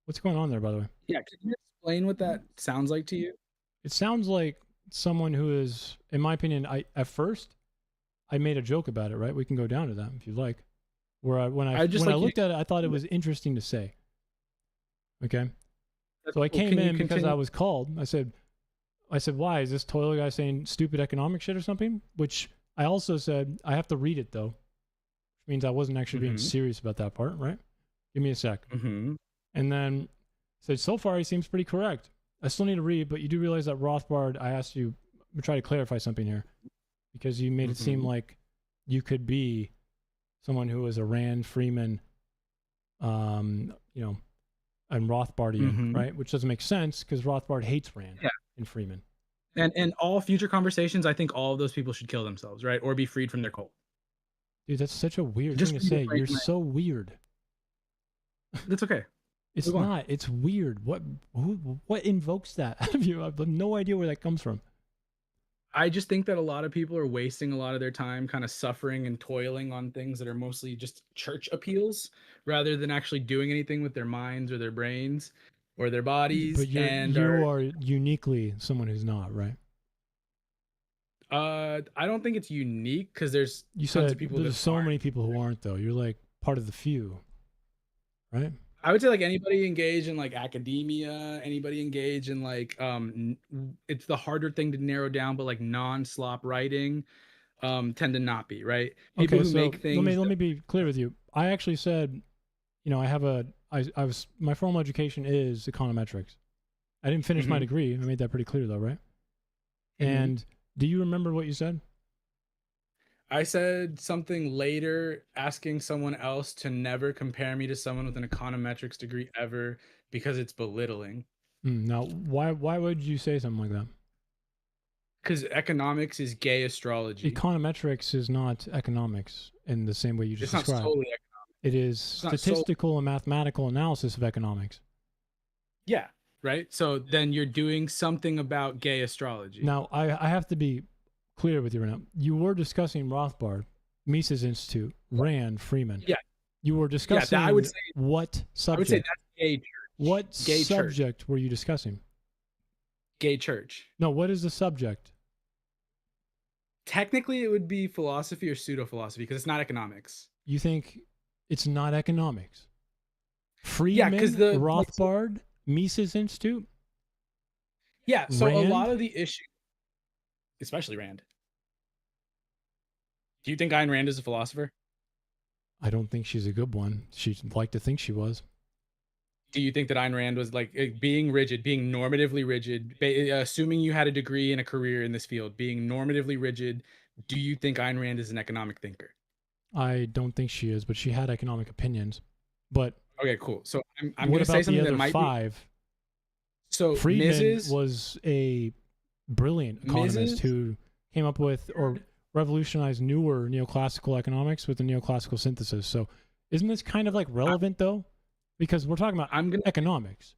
What's going on there, by the way? Yeah, can you explain what that sounds like to you? It sounds like someone who is, in my opinion, at first I made a joke about it, right? We can go down to that if you'd like. Where when I looked at it, I thought it was interesting to say. Okay? So I came in because I was called. I said, why? Is this toilet guy saying stupid economic shit or something? Which I also said, I have to read it though. Which means I wasn't actually being serious about that part, right? Give me a sec. And then said, so far he seems pretty correct. I still need to read, but you do realize that Rothbard, I asked you, I'm trying to clarify something here. Because you made it seem like you could be someone who is a Rand, Freeman, and Rothbardian, right? Which doesn't make sense because Rothbard hates Rand and Freeman. And in all future conversations, I think all of those people should kill themselves, right? Or be freed from their cult. Dude, that's such a weird thing to say. You're so weird. That's okay. It's not. It's weird. What invokes that out of you? I have no idea where that comes from. I just think that a lot of people are wasting a lot of their time kind of suffering and toiling on things that are mostly just church appeals rather than actually doing anything with their minds or their brains or their bodies. But you are uniquely someone who's not, right? I don't think it's unique because there's tons of people. There's so many people who aren't though. You're like part of the few, right? I would say like anybody engaged in like academia, anybody engaged in like it's the harder thing to narrow down, but like non-slop writing tend to not be, right? People who make things. Let me be clear with you. I actually said, my formal education is econometrics. I didn't finish my degree. I made that pretty clear though, right? And do you remember what you said? I said something later asking someone else to never compare me to someone with an econometrics degree ever because it's belittling. Now, why would you say something like that? Because economics is gay astrology. Econometrics is not economics in the same way you just It's not described. solely economics. It is not statistical and mathematical analysis of economics. Yeah, right? So then you're doing something about gay astrology. Now, I have to be clear with you right now. You were discussing Rothbard, Mises Institute, Rand, Freeman. Yeah. You were discussing I would say, what subject? I would say that's gay church. What Gay subject were you discussing? Gay church. No, what is the subject? Technically, it would be philosophy or pseudo-philosophy because it's not economics. You think it's not economics? Friedman, because Rothbard, Mises Institute? Yeah, so Rand? a lot of the issue, especially Rand. Do you think Ayn Rand is a philosopher? I don't think she's a good one. She'd like to think she was. Do you think that Ayn Rand was like being rigid, being normatively rigid, assuming you had a degree and a career in this field, being normatively rigid? Do you think Ayn Rand is an economic thinker? I don't think she is, but she had economic opinions. But okay, cool. So I'm what going to say about something the that other might five? be. So Friedman Mrs. was a brilliant economist Mrs. who came up with or revolutionized newer neoclassical economics with the neoclassical synthesis. So isn't this kind of like relevant though? Because we're talking about economics.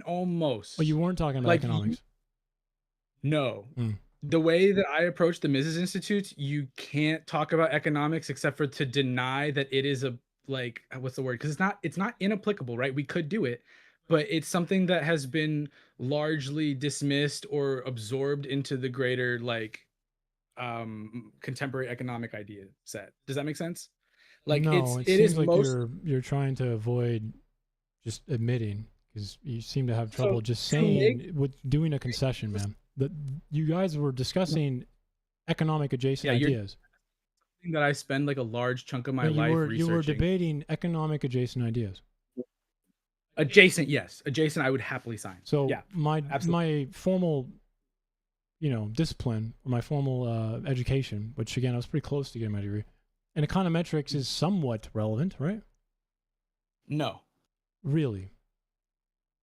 Almost. But you weren't talking about Like, economics. No. Mm. The way that I approach the Mises Institute, you can't talk about economics except for to deny that it is a like what's the word? Because it's not inapplicable, right? We could do it, but it's something that has been largely dismissed or absorbed into the greater like contemporary economic idea set. Does that make sense? Like no, it it is seems like most you're trying to avoid just admitting because you seem to have trouble just to saying make- with doing a concession, man. That you guys were discussing economic adjacent Yeah, ideas. that I spend like a large chunk of my But life you researching. were debating economic adjacent ideas. Adjacent, yes. Adjacent, I would happily sign. So yeah, my absolutely. formal, discipline or my formal education, which again I was pretty close to getting my degree, and econometrics is somewhat relevant, right? No. Really?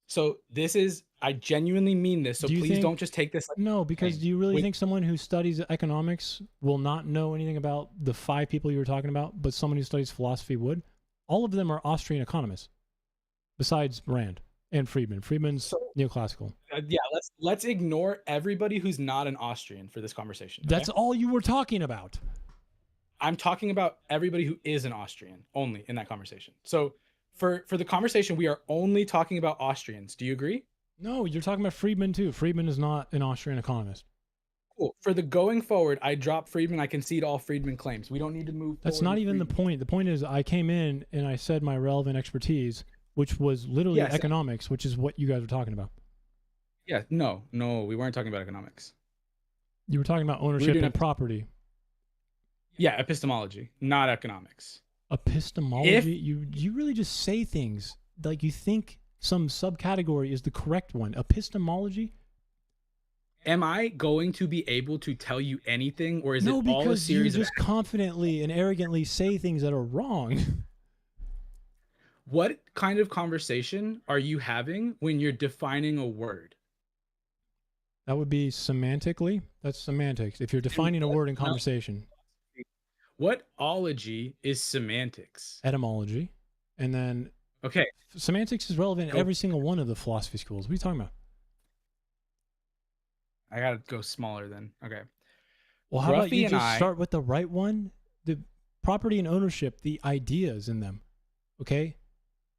So this is, I genuinely mean this. So Do you please think- don't just take this. Like, No, because do you really Wait. think someone who studies economics will not know anything about the five people you were talking about, but someone who studies philosophy would? All of them are Austrian economists, besides Rand and Friedman. Friedman's neoclassical. yeah, let's ignore everybody who's not an Austrian for this conversation. okay? That's all you were talking about. I'm talking about everybody who is an Austrian only in that conversation. So for the conversation, we are only talking about Austrians. Do you agree? No, you're talking about Friedman too. Friedman is not an Austrian economist. Cool. For the going forward, I drop Friedman. I concede all Friedman claims. We don't need to move. That's forward not with even the Friedman. point. The point is I came in and I said my relevant expertise, which was literally Yes. economics, which is what you guys were talking about. Yeah, no, we weren't talking about economics. You were talking about ownership doing and property. Yeah, epistemology, not economics. Epistemology? You really just say things like you think some subcategory is the correct one. Epistemology? Am I going to be able to tell you anything, or is No, it all a because you series of just confidently and arrogantly say things that are wrong. What kind of conversation are you having when you're defining a word? That would be semantically. That's semantics. If you're defining a word in conversation. What ology is semantics? Etymology. And then Okay. semantics is relevant in every single one of the philosophy schools. What are you talking about? I gotta go smaller then. Okay. Well, how about Gruffy you and just I- start with the right one? The property and ownership, the ideas in them. Okay?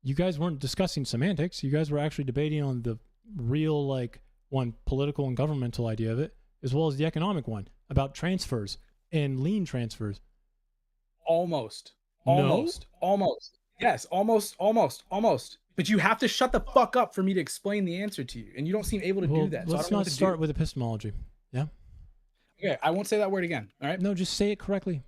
You guys weren't discussing semantics. You guys were actually debating on the real, one political and governmental idea of it, as well as the economic one about transfers and lien transfers. Almost. No? Almost. Yes, almost. But you have to shut the fuck up for me to explain the answer to you, and you don't seem able to Well, do that. So I let's don't know not what to start do. with epistemology. Yeah? Okay, I won't say that word again. All right. No, just say it correctly.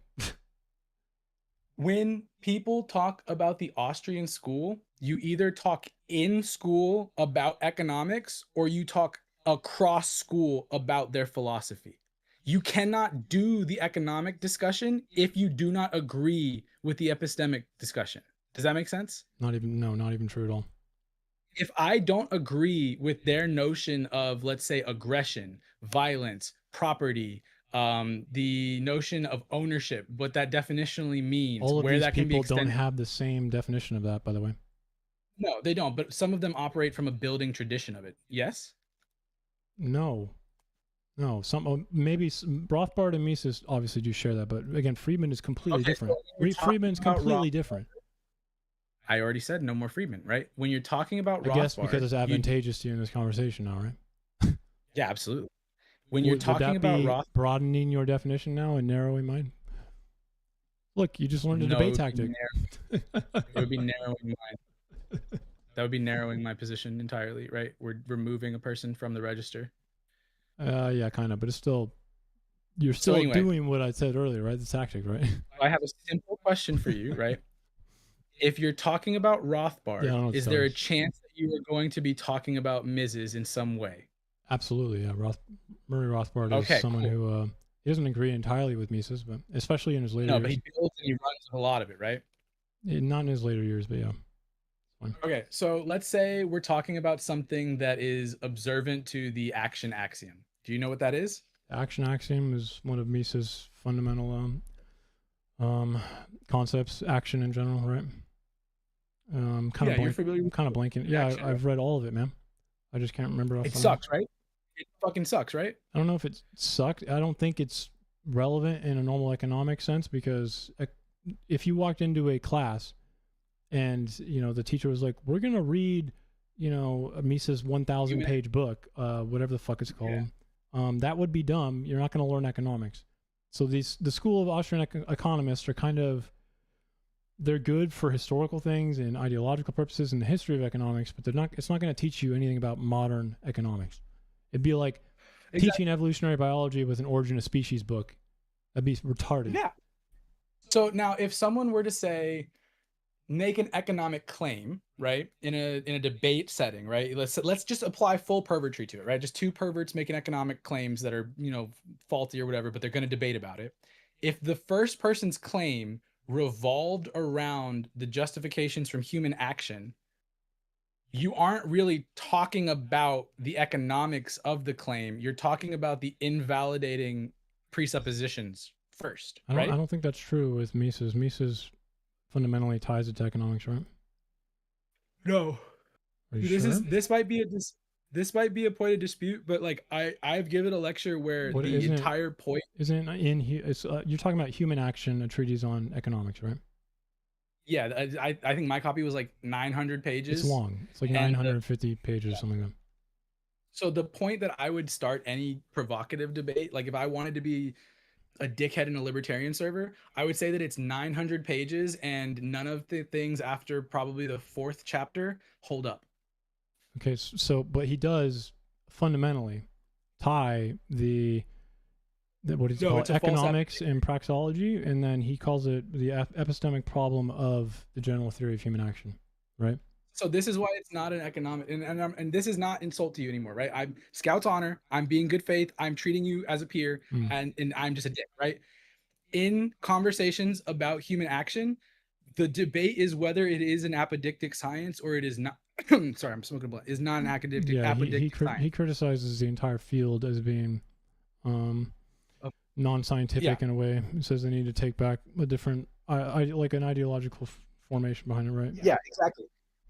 When people talk about the Austrian school, you either talk in school about economics or you talk across school about their philosophy. You cannot do the economic discussion if you do not agree with the epistemic discussion. Does that make sense? Not even true at all. if I don't agree with their notion of, let's say, aggression, violence, property, the notion of ownership, what that definitionally means, All of where these that can be people don't extended. have the same definition of that, by the way. No, they don't. But some of them operate from a building tradition of it. Yes. No. Some maybe Rothbard and Mises obviously do share that, but again, Friedman is completely different. Friedman's completely different. I already said no more Friedman, right? When you're talking about Rothbard, I guess because it's advantageous to you in this conversation now, right? Yeah, absolutely. When you're Would talking that about be Rothbard, broadening your definition now and narrowing mine? Look, you just learned a debate tactic. It would be narrowing mine. That would be narrowing my position entirely, right? We're removing a person from the register. Yeah, kind of, but it's still, you're still doing what I said earlier, right? The tactic, right? I have a simple question for you, right? If you're talking about Rothbard, is there a chance that you are going to be talking about Mises in some way? Absolutely, yeah. Murray Rothbard is someone who he doesn't agree entirely with Mises, but especially in his later years. No, but he builds and he runs a lot of it, right? Not in his later years, but yeah. Okay, so let's say we're talking about something that is observant to the action axiom. Do you know what that is? The action axiom is one of Mises' fundamental concepts, action in general, right? You're familiar with kind of blanking. Yeah, action, I've read all of it, man. I just can't remember. It sucks, right? It fucking sucks, right? I don't know if it sucked. I don't think it's relevant in a normal economic sense, because if you walked into a class and, the teacher was like, we're going to read, Mises' 1,000 page book, whatever the fuck it's called. Yeah. That would be dumb. You're not going to learn economics. So the school of Austrian economists are kind of, they're good for historical things and ideological purposes in the history of economics, but it's not going to teach you anything about modern economics. It'd be like teaching evolutionary biology with an Origin of Species book. That'd be retarded. Yeah. So now if someone were to say, make an economic claim, right, in a debate setting, right? Let's just apply full pervertry to it, right? Just two perverts making economic claims that are, faulty or whatever, but they're going to debate about it. If the first person's claim revolved around the justifications from human action, you aren't really talking about the economics of the claim. You're talking about the invalidating presuppositions first, right? I don't think that's true with Mises. Mises fundamentally ties it to economics, right? No. Are you sure? This might be a point of dispute, but like I've given a lecture where the entire point isn't in here. You're talking about Human Action, a treatise on economics, right? Yeah, I think my copy was like 900 pages. It's long. It's like 950 pages, something like that. So the point that I would start any provocative debate, like if I wanted to be a dickhead in a libertarian server, I would say that it's 900 pages and none of the things after probably the 4th chapter hold up. Okay, so but he does fundamentally tie the what do you call it, economics and praxeology, and then he calls it the epistemic problem of the general theory of human action, right? So this is why it's not an economic, and this is not insult to you anymore, right? I'm Scout's honor. I'm being good faith. I'm treating you as a peer, and I'm just a dick, right? In conversations about human action, the debate is whether it is an apodictic science or it is not. Sorry, I'm smoking a blunt. Is not an academic. Yeah, he criticizes the entire field as being non-scientific in a way. He says they need to take back a different, like an ideological formation behind it, right? Yeah, exactly.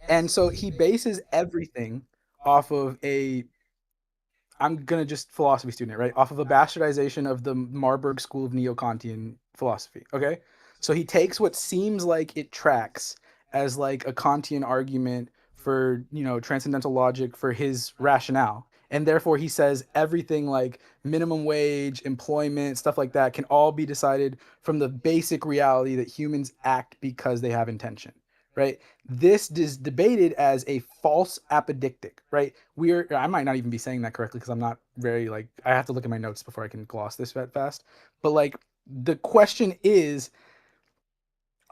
And so he bases everything off of I'm going to just philosophy student, right? Off of a bastardization of the Marburg School of Neo-Kantian philosophy, okay? So he takes what seems like it tracks as like a Kantian argument for, transcendental logic for his rationale. And therefore he says everything like minimum wage, employment, stuff like that can all be decided from the basic reality that humans act because they have intention, right? This is debated as a false apodictic, right? I might not even be saying that correctly because I'm not very I have to look at my notes before I can gloss this fast. But the question is,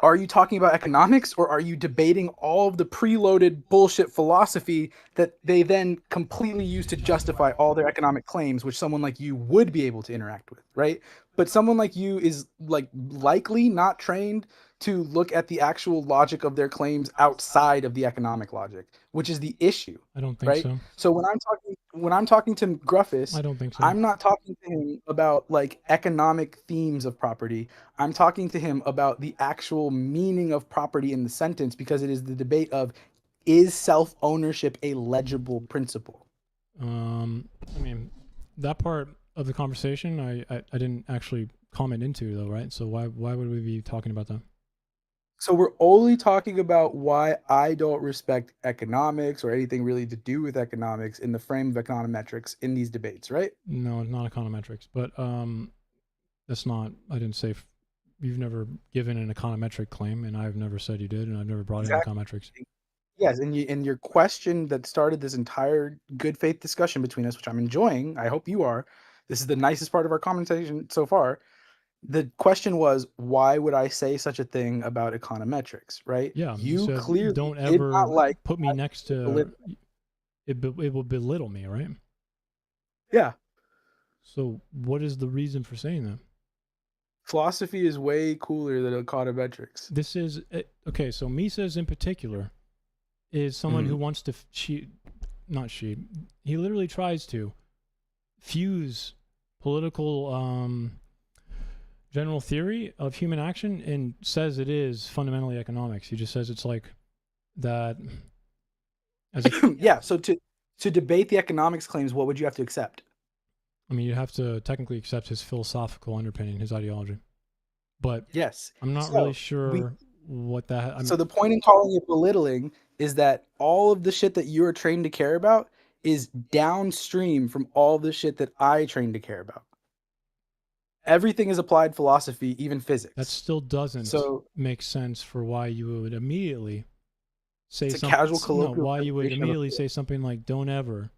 are you talking about economics or are you debating all of the preloaded bullshit philosophy that they then completely use to justify all their economic claims, which someone like you would be able to interact with, right? But someone like you is likely not trained to look at the actual logic of their claims outside of the economic logic, which is the issue. I don't think right? so. So when I'm talking to Gruffus, I don't think so. I'm not talking to him about like economic themes of property. I'm talking to him about the actual meaning of property in the sentence, because it is the debate of, is self-ownership a legible principle? I mean, that part of the conversation I didn't actually comment into though, right? So why would we be talking about that? So we're only talking about why I don't respect economics or anything really to do with economics in the frame of econometrics in these debates, right? No, not econometrics, but that's not. I didn't say. You've never given an econometric claim, and I've never said you did, and I've never brought in econometrics. Yes, and your question that started this entire good faith discussion between us, which I'm enjoying, I hope you are. This is the nicest part of our conversation so far. The question was, why would I say such a thing about econometrics, right? Yeah, You said, clearly don't did ever not like put me next to belittle. it will belittle me, right? Yeah. So what is the reason for saying that? Philosophy is way cooler than econometrics. This is okay. So Mises in particular is someone who wants to he literally tries to fuse political general theory of human action and says it is fundamentally economics. He just says it's like that. Yeah. So to debate the economics claims, what would you have to accept? I mean, you have to technically accept his philosophical underpinning, his ideology. But yes, I'm not really sure what that. So the point in calling it belittling is that all of the shit that you're trained to care about is downstream from all the shit that I trained to care about. Everything is applied philosophy, even physics. That still doesn't make sense for why you would immediately say something. Casual colloquial. Why you would immediately say something like, "Don't ever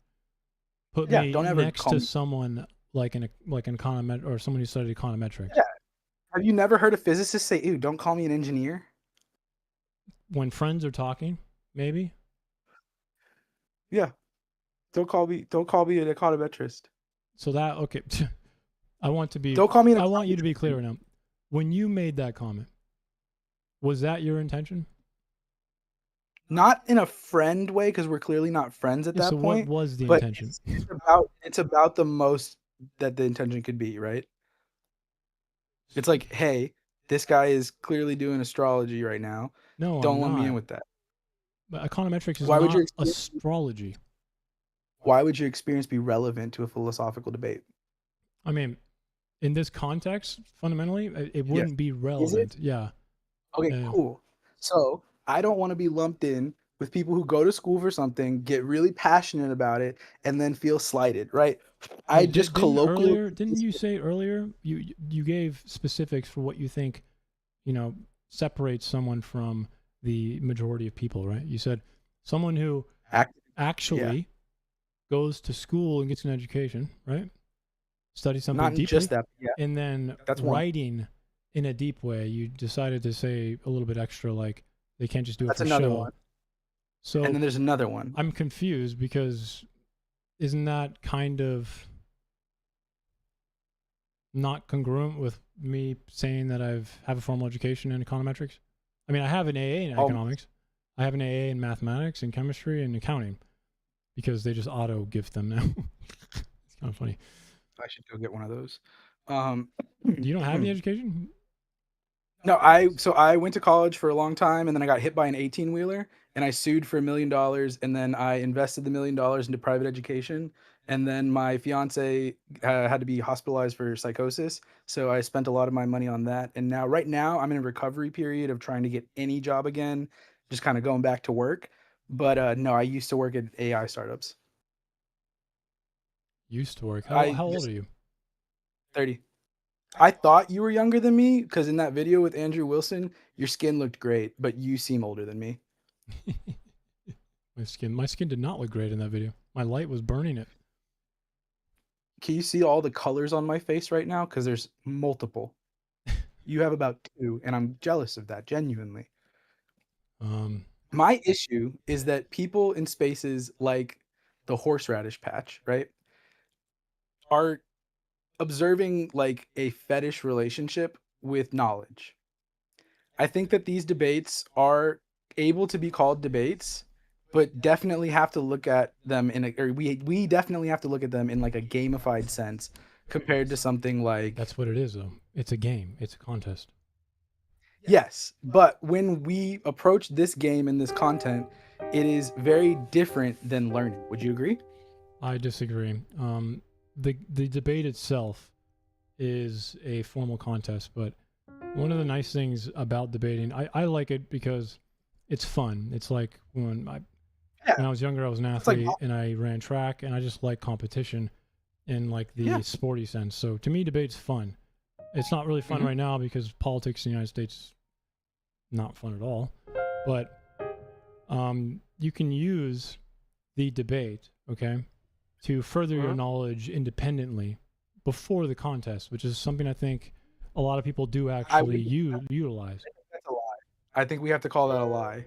put me next to someone like an econometric or someone who studied econometrics." Yeah. Have you never heard a physicist say, "Ew, don't call me an engineer"? When friends are talking, maybe. Yeah. Don't call me an econometrist. So that okay. I want you to be clear now. When you made that comment, was that your intention? Not in a friend way, because we're clearly not friends at that point. What was the intention? It's about the most that the intention could be, right? It's like, hey, this guy is clearly doing astrology right now. No, don't lump me in with that. But econometrics is not astrology. Why would your experience be relevant to a philosophical debate? I mean, in this context, fundamentally, it wouldn't be relevant. Yeah. Okay, cool. So I don't want to be lumped in with people who go to school for something, get really passionate about it, and then feel slighted, right? I just colloquially. Didn't you say earlier you gave specifics for what you think, separates someone from the majority of people, right? You said someone who actually goes to school and gets an education, right? Study something Not deeply, just that, and then writing in a deep way. You decided to say a little bit extra, like they can't just do it for show. That's another one. So, and then there's another one. I'm confused because isn't that kind of not congruent with me saying that I have a formal education in econometrics? I mean, I have an AA in economics. I have an AA in mathematics and chemistry and accounting because they just auto gift them now. It's kind of funny. I should go get one of those. You don't have any education? No, I went to college for a long time, and then I got hit by an 18-wheeler, and I sued for $1 million, and then I invested the $1 million into private education, and then my fiance had to be hospitalized for psychosis, so I spent a lot of my money on that, and right now I'm in a recovery period of trying to get any job again, just kind of going back to work. But no, I used to work at AI startups. Used to work. How old are you? 30. I thought you were younger than me because in that video with Andrew Wilson, your skin looked great, but you seem older than me. My skin did not look great in that video. My light was burning it. Can you see all the colors on my face right now? Because there's multiple. You have about 2, and I'm jealous of that, genuinely. My issue is that people in spaces like the horseradish patch, right, are observing like a fetish relationship with knowledge. I think that these debates are able to be called debates, but definitely have to look at them we definitely have to look at them in like a gamified sense compared to something like That's what it is, though. It's a game. It's a contest. yes, but when we approach this game and this content, it is very different than learning. Would you agree? I disagree. The debate itself is a formal contest, but one of the nice things about debating, I like it because it's fun. It's like when I was younger, I was an athlete and I ran track, and I just like competition in like the sporty sense. So to me, debate's fun. It's not really fun right now because politics in the United States is not fun at all. But you can use the debate, okay, to further your knowledge independently before the contest, which is something I think a lot of people do actually utilize. That's a lie. I think we have to call that a lie.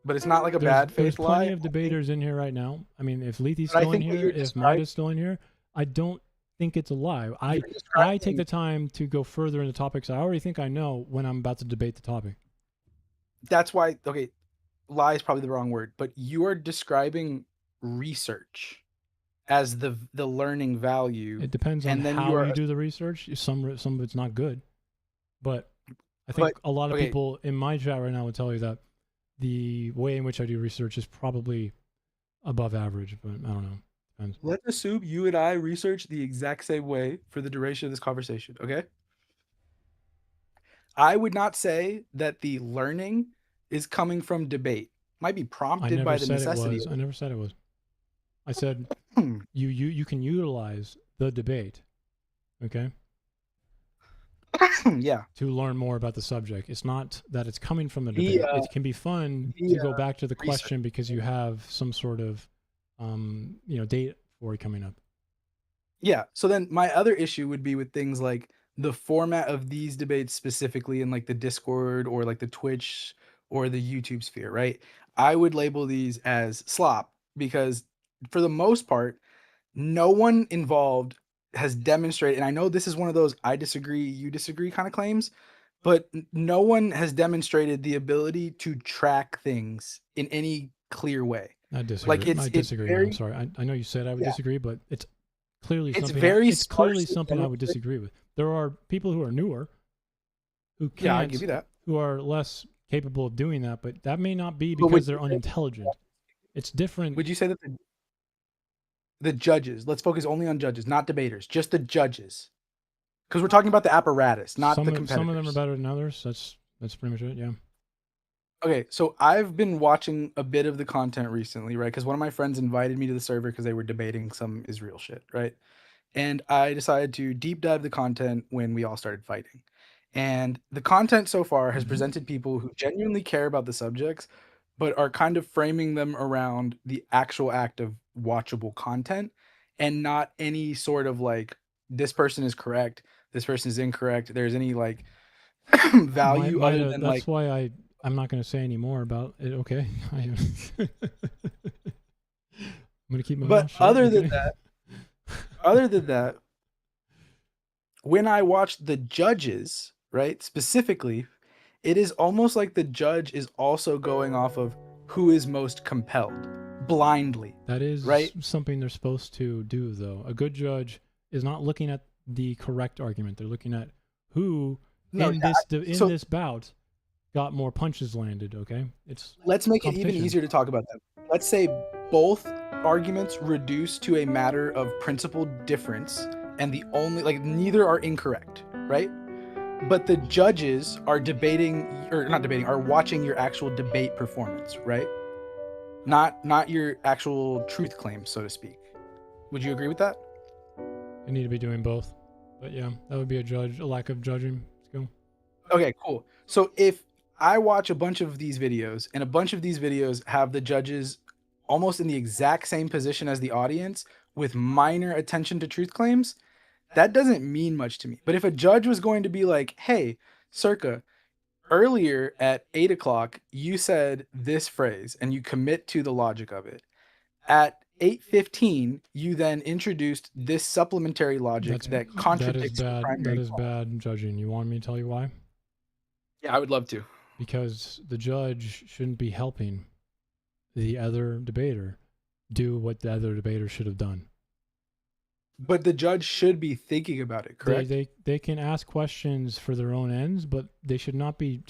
But it's not like a bad faith lie. There's plenty of debaters in here right now. I mean, if Lethe's still in here, if Maida's still in here, I don't think it's a lie. I take the time to go further into topics I already think I know when I'm about to debate the topic. That's why, okay, lie is probably the wrong word, but you are describing research as the learning value. It depends on how you do the research. Some of it's not good, but I think a lot of people in my chat right now would tell you that the way in which I do research is probably above average, but I don't know. Depends. Let's assume you and I research the exact same way for the duration of this conversation, okay? I would not say that the learning is coming from debate. Might be prompted by the necessity. I never said it was. I said you can utilize the debate, okay? Yeah. To learn more about the subject. It's not that it's coming from the debate. It can be fun to go back to the question because you have some sort of date for it coming up. Yeah. So then my other issue would be with things like the format of these debates specifically in like the Discord or like the Twitch or the YouTube sphere, right? I would label these as slop because for the most part, no one involved has demonstrated, and I know this is one of those I disagree, you disagree kind of claims, but no one has demonstrated the ability to track things in any clear way. I disagree. Like I disagree. I'm sorry. I know you said I would disagree, but it's clearly something I would disagree with. There are people who are newer who can't, I give you that, who are less capable of doing that, but that may not be because they're unintelligent. It's different. Would you say that the judges, let's focus only on judges, not debaters, just the judges, because we're talking about the apparatus, not the competitors. Some of them are better than others. That's pretty much it. Yeah. Okay, so I've been watching a bit of the content recently, right? Because one of my friends invited me to the server because they were debating some Israel shit, right? And I decided to deep dive the content when we all started fighting. And the content so far has presented people who genuinely care about the subjects, but are kind of framing them around the actual act of watchable content and not any sort of like, this person is correct, this person is incorrect. There's any like value other than that's why I'm not going to say any more about it. Okay. I'm going to keep my mouth shut. But other than that, when I watched the judges, right, specifically, it is almost like the judge is also going off of who is most compelled blindly. That is right? Something they're supposed to do, though. A good judge is not looking at the correct argument. They're looking at who this bout got more punches landed. Okay, let's make it even easier to talk about that. Let's say both arguments reduce to a matter of principled difference, and the only neither are incorrect, right? But the judges are are watching your actual debate performance, right? Not your actual truth claims, so to speak. Would you agree with that? I need to be doing both, but yeah, that would be a lack of judging skill. Okay, cool. So if I watch a bunch of these videos, and a bunch of these videos have the judges almost in the exact same position as the audience with minor attention to truth claims, that doesn't mean much to me. But if a judge was going to be like, hey, Circa, earlier at 8 o'clock, you said this phrase and you commit to the logic of it. At 8:15, you then introduced this supplementary logic that contradicts the primary. That is bad judging. You want me to tell you why? Yeah, I would love to. because the judge shouldn't be helping the other debater do what the other debater should have done. But the judge should be thinking about it, correct? They can ask questions for their own ends, but they should not be,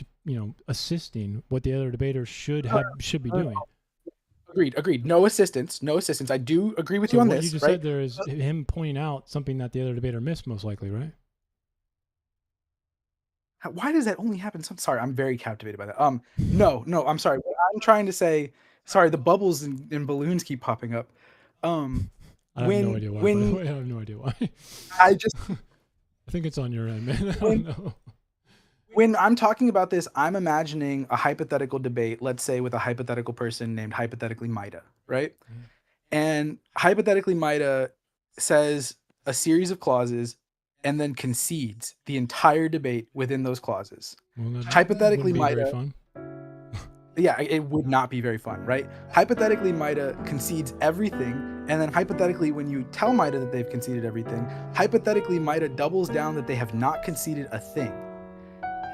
assisting what the other debater should be doing. Agreed. No assistance. I do agree with So you on what this. you just right? said there is him pointing out something that the other debater missed, most likely, right? Why does that only happen? Sorry, I'm very captivated by that. No, I'm sorry. What I'm trying to say, sorry, the bubbles and balloons keep popping up. I have no idea why. By the way, I have no idea why. I think it's on your end, man. I don't know. When I'm talking about this, I'm imagining a hypothetical debate, let's say with a hypothetical person named hypothetically Maida, right? Mm-hmm. And hypothetically Maida says a series of clauses and then concedes the entire debate within those clauses. Well, hypothetically Maida, Maida, yeah, it would not be very fun, right? Hypothetically, Maida concedes everything, and then hypothetically, when you tell Maida that they've conceded everything, hypothetically, Maida doubles down that they have not conceded a thing.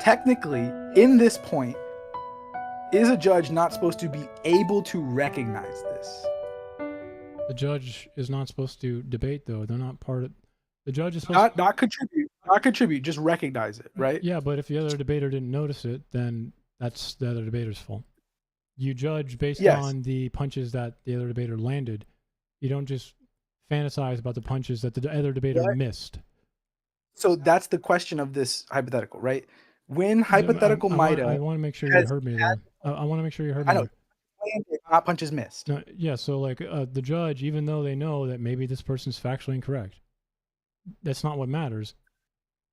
Technically, in this point, is a judge not supposed to be able to recognize this? The judge is not supposed to debate, though. They're not part of... The judge is supposed not contribute, just recognize it, right? Yeah, but if the other debater didn't notice it, then that's the other debater's fault. You judge based on the punches that the other debater landed. You don't just fantasize about the punches that the other debater missed. So that's the question of this hypothetical, right? When hypothetical Maida... I want to make sure you heard me there. I want to make sure you heard me. I know. Not punches missed. No, yeah, so like the judge, even though they know that maybe this person's factually incorrect, that's not what matters.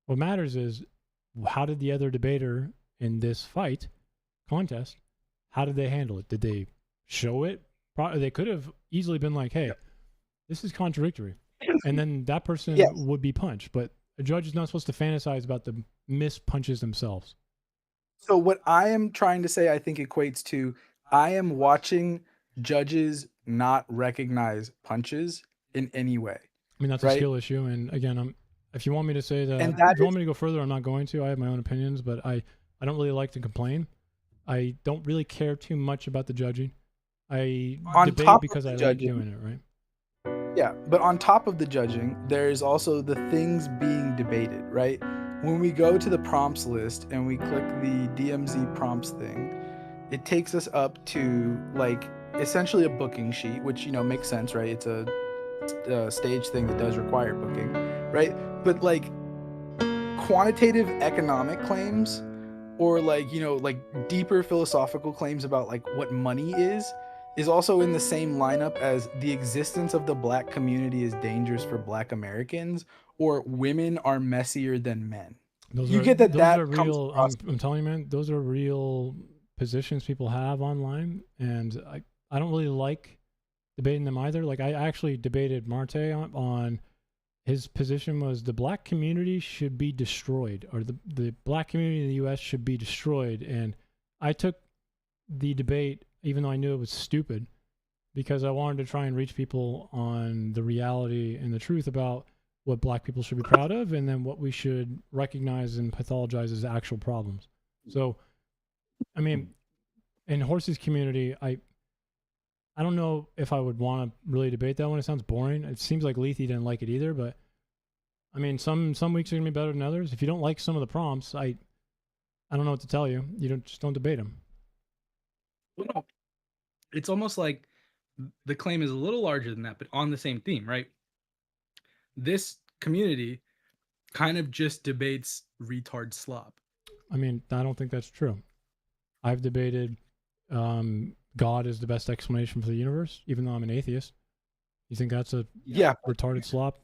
What matters is how did the other debater in this contest, how did they handle it? Did they show it? They could have easily been like, hey, this is contradictory. And then that person would be punched. But a judge is not supposed to fantasize about the missed punches themselves. So what I am trying to say, I think equates to, I am watching judges not recognize punches in any way. I mean, that's a skill issue. And again, if you want me to say that, if you want me to go further, I'm not going to. I have my own opinions, but I don't really like to complain. I don't really care too much about the judging. I debate because I like doing it, right? Yeah, but on top of the judging, there's also the things being debated, right? When we go to the prompts list and we click the DMZ prompts thing, it takes us up to like essentially a booking sheet, which, makes sense, right? It's a stage thing that does require booking, right? But like quantitative economic claims or like deeper philosophical claims about like what money is also in the same lineup as the existence of the Black community is dangerous for Black Americans, or women are messier than men. Those are real. I'm telling you, man, those are real positions people have online, and I don't really like debating them either. Like I actually debated Marte on his position was the Black community should be destroyed, or the Black community in the U.S. should be destroyed, and I took the debate even though I knew it was stupid, because I wanted to try and reach people on the reality and the truth about what Black people should be proud of, and then what we should recognize and pathologize as actual problems. So, I mean, in Horse's community, I don't know if I would want to really debate that one. It sounds boring. It seems like Lethe didn't like it either, but I mean, some weeks are gonna be better than others. If you don't like some of the prompts, I don't know what to tell you. You just don't debate them. Well, it's almost like the claim is a little larger than that, but on the same theme, right? This community kind of just debates retard slop. I mean, I don't think that's true. I've debated God is the best explanation for the universe, even though I'm an atheist. You think that's a retarded slop?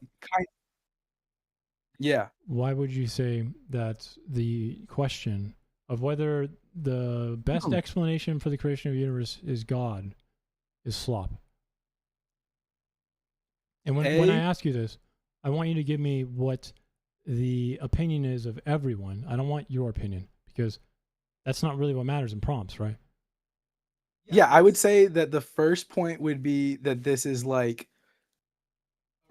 Yeah. Why would you say that the question of whether the best explanation for the creation of the universe is God is slop? And when I ask you this, I want you to give me what the opinion is of everyone. I don't want your opinion, because that's not really what matters in prompts, right? Yeah, I would say that the first point would be that this is like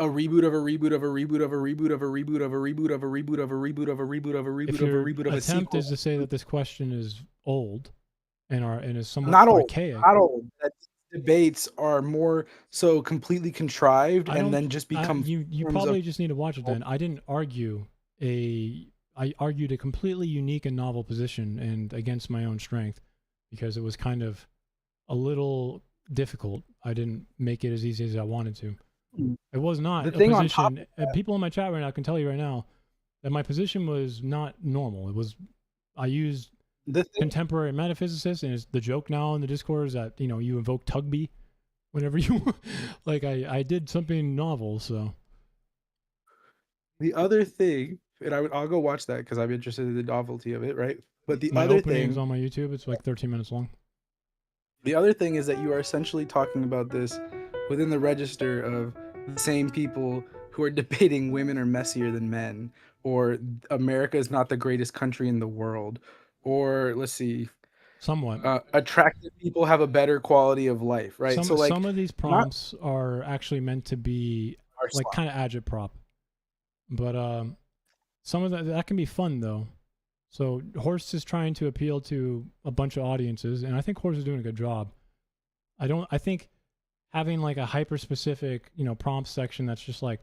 a reboot of a reboot of a reboot of a reboot of a reboot of a reboot of a reboot of a reboot of a reboot of a reboot If of a your reboot of a attempt sequel. is to say that this question is old and is somewhat Not old. archaic, Not old. That debates are more so completely contrived and then just become you probably just need to watch it then. I didn't argue I argued a completely unique and novel position and against my own strength because it was kind of a little difficult. I didn't make it as easy as I wanted to. It was not The a thing on top position. People in my chat right now can tell you right now that my position was not normal. It was, I used contemporary metaphysicists, and it's the joke now in the Discord is that, you know, you invoke Tugby whenever you, like I did something novel, so. The other thing, and I'll go watch that because I'm interested in the novelty of it, right? But the My other opening's thing, on my YouTube. It's like 13 minutes long. the other thing is that you are essentially talking about this within the register of the same people who are debating women are messier than men, or America is not the greatest country in the world, or let's see, somewhat attractive people have a better quality of life, right? So like some of these prompts are actually meant to be like kind of agitprop, but some of that can be fun though. So Horst is trying to appeal to a bunch of audiences, and I think Horst is doing a good job. I think having like a hyper specific, you know, prompt section that's just like,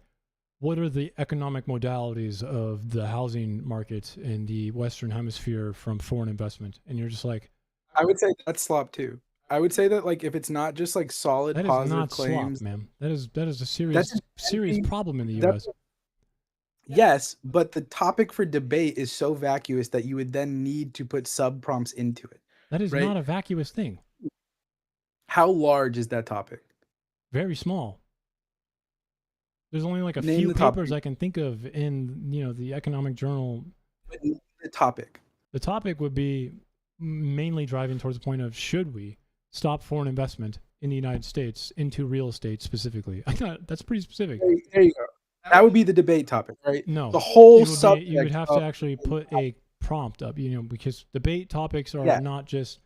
what are the economic modalities of the housing market in the Western Hemisphere from foreign investment? And you're just like, I would say that's slop too. I would say that like if it's not just like solid that is positive not claims, slop, man. That is a serious problem in the U.S. Yes, but the topic for debate is so vacuous that you would then need to put sub prompts into it. That is right? not a vacuous thing. How large is that topic? Very small. There's only like a Name few the topic. papers I can think of in, you know, the economic journal. The topic. The topic would be mainly driving towards the point of, should we stop foreign investment in the United States into real estate specifically? I thought that's pretty specific. There you go. That would be the debate topic, right? No, the whole it would be- subject. you would have of- to actually put a prompt up, you know, because debate topics are Yeah. not just,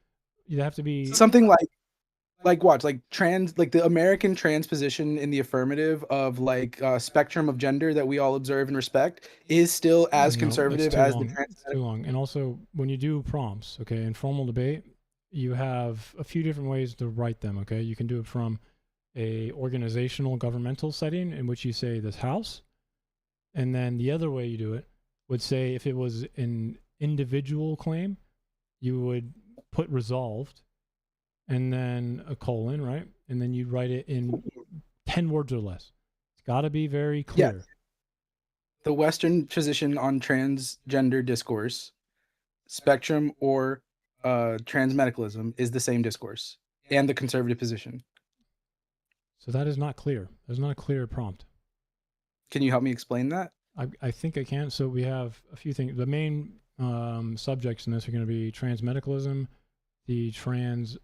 you have to be something like watch like trans, like the American transposition in the affirmative of like spectrum of gender that we all observe and respect is still as No, conservative that's too as long. the trans. It's too long. And also, when you do prompts, okay, in formal debate, you have a few different ways to write them, okay? You can do it from a organizational governmental setting in which you say this house, and then the other way you do it would say if it was an individual claim, you would put resolved and then a colon, right? And then you'd write it in 10 words or less. It's got to be very clear. Yes. The Western position on transgender discourse, spectrum or transmedicalism is the same discourse, and the conservative position. So that is not clear. There's not a clear prompt. Can you help me explain that? I think I can. So we have a few things. The main subjects in this are going to be transmedicalism, the trans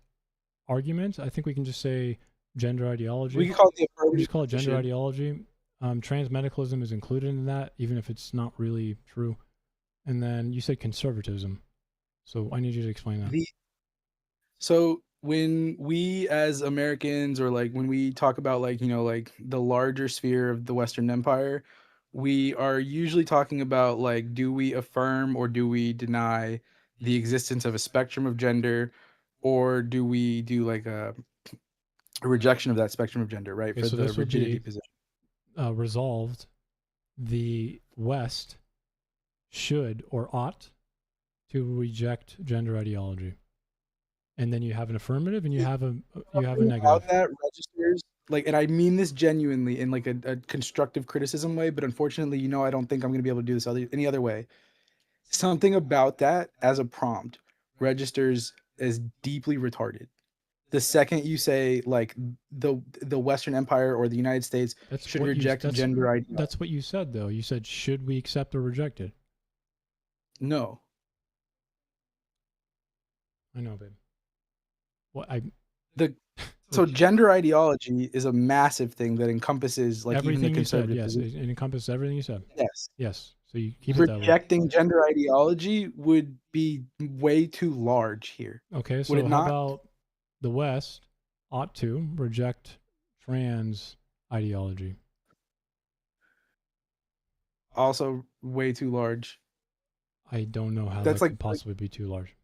argument. I think we can just say gender ideology. We can call it the We just call it gender position. ideology. Transmedicalism is included in that, even if it's not really true. And then you said conservatism. So I need you to explain that. So when we as Americans, or like when we talk about like, you know, like the larger sphere of the Western Empire, we are usually talking about like, do we affirm or do we deny the existence of a spectrum of gender, or do we do like a rejection of that spectrum of gender, right? Okay, For so the this would rigidity be position. resolved. The West should or ought to reject gender ideology. And then you have an affirmative and you have a negative. About that registers, like, and I mean this genuinely in like a constructive criticism way, but unfortunately, you know, I don't think I'm going to be able to do this any other way. Something about that as a prompt registers as deeply retarded. The second you say like the Western Empire or the United States should what you- reject that's- gender ideology. That's what you said, though. You said, should we accept or reject it? No. I know, babe. What So gender ideology is a massive thing that encompasses like everything even the you said, conservative yes, position. it encompasses everything you said. Yes. Yes. So you keep it that way. Rejecting gender ideology would be way too large here. Okay, so Would it how not? about the West ought to reject trans ideology? also way too large. I don't know how That's that like could possibly be too large.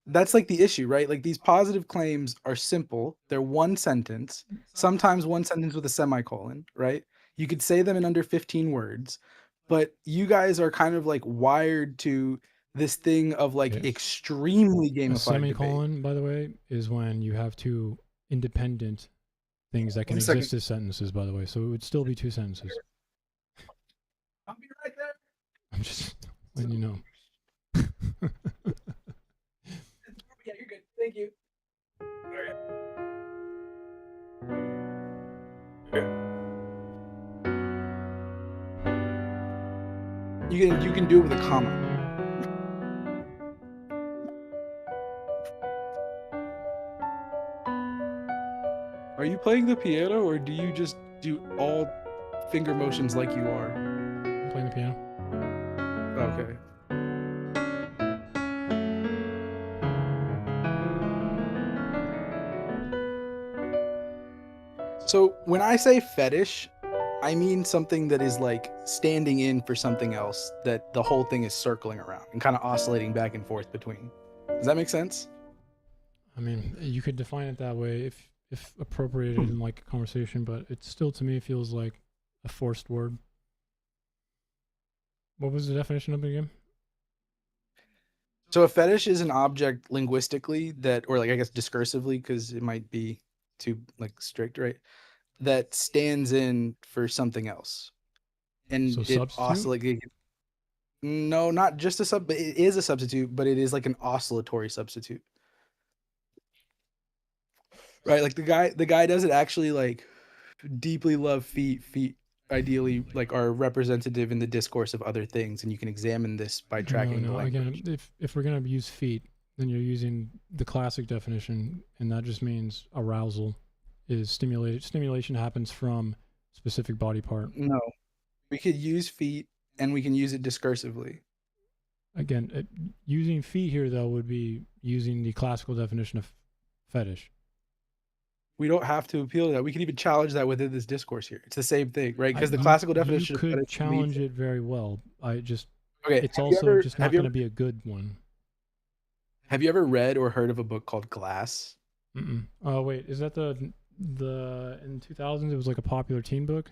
that's like the issue, right? Like these positive claims are simple. They're one sentence, sometimes one sentence with a semicolon, right? You could say them in under 15 words, but you guys are kind of like wired to this thing of like Okay. extremely A gamified debate. semicolon, by the way, is when you have two independent things that can One second. exist as sentences, by the way. So it would still be two sentences. I'll be right there. I'm just letting you know. Yeah, you're good. Thank you. You can do it with a comma. Are you playing the piano or do you just do all finger motions like you are? I'm playing the piano. Okay. So when I say fetish, I mean something that is like standing in for something else that the whole thing is circling around and kind of oscillating back and forth between. Does that make sense? I mean, you could define it that way if appropriated in like a conversation, but it still to me feels like a forced word. What was the definition of it again? So a fetish is an object linguistically that, or like I guess discursively, because it might be too like strict, right? That stands in for something else, and So it substitute? oscillates. No, not just a sub, but it is a substitute, but it is like an oscillatory substitute, right? Like the guy doesn't actually like deeply love feet. Feet ideally like are representative in the discourse of other things, and you can examine this by tracking the No, language. again, if we're gonna use feet, then you're using the classic definition, and that just means arousal is stimulated. Stimulation happens from specific body part. No, we could use feet, and we can use it discursively. Again, using feet here though would be using the classical definition of fetish. We don't have to appeal to that. We can even challenge that within this discourse here. It's the same thing, right? Because the You- classical definition you of could fetish challenge means- it very well. I just Okay, it's have you also ever- just have not you going to ever- be a good one. Have you ever read or heard of a book called Glass? Mm-mm. Oh wait, is that the in 2000s it was like a popular teen book?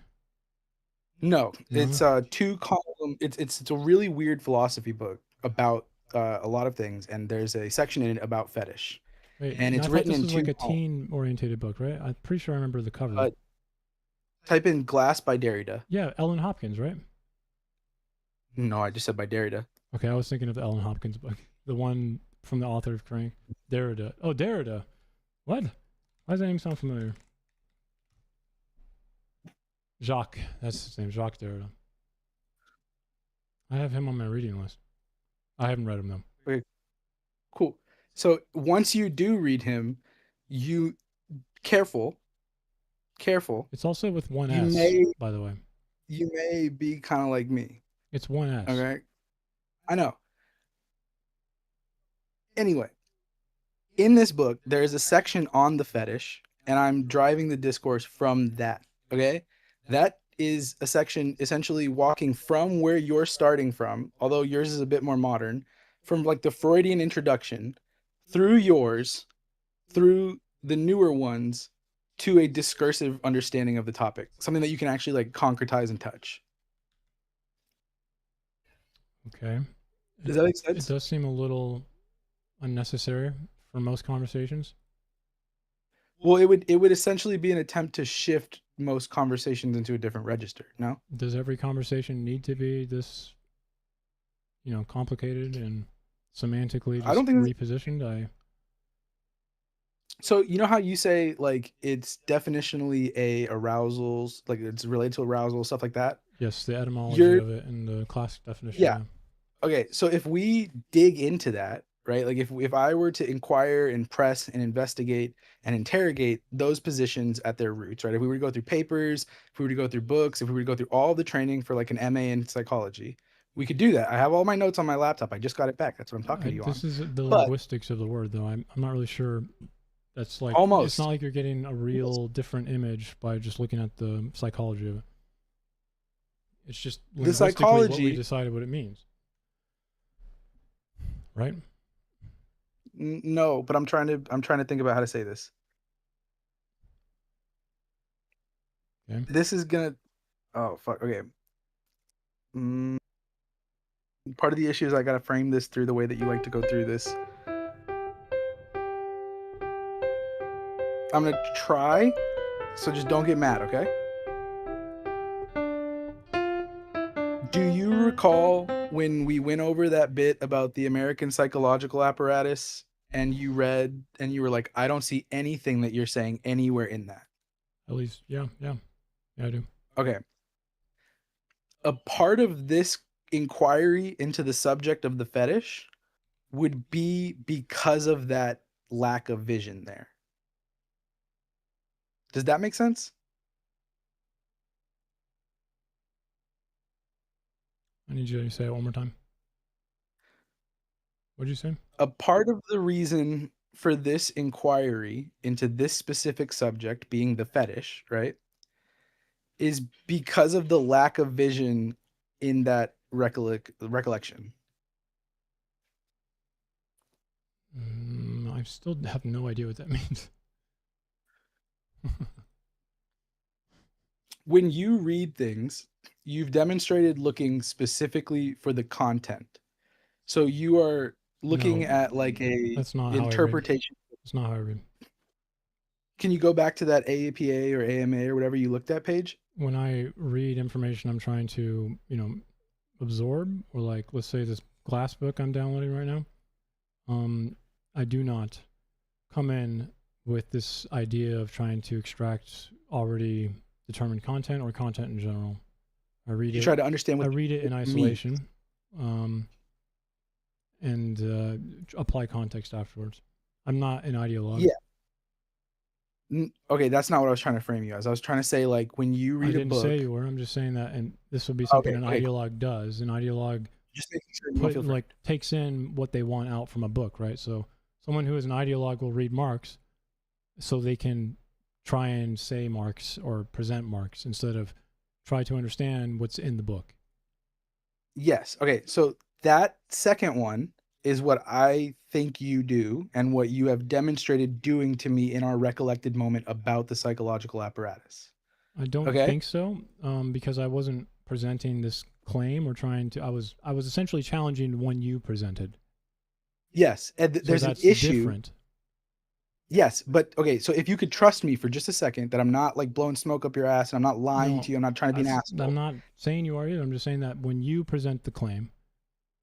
No, No? it's two column. It's a really weird philosophy book about a lot of things, and there's a section in it about fetish. Wait, And it's I thought written this in was two like a columns. teen-oriented book, right? I'm pretty sure I remember the cover. Type in Glass by Derrida. Yeah, Ellen Hopkins, right? No, I just said by Derrida. Okay, I was thinking of the Ellen Hopkins book, the one from the author of Crank, Derrida. Oh, Derrida. What? Why does that name sound familiar? Jacques. That's his name, Jacques Derrida. I have him on my reading list. I haven't read him though. Okay, cool. So once you do read him, you careful. It's also with one You S, may- by the way. You may be kind of like me. It's one S. Okay. I know. Anyway, in this book, there is a section on the fetish, and I'm driving the discourse from that. Okay. That is a section essentially walking from where you're starting from, although yours is a bit more modern, from like the Freudian introduction through yours, through the newer ones, to a discursive understanding of the topic, something that you can actually like concretize and touch. Okay. Does that make It sense? does seem a little unnecessary for most conversations. Well, it would essentially be an attempt to shift most conversations into a different register. No, Does every conversation need to be this, complicated and semantically just I don't think repositioned? so you know how you say like it's definitionally a arousals, like it's related to arousal, stuff like that. Yes, the etymology You're- of it and the classic definition. Yeah. Okay, so if we dig into that, right? Like if I were to inquire and press and investigate and interrogate those positions at their roots, right? If we were to go through papers, if we were to go through books, if we were to go through all the training for like an MA in psychology, we could do that. I have all my notes on my laptop. I just got it back. That's what I'm talking to you on. This is the But- linguistics of the word, though. I'm not really sure. That's like Almost. It's not like you're getting a real different image by just looking at the psychology of it. It's just The linguistically what psychology. we decided what it means. Right? No, but I'm trying to think about how to say this. Okay. This is gonna. Oh fuck. Okay. Mm, part of the issue is I gotta frame this through the way that you like to go through this. I'm gonna try, so just don't get mad, okay? Do you recall when we went over that bit about the American psychological apparatus and you read and you were like, I don't see anything that you're saying anywhere in that? At least, yeah, I do. Okay. A part of this inquiry into the subject of the fetish would be because of that lack of vision there. Does that make sense? I need you to say it one more time. What'd you say? A part of the reason for this inquiry into this specific subject being the fetish, right, is because of the lack of vision in that recollection. I still have no idea what that means. When you read things, you've demonstrated looking specifically for the content. So you are looking No, at like a that's not how I read. interpretation. That's not how I read. Can you go back to that AAPA or AMA or whatever you looked at page? When I read information I'm trying to, absorb, or like, let's say this class book I'm downloading right now, I do not come in with this idea of trying to extract already determined content or content in general. I read You it. try to understand what I read it in it isolation, and apply context afterwards. I'm not an ideologue. Yeah. Okay, that's not what I was trying to frame you as. I was trying to say, like, when you read I a didn't book. say you were. I'm just saying that, and this will be something Okay, an ideologue does. An ideologue just making sure you don't feel free. takes in what they want out from a book, right? So someone who is an ideologue will read Marx, so they can try and say Marx or present Marx instead of try to understand what's in the book. Yes. Okay. So that second one is what I think you do and what you have demonstrated doing to me in our recollected moment about the psychological apparatus. I don't think so, because I wasn't presenting this claim or trying to. I was essentially challenging one you presented. Yes, and So there's an that's issue. different. Yes, but okay. So if you could trust me for just a second, that I'm not like blowing smoke up your ass, and I'm not lying No, to you. I'm not trying to be an asshole. I'm not saying you are either. I'm just saying that when you present the claim,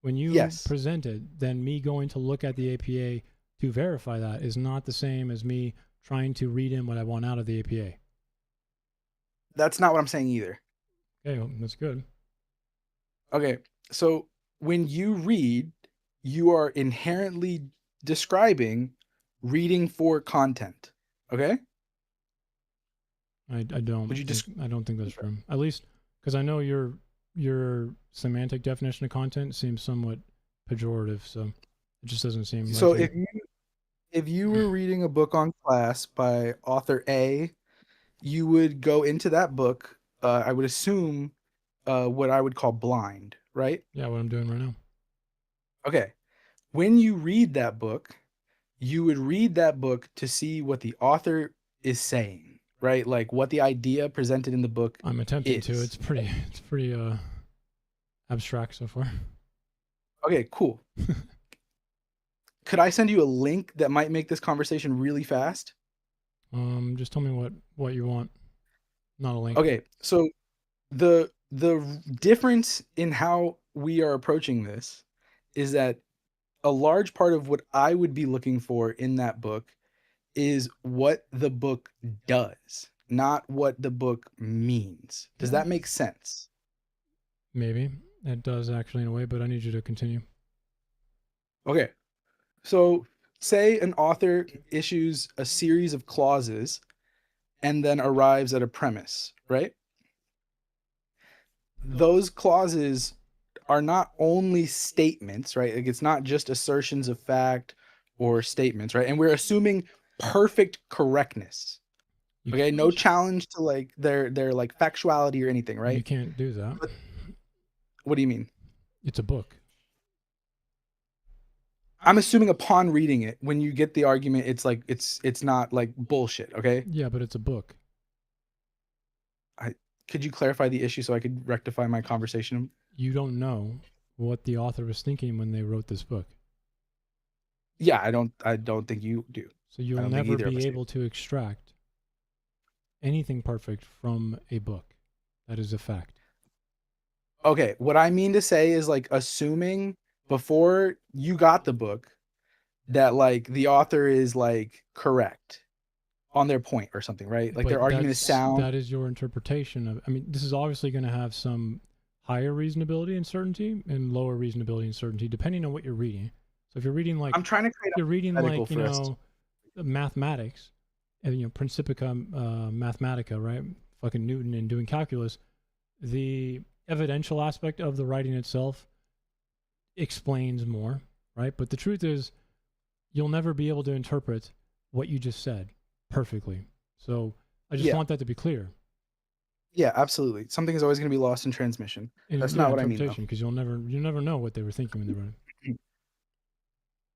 when you present it, then me going to look at the APA to verify that is not the same as me trying to read in what I want out of the APA. That's not what I'm saying either. Okay, well, that's good. Okay, so when you read, you are inherently describing reading for content. Okay? I don't. Would you I don't think that's true. At least because I know your semantic definition of content seems somewhat pejorative, so it just doesn't seem. So like if you were reading a book on class by author A, you would go into that book. I would assume what I would call blind, right? Yeah, what I'm doing right now. Okay. When you read that book, you would read that book to see what the author is saying, right? Like what the idea presented in the book I'm attempting is. to. It's pretty abstract so far. Okay, cool. Could I send you a link that might make this conversation really fast? Just tell me what you want. Not a link. Okay, so the difference in how we are approaching this is that a large part of what I would be looking for in that book is what the book does, not what the book means. Does that make sense? Maybe it does actually in a way, but I need you to continue. Okay. So say an author issues a series of clauses and then arrives at a premise, right? Those clauses are not only statements, right? Like it's not just assertions of fact or statements, right? And we're assuming perfect correctness. Okay, no challenge to like their like factuality or anything, right? You can't do that. What do you mean? It's a book. I'm assuming upon reading it, when you get the argument, it's like it's not like bullshit. Okay. Yeah, but it's a book. Could you clarify the issue so I could rectify my conversation? You don't know what the author was thinking when they wrote this book. Yeah, I don't think you do. So you'll never be able to extract anything perfect from a book. That is a fact. Okay, what I mean to say is like assuming before you got the book that like the author is like correct on their point or something, right? Like But their argument is sound. That is your interpretation of. I mean, this is obviously going to have some higher reasonability and certainty and lower reasonability and certainty depending on what you're reading. So if you're reading like I'm trying to create. you're reading like hypothetical for us. Mathematics, and Principia Mathematica, right? Fucking Newton and doing calculus. The evidential aspect of the writing itself explains more, right? But the truth is, you'll never be able to interpret what you just said perfectly. So I just want that to be clear. Yeah, absolutely. Something is always going to be lost in transmission. That's not what I mean, though. Because you'll never know what they were thinking when they wrote it.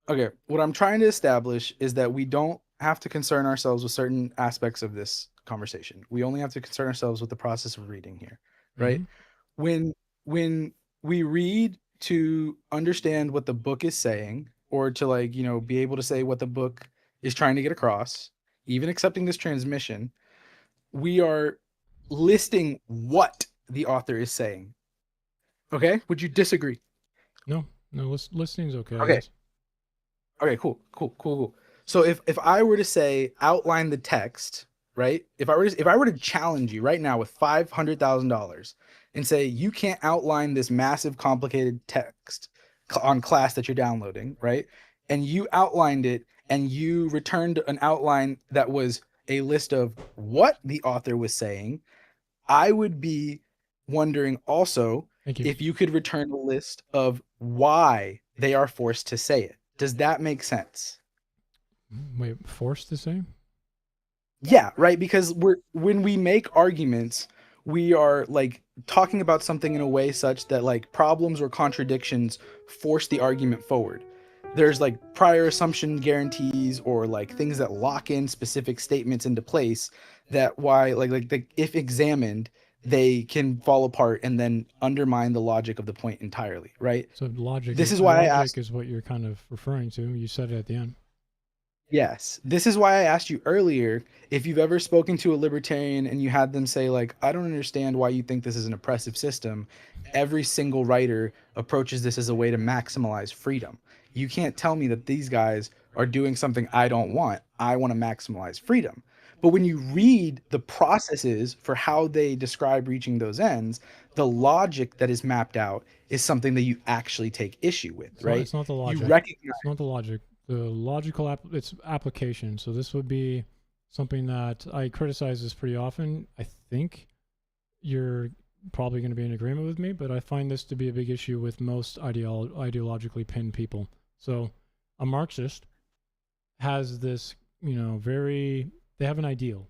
Okay, what I'm trying to establish is that we don't have to concern ourselves with certain aspects of this conversation. We only have to concern ourselves with the process of reading here, right? When we read to understand what the book is saying, or to like, be able to say what the book is trying to get across, even accepting this transmission, we are listing what the author is saying. Okay? Would you disagree? No, listening's okay. Okay. Okay, cool. So if I were to say outline the text, right? If I were to challenge you right now with $500,000 and say you can't outline this massive complicated text on class that you're downloading, right? And you outlined it and you returned an outline that was a list of what the author was saying, I would be wondering also if you could return a list of why they are forced to say it. Does that make sense? Wait, forced to say? Yeah, right. Because when we make arguments, we are like talking about something in a way such that like problems or contradictions force the argument forward. There's like prior assumption guarantees or like things that lock in specific statements into place that why like if examined, they can fall apart and then undermine the logic of the point entirely, right? So logic. This is why I asked. Is what you're kind of referring to. You said it at the end. Yes. This is why I asked you earlier if you've ever spoken to a libertarian and you had them say like, I don't understand why you think this is an oppressive system. Every single writer approaches this as a way to maximize freedom. You can't tell me that these guys are doing something I don't want. I want to maximize freedom. But when you read the processes for how they describe reaching those ends, the logic that is mapped out is something that you actually take issue with, right? It's not the logic. You recognize. It's not the logic. The logical it's application. So this would be something that I criticize this pretty often. I think you're probably going to be in agreement with me, but I find this to be a big issue with most ideologically pinned people. So a Marxist has this, they have an ideal.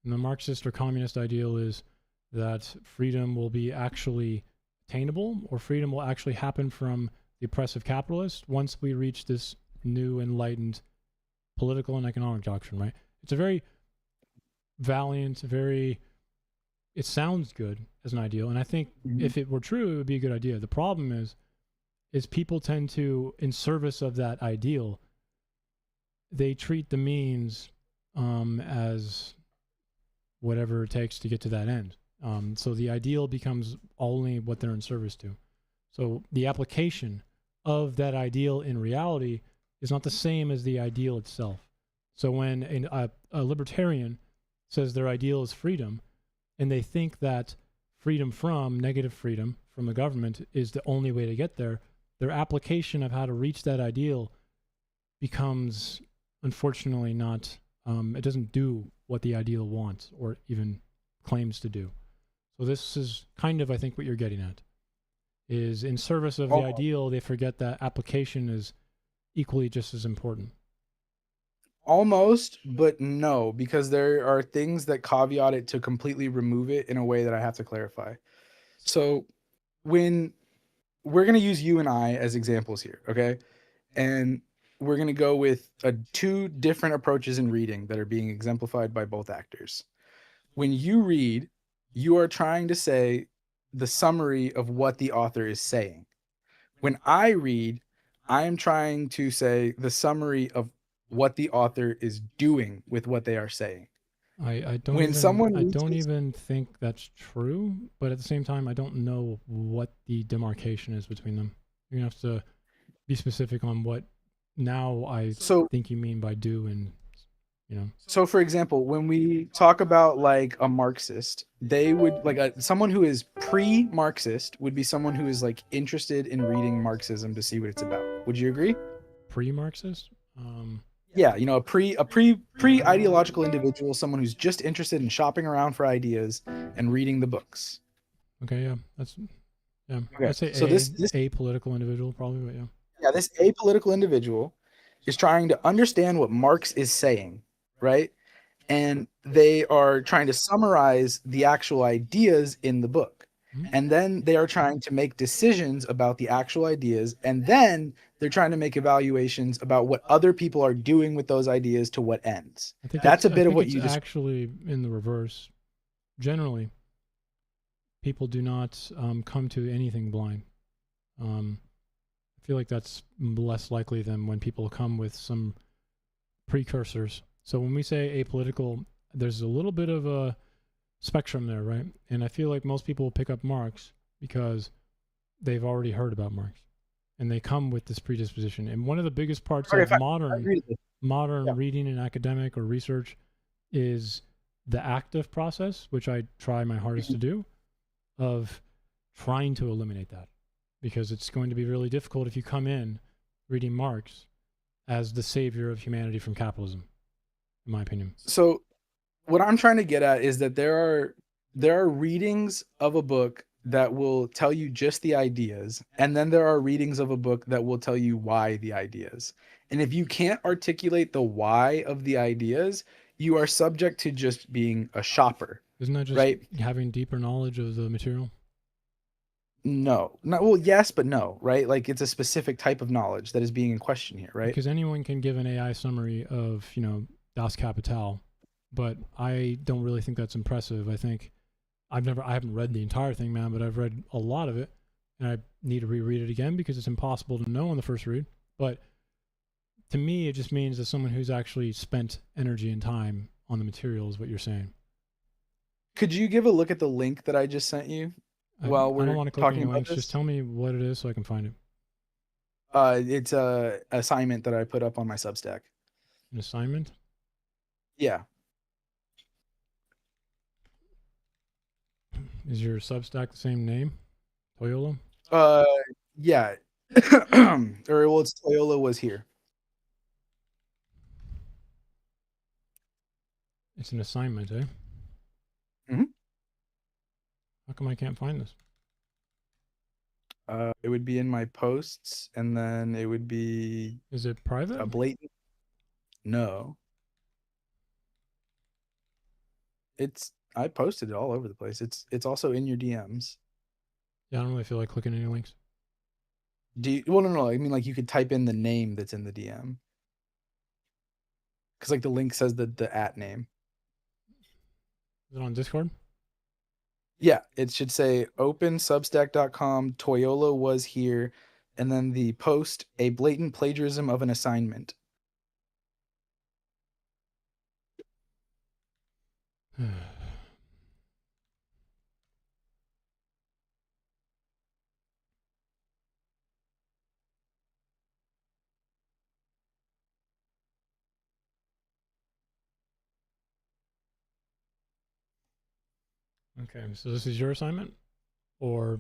And the Marxist or communist ideal is that freedom will be actually attainable, or freedom will actually happen from the oppressive capitalist once we reach this new enlightened political and economic doctrine, right? It's a very valiant, it sounds good as an ideal. And I think if it were true, it would be a good idea. The problem is people tend to, in service of that ideal, they treat the means as whatever it takes to get to that end. So the ideal becomes only what they're in service to. So the application of that ideal in reality is not the same as the ideal itself. So when a libertarian says their ideal is freedom, and they think that freedom from negative freedom from the government is the only way to get there, their application of how to reach that ideal becomes, unfortunately, not, it doesn't do what the ideal wants or even claims to do. So this is kind of, I think, what you're getting at, is in service of the ideal, they forget that application is equally just as important. Almost, but no, because there are things that caveat it to completely remove it in a way that I have to clarify. So when we're gonna use you and I as examples here, okay? And we're gonna go with two different approaches in reading that are being exemplified by both actors. When you read, you are trying to say the summary of what the author is saying. When I read, I am trying to say the summary of what the author is doing with what they are saying. I don't When even someone I reads don't this- even think that's true, but at the same time I don't know what the demarcation is between them. You're gonna have to be specific on what now I So think you mean by do and you know. So, for example, when we talk about like a Marxist, they would like someone who is pre-Marxist would be someone who is like interested in reading Marxism to see what it's about. Would you agree? Pre-Marxist? Yeah, you know, pre-ideological individual, someone who's just interested in shopping around for ideas and reading the books. Okay, yeah, that's yeah. Okay, I'd say so this apolitical individual probably, but yeah. Yeah, this apolitical individual is trying to understand what Marx is saying, right? And they are trying to summarize the actual ideas in the book. And then they are trying to make decisions about the actual ideas. And then they're trying to make evaluations about what other people are doing with those ideas to what ends. I think That's a bit I of think what it's you just actually in the reverse. Generally, people do not come to anything blind. I feel like that's less likely than when people come with some precursors. So when we say apolitical, there's a little bit of a spectrum there, right? And I feel like most people will pick up Marx because they've already heard about Marx and they come with this predisposition. And one of the biggest parts of modern reading and academic or research is the active process, which I try my hardest to do, of trying to eliminate that, because it's going to be really difficult if you come in reading Marx as the savior of humanity from capitalism, in my opinion. So what I'm trying to get at is that there are readings of a book that will tell you just the ideas, and then there are readings of a book that will tell you why the ideas. And if you can't articulate the why of the ideas, you are subject to just being a shopper. Isn't that just right? having deeper knowledge of the material? No, not well, yes, but no, right? Like it's a specific type of knowledge that is being in question here, right? Because anyone can give an AI summary of, Das Kapital, but I don't really think that's impressive. I think I haven't read the entire thing, man, but I've read a lot of it, and I need to reread it again because it's impossible to know on the first read. But to me, it just means that someone who's actually spent energy and time on the material is what you're saying. Could you give a look at the link that I just sent you while I don't we're want to click talking any about links. this? Just tell me what it is so I can find it. It's a assignment that I put up on my Substack. An assignment? Yeah. Is your Substack the same name? Toyola? Yeah. Or well, it's Toyola was here. It's an assignment, eh? Mm-hmm. How come I can't find this? It would be in my posts, and then it would be. Is it private? A blatant. No. I posted it all over the place. It's also in your DMs. Yeah, I don't really feel like clicking any links. Well, no. I mean, like you could type in the name that's in the DM. Because like the link says the @ name. Is it on Discord? Yeah, it should say open substack.com, Toyola was here, and then the post, a blatant plagiarism of an assignment. Okay, so this is your assignment? Or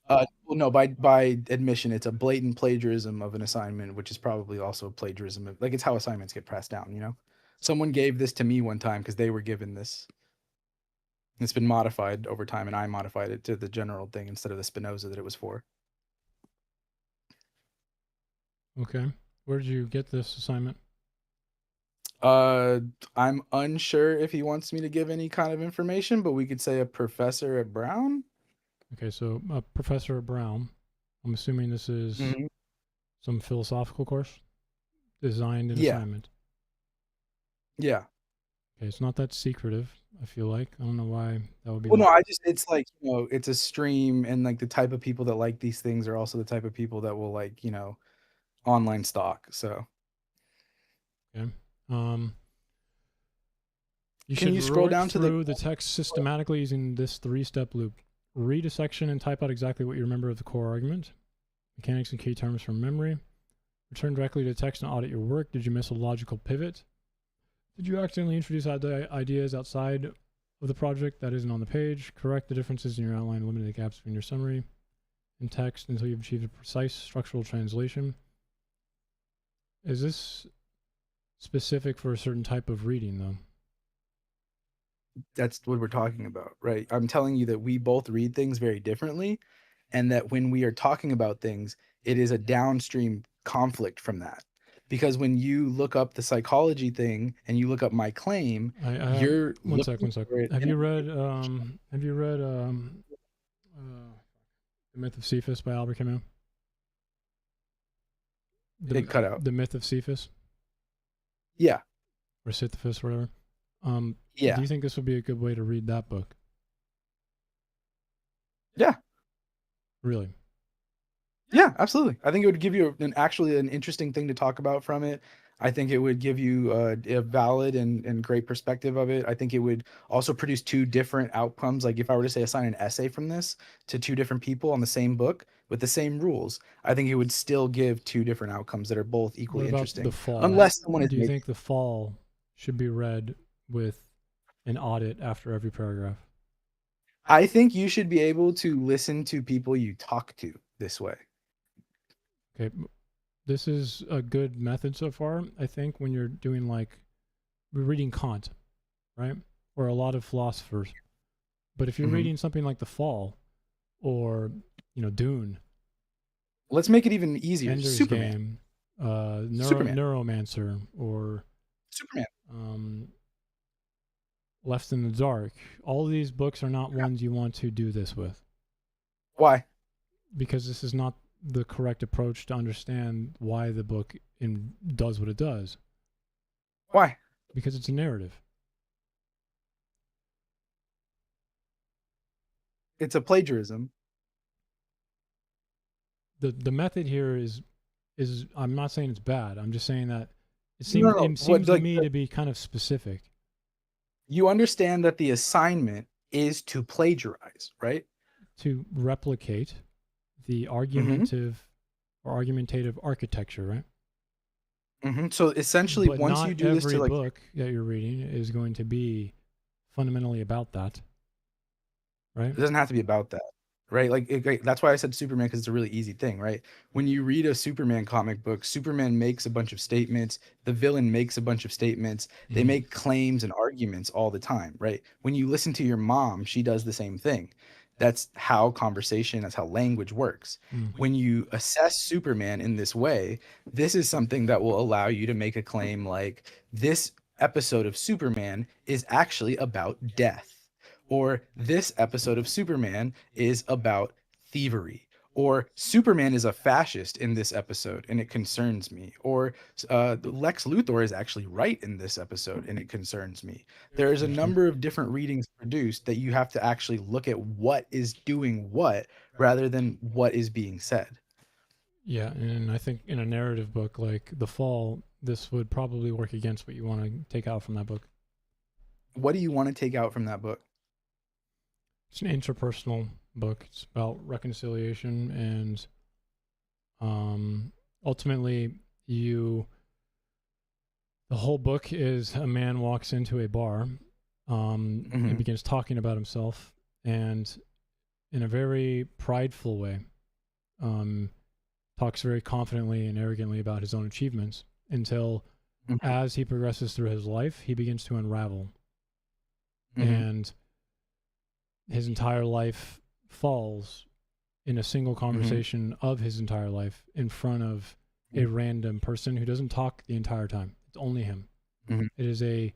Well, no, by admission, it's a blatant plagiarism of an assignment, which is probably also plagiarism. Like it's how assignments get passed down, you know? Someone gave this to me one time because they were given this. It's been modified over time, and I modified it to the general thing instead of the Spinoza that it was for. Okay. Where did you get this assignment? I'm unsure if he wants me to give any kind of information, but we could say a professor at Brown. Okay, so Professor Brown. I'm assuming this is Mhm. some philosophical course designed an Yeah. assignment. Yeah. Okay, it's not that secretive, I feel like. I don't know why that would be. Well, no, it's like, it's a stream, and like the type of people that like these things are also the type of people that will like, online stock. So Okay. You Can should you scroll work down to the- through the text systematically using this 3-step loop. Read a section and type out exactly what you remember of the core argument. Mechanics and key terms from memory. Return directly to text and audit your work. Did you miss a logical pivot? Did you accidentally introduce ideas outside of the project that isn't on the page? Correct the differences in your outline, limit the gaps between your summary and text until you've achieved a precise structural translation. Is this specific for a certain type of reading, though? that's what we're talking about, right? I'm telling you that we both read things very differently, and that when we are talking about things, it is a downstream conflict from that. Because when you look up the psychology thing and you look up my claim, you're one sec. looking for it Have in you a- read The Myth of Cephas by Albert Camus? It cut out. The Myth of Cephas? Yeah. Or Sisyphus, or whatever. Yeah. Do you think this would be a good way to read that book? Yeah. Really? Yeah, absolutely. I think it would give you an interesting thing to talk about from it. I think it would give you a valid and great perspective of it. I think it would also produce two different outcomes. Like if I were to say assign an essay from this to two different people on the same book with the same rules, I think it would still give two different outcomes that are both equally What about interesting. The Fall? Unless someone is Do you making- think The Fall should be read with an audit after every paragraph? I think you should be able to listen to people you talk to this way. Okay, this is a good method so far, I think, when you're doing we're reading Kant, right? Or a lot of philosophers. But if you're reading something like The Fall or, Dune. Let's make it even easier. Ender's Superman. Game, Superman. Neuromancer, or Superman. Left in the Dark. All of these books are not ones you want to do this with. Why? Because this is not the correct approach to understand why the book does what it does. Why? Because it's a narrative. It's a plagiarism. The method here is I'm not saying it's bad. I'm just saying that it seems No. it seems to me to be kind of specific. You understand that the assignment is to plagiarize, right? To replicate the argumentative or argumentative architecture, right? So essentially, But once not you do this every to book that you're reading is going to be fundamentally about that, right? it doesn't have to be about that, right? That's why I said Superman, because it's a really easy thing, right? When you read a Superman comic book, Superman makes a bunch of statements. The villain makes a bunch of statements. They make claims and arguments all the time, right? When you listen to your mom, she does the same thing. That's how conversation, that's how language works. When you assess Superman in this way, this is something that will allow you to make a claim like this episode of Superman is actually about death, or this episode of Superman is about thievery, or Superman is a fascist in this episode and it concerns me, or Lex Luthor is actually right in this episode and it concerns me. There is a number of different readings produced that you have to actually look at what is doing what rather than what is being said. Yeah, and I think in a narrative book like The Fall, this would probably work against what you want to take out from that book. What do you want to take out from that book? It's an interpersonal book. It's about reconciliation, and ultimately the whole book is a man walks into a bar and begins talking about himself, and in a very prideful way talks very confidently and arrogantly about his own achievements until as he progresses through his life, he begins to unravel. And his entire life falls in a single conversation of his entire life in front of a random person who doesn't talk the entire time. It's only him. It is a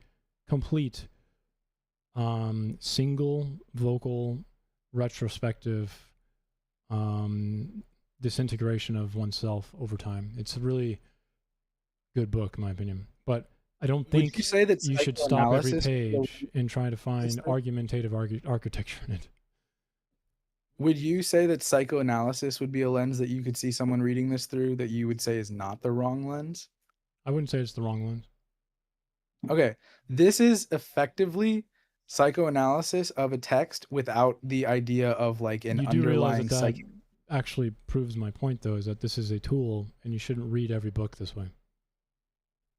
complete single vocal retrospective disintegration of oneself over time. It's a really good book, in my opinion. But I don't Would think you say that you should stop every psychoanalysis page and try to find Is that- argumentative architecture in it. would you say that psychoanalysis would be a lens that you could see someone reading this through that you would say is not the wrong lens? I wouldn't say it's the wrong lens. Okay, this is effectively psychoanalysis of a text without the idea of like an You do realize underlying that that psychic. actually proves my point, though, is that this is a tool, and you shouldn't read every book this way.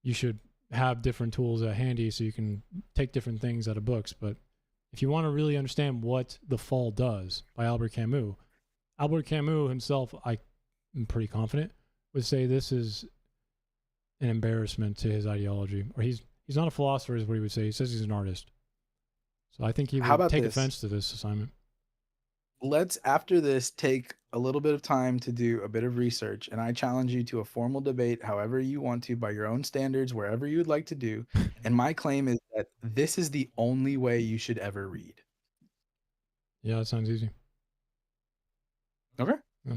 You should have different tools at handy so you can take different things out of books. But if you want to really understand what The Fall does by Albert Camus himself, I'm pretty confident, would say this is an embarrassment to his ideology. Or he's not a philosopher, is what he would say. He says he's an artist. So I think he How would about take this? offense to this assignment. Let's, after this, take a little bit of time to do a bit of research, and I challenge you to a formal debate, however you want to, by your own standards, wherever you would like to do. And my claim is that this is the only way you should ever read. Yeah, that sounds easy. Okay. Yeah.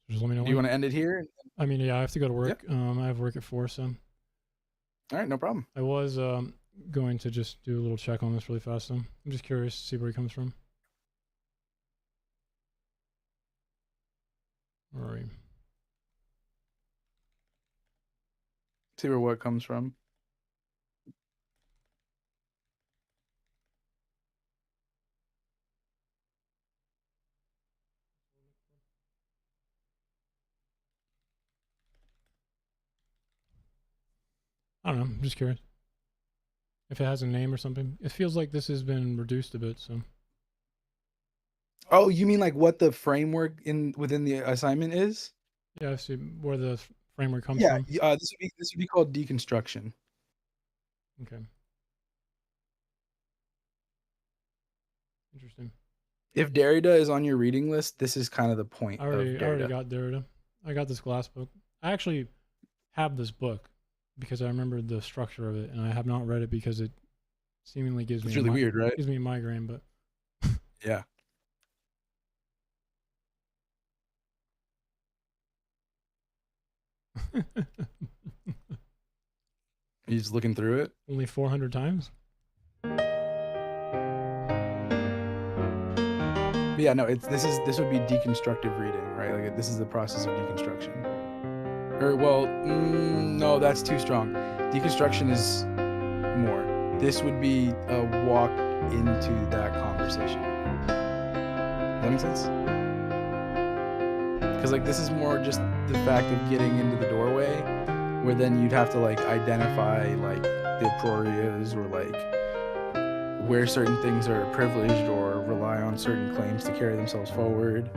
Just let me know. Do you when. want to end it here? I mean, yeah, I have to go to work. I have work at 4, so All right, no problem. I was going to just do a little check on this really fast, though. I'm just curious to see where he comes from. Where are we? See where what comes from. I don't know. I'm just curious. If it has a name or something. It feels like this has been reduced a bit, so. Oh, you mean like what the framework within the assignment is? Yeah, I see where the framework comes Yeah, from. this would be called deconstruction. Okay. Interesting. If Derrida is on your reading list, this is kind of the point I of already Derrida. got Derrida. I got this glass book. I actually have this book because I remember the structure of it, and I have not read it because it seemingly gives It's me really weird, right? gives me a migraine. But Yeah. Are you just looking through it? Only 400 times. But yeah, no, this would be deconstructive reading, right? Like this is the process of deconstruction. Or well, no, that's too strong. Deconstruction is more. This would be a walk into that conversation. Does that make sense? Because like this is more just the fact of getting into the doorway, where then you'd have to like identify like the aprorias or like where certain things are privileged or rely on certain claims to carry themselves forward.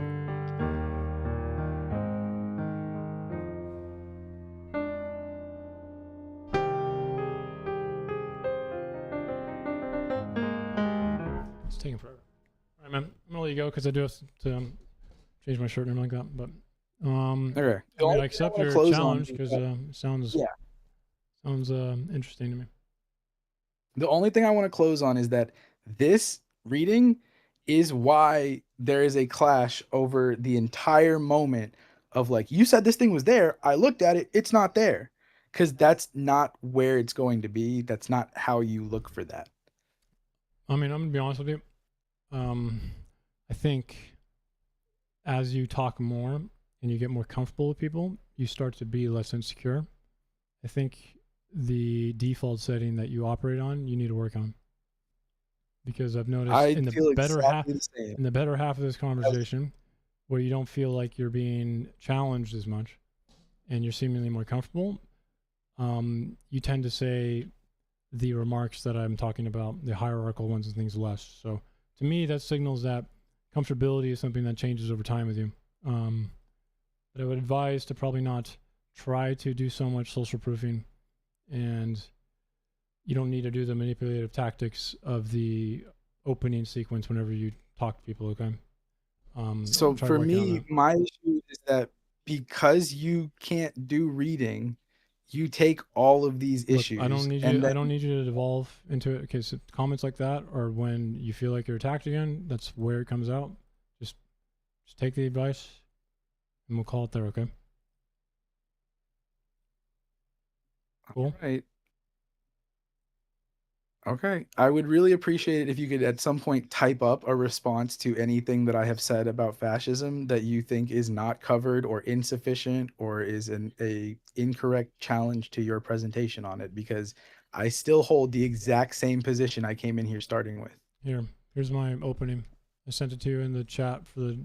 It's taking forever. All right, man. I'm gonna let you go because I do have to change my shirt and everything like that. But Okay. I mean, I accept your challenge because it sounds interesting to me. The only thing I want to close on is that this reading is why there is a clash over the entire moment of like, you said this thing was there. I looked at it. It's not there. Because that's not where it's going to be. That's not how you look for that. I mean, I'm gonna be honest with you. I think as you talk more and you get more comfortable with people, you start to be less insecure. I think the default setting that you operate on, you need to work on. Because I've noticed I in the feel better exactly half, the same. in the better half of this conversation, where you don't feel like you're being challenged as much, and you're seemingly more comfortable, you tend to say the remarks that I'm talking about, the hierarchical ones and things less. So to me, that signals that comfortability is something that changes over time with you. But I would advise to probably not try to do so much social proofing, and you don't need to do the manipulative tactics of the opening sequence whenever you talk to people, okay? So try for working on me, that. my issue is that because you can't do reading, you take all of these Look, issues. I don't need and you. I then- don't need you to devolve into it. Okay, so comments like that, or when you feel like you're attacked again, that's where it comes out. Just take the advice, and we'll call it there. Okay. Cool. Right. Okay. I would really appreciate it if you could at some point type up a response to anything that I have said about fascism that you think is not covered or insufficient or is a incorrect challenge to your presentation on it, because I still hold the exact same position I came in here starting with. Here's my opening. I sent it to you in the chat for the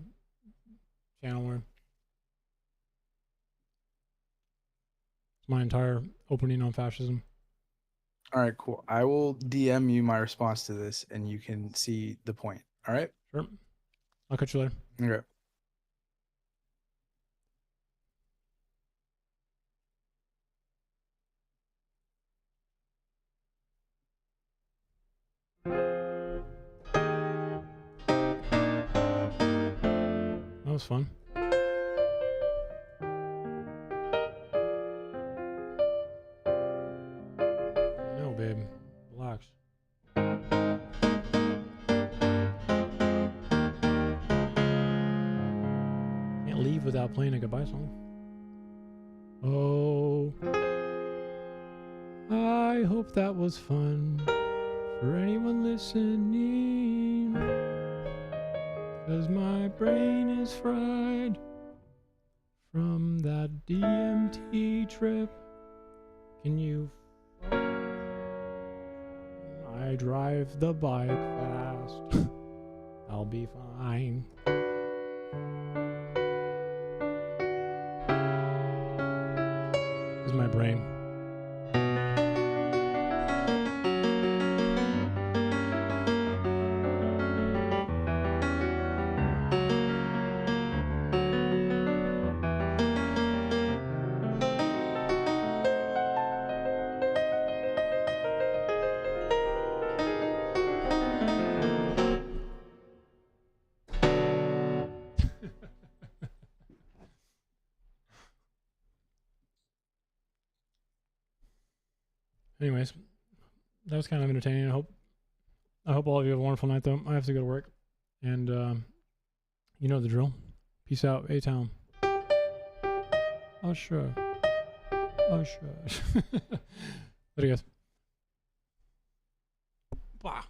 channel where it's my entire opening on fascism. All right, cool. I will DM you my response to this and you can see the point. All right? Sure. I'll catch you later. Okay. That was fun. No, babe. Relax. Can't leave without playing a goodbye song. Oh, I hope that was fun for anyone listening, 'cause my brain is fried from that DMT trip. Can you? I drive the bike fast. I'll be fine. This is my brain. Anyways, that was kind of entertaining. I hope all of you have a wonderful night, though. I have to go to work, and you know the drill. Peace out, A-Town. Oh sure. Oh sure. Later, guys. Bah.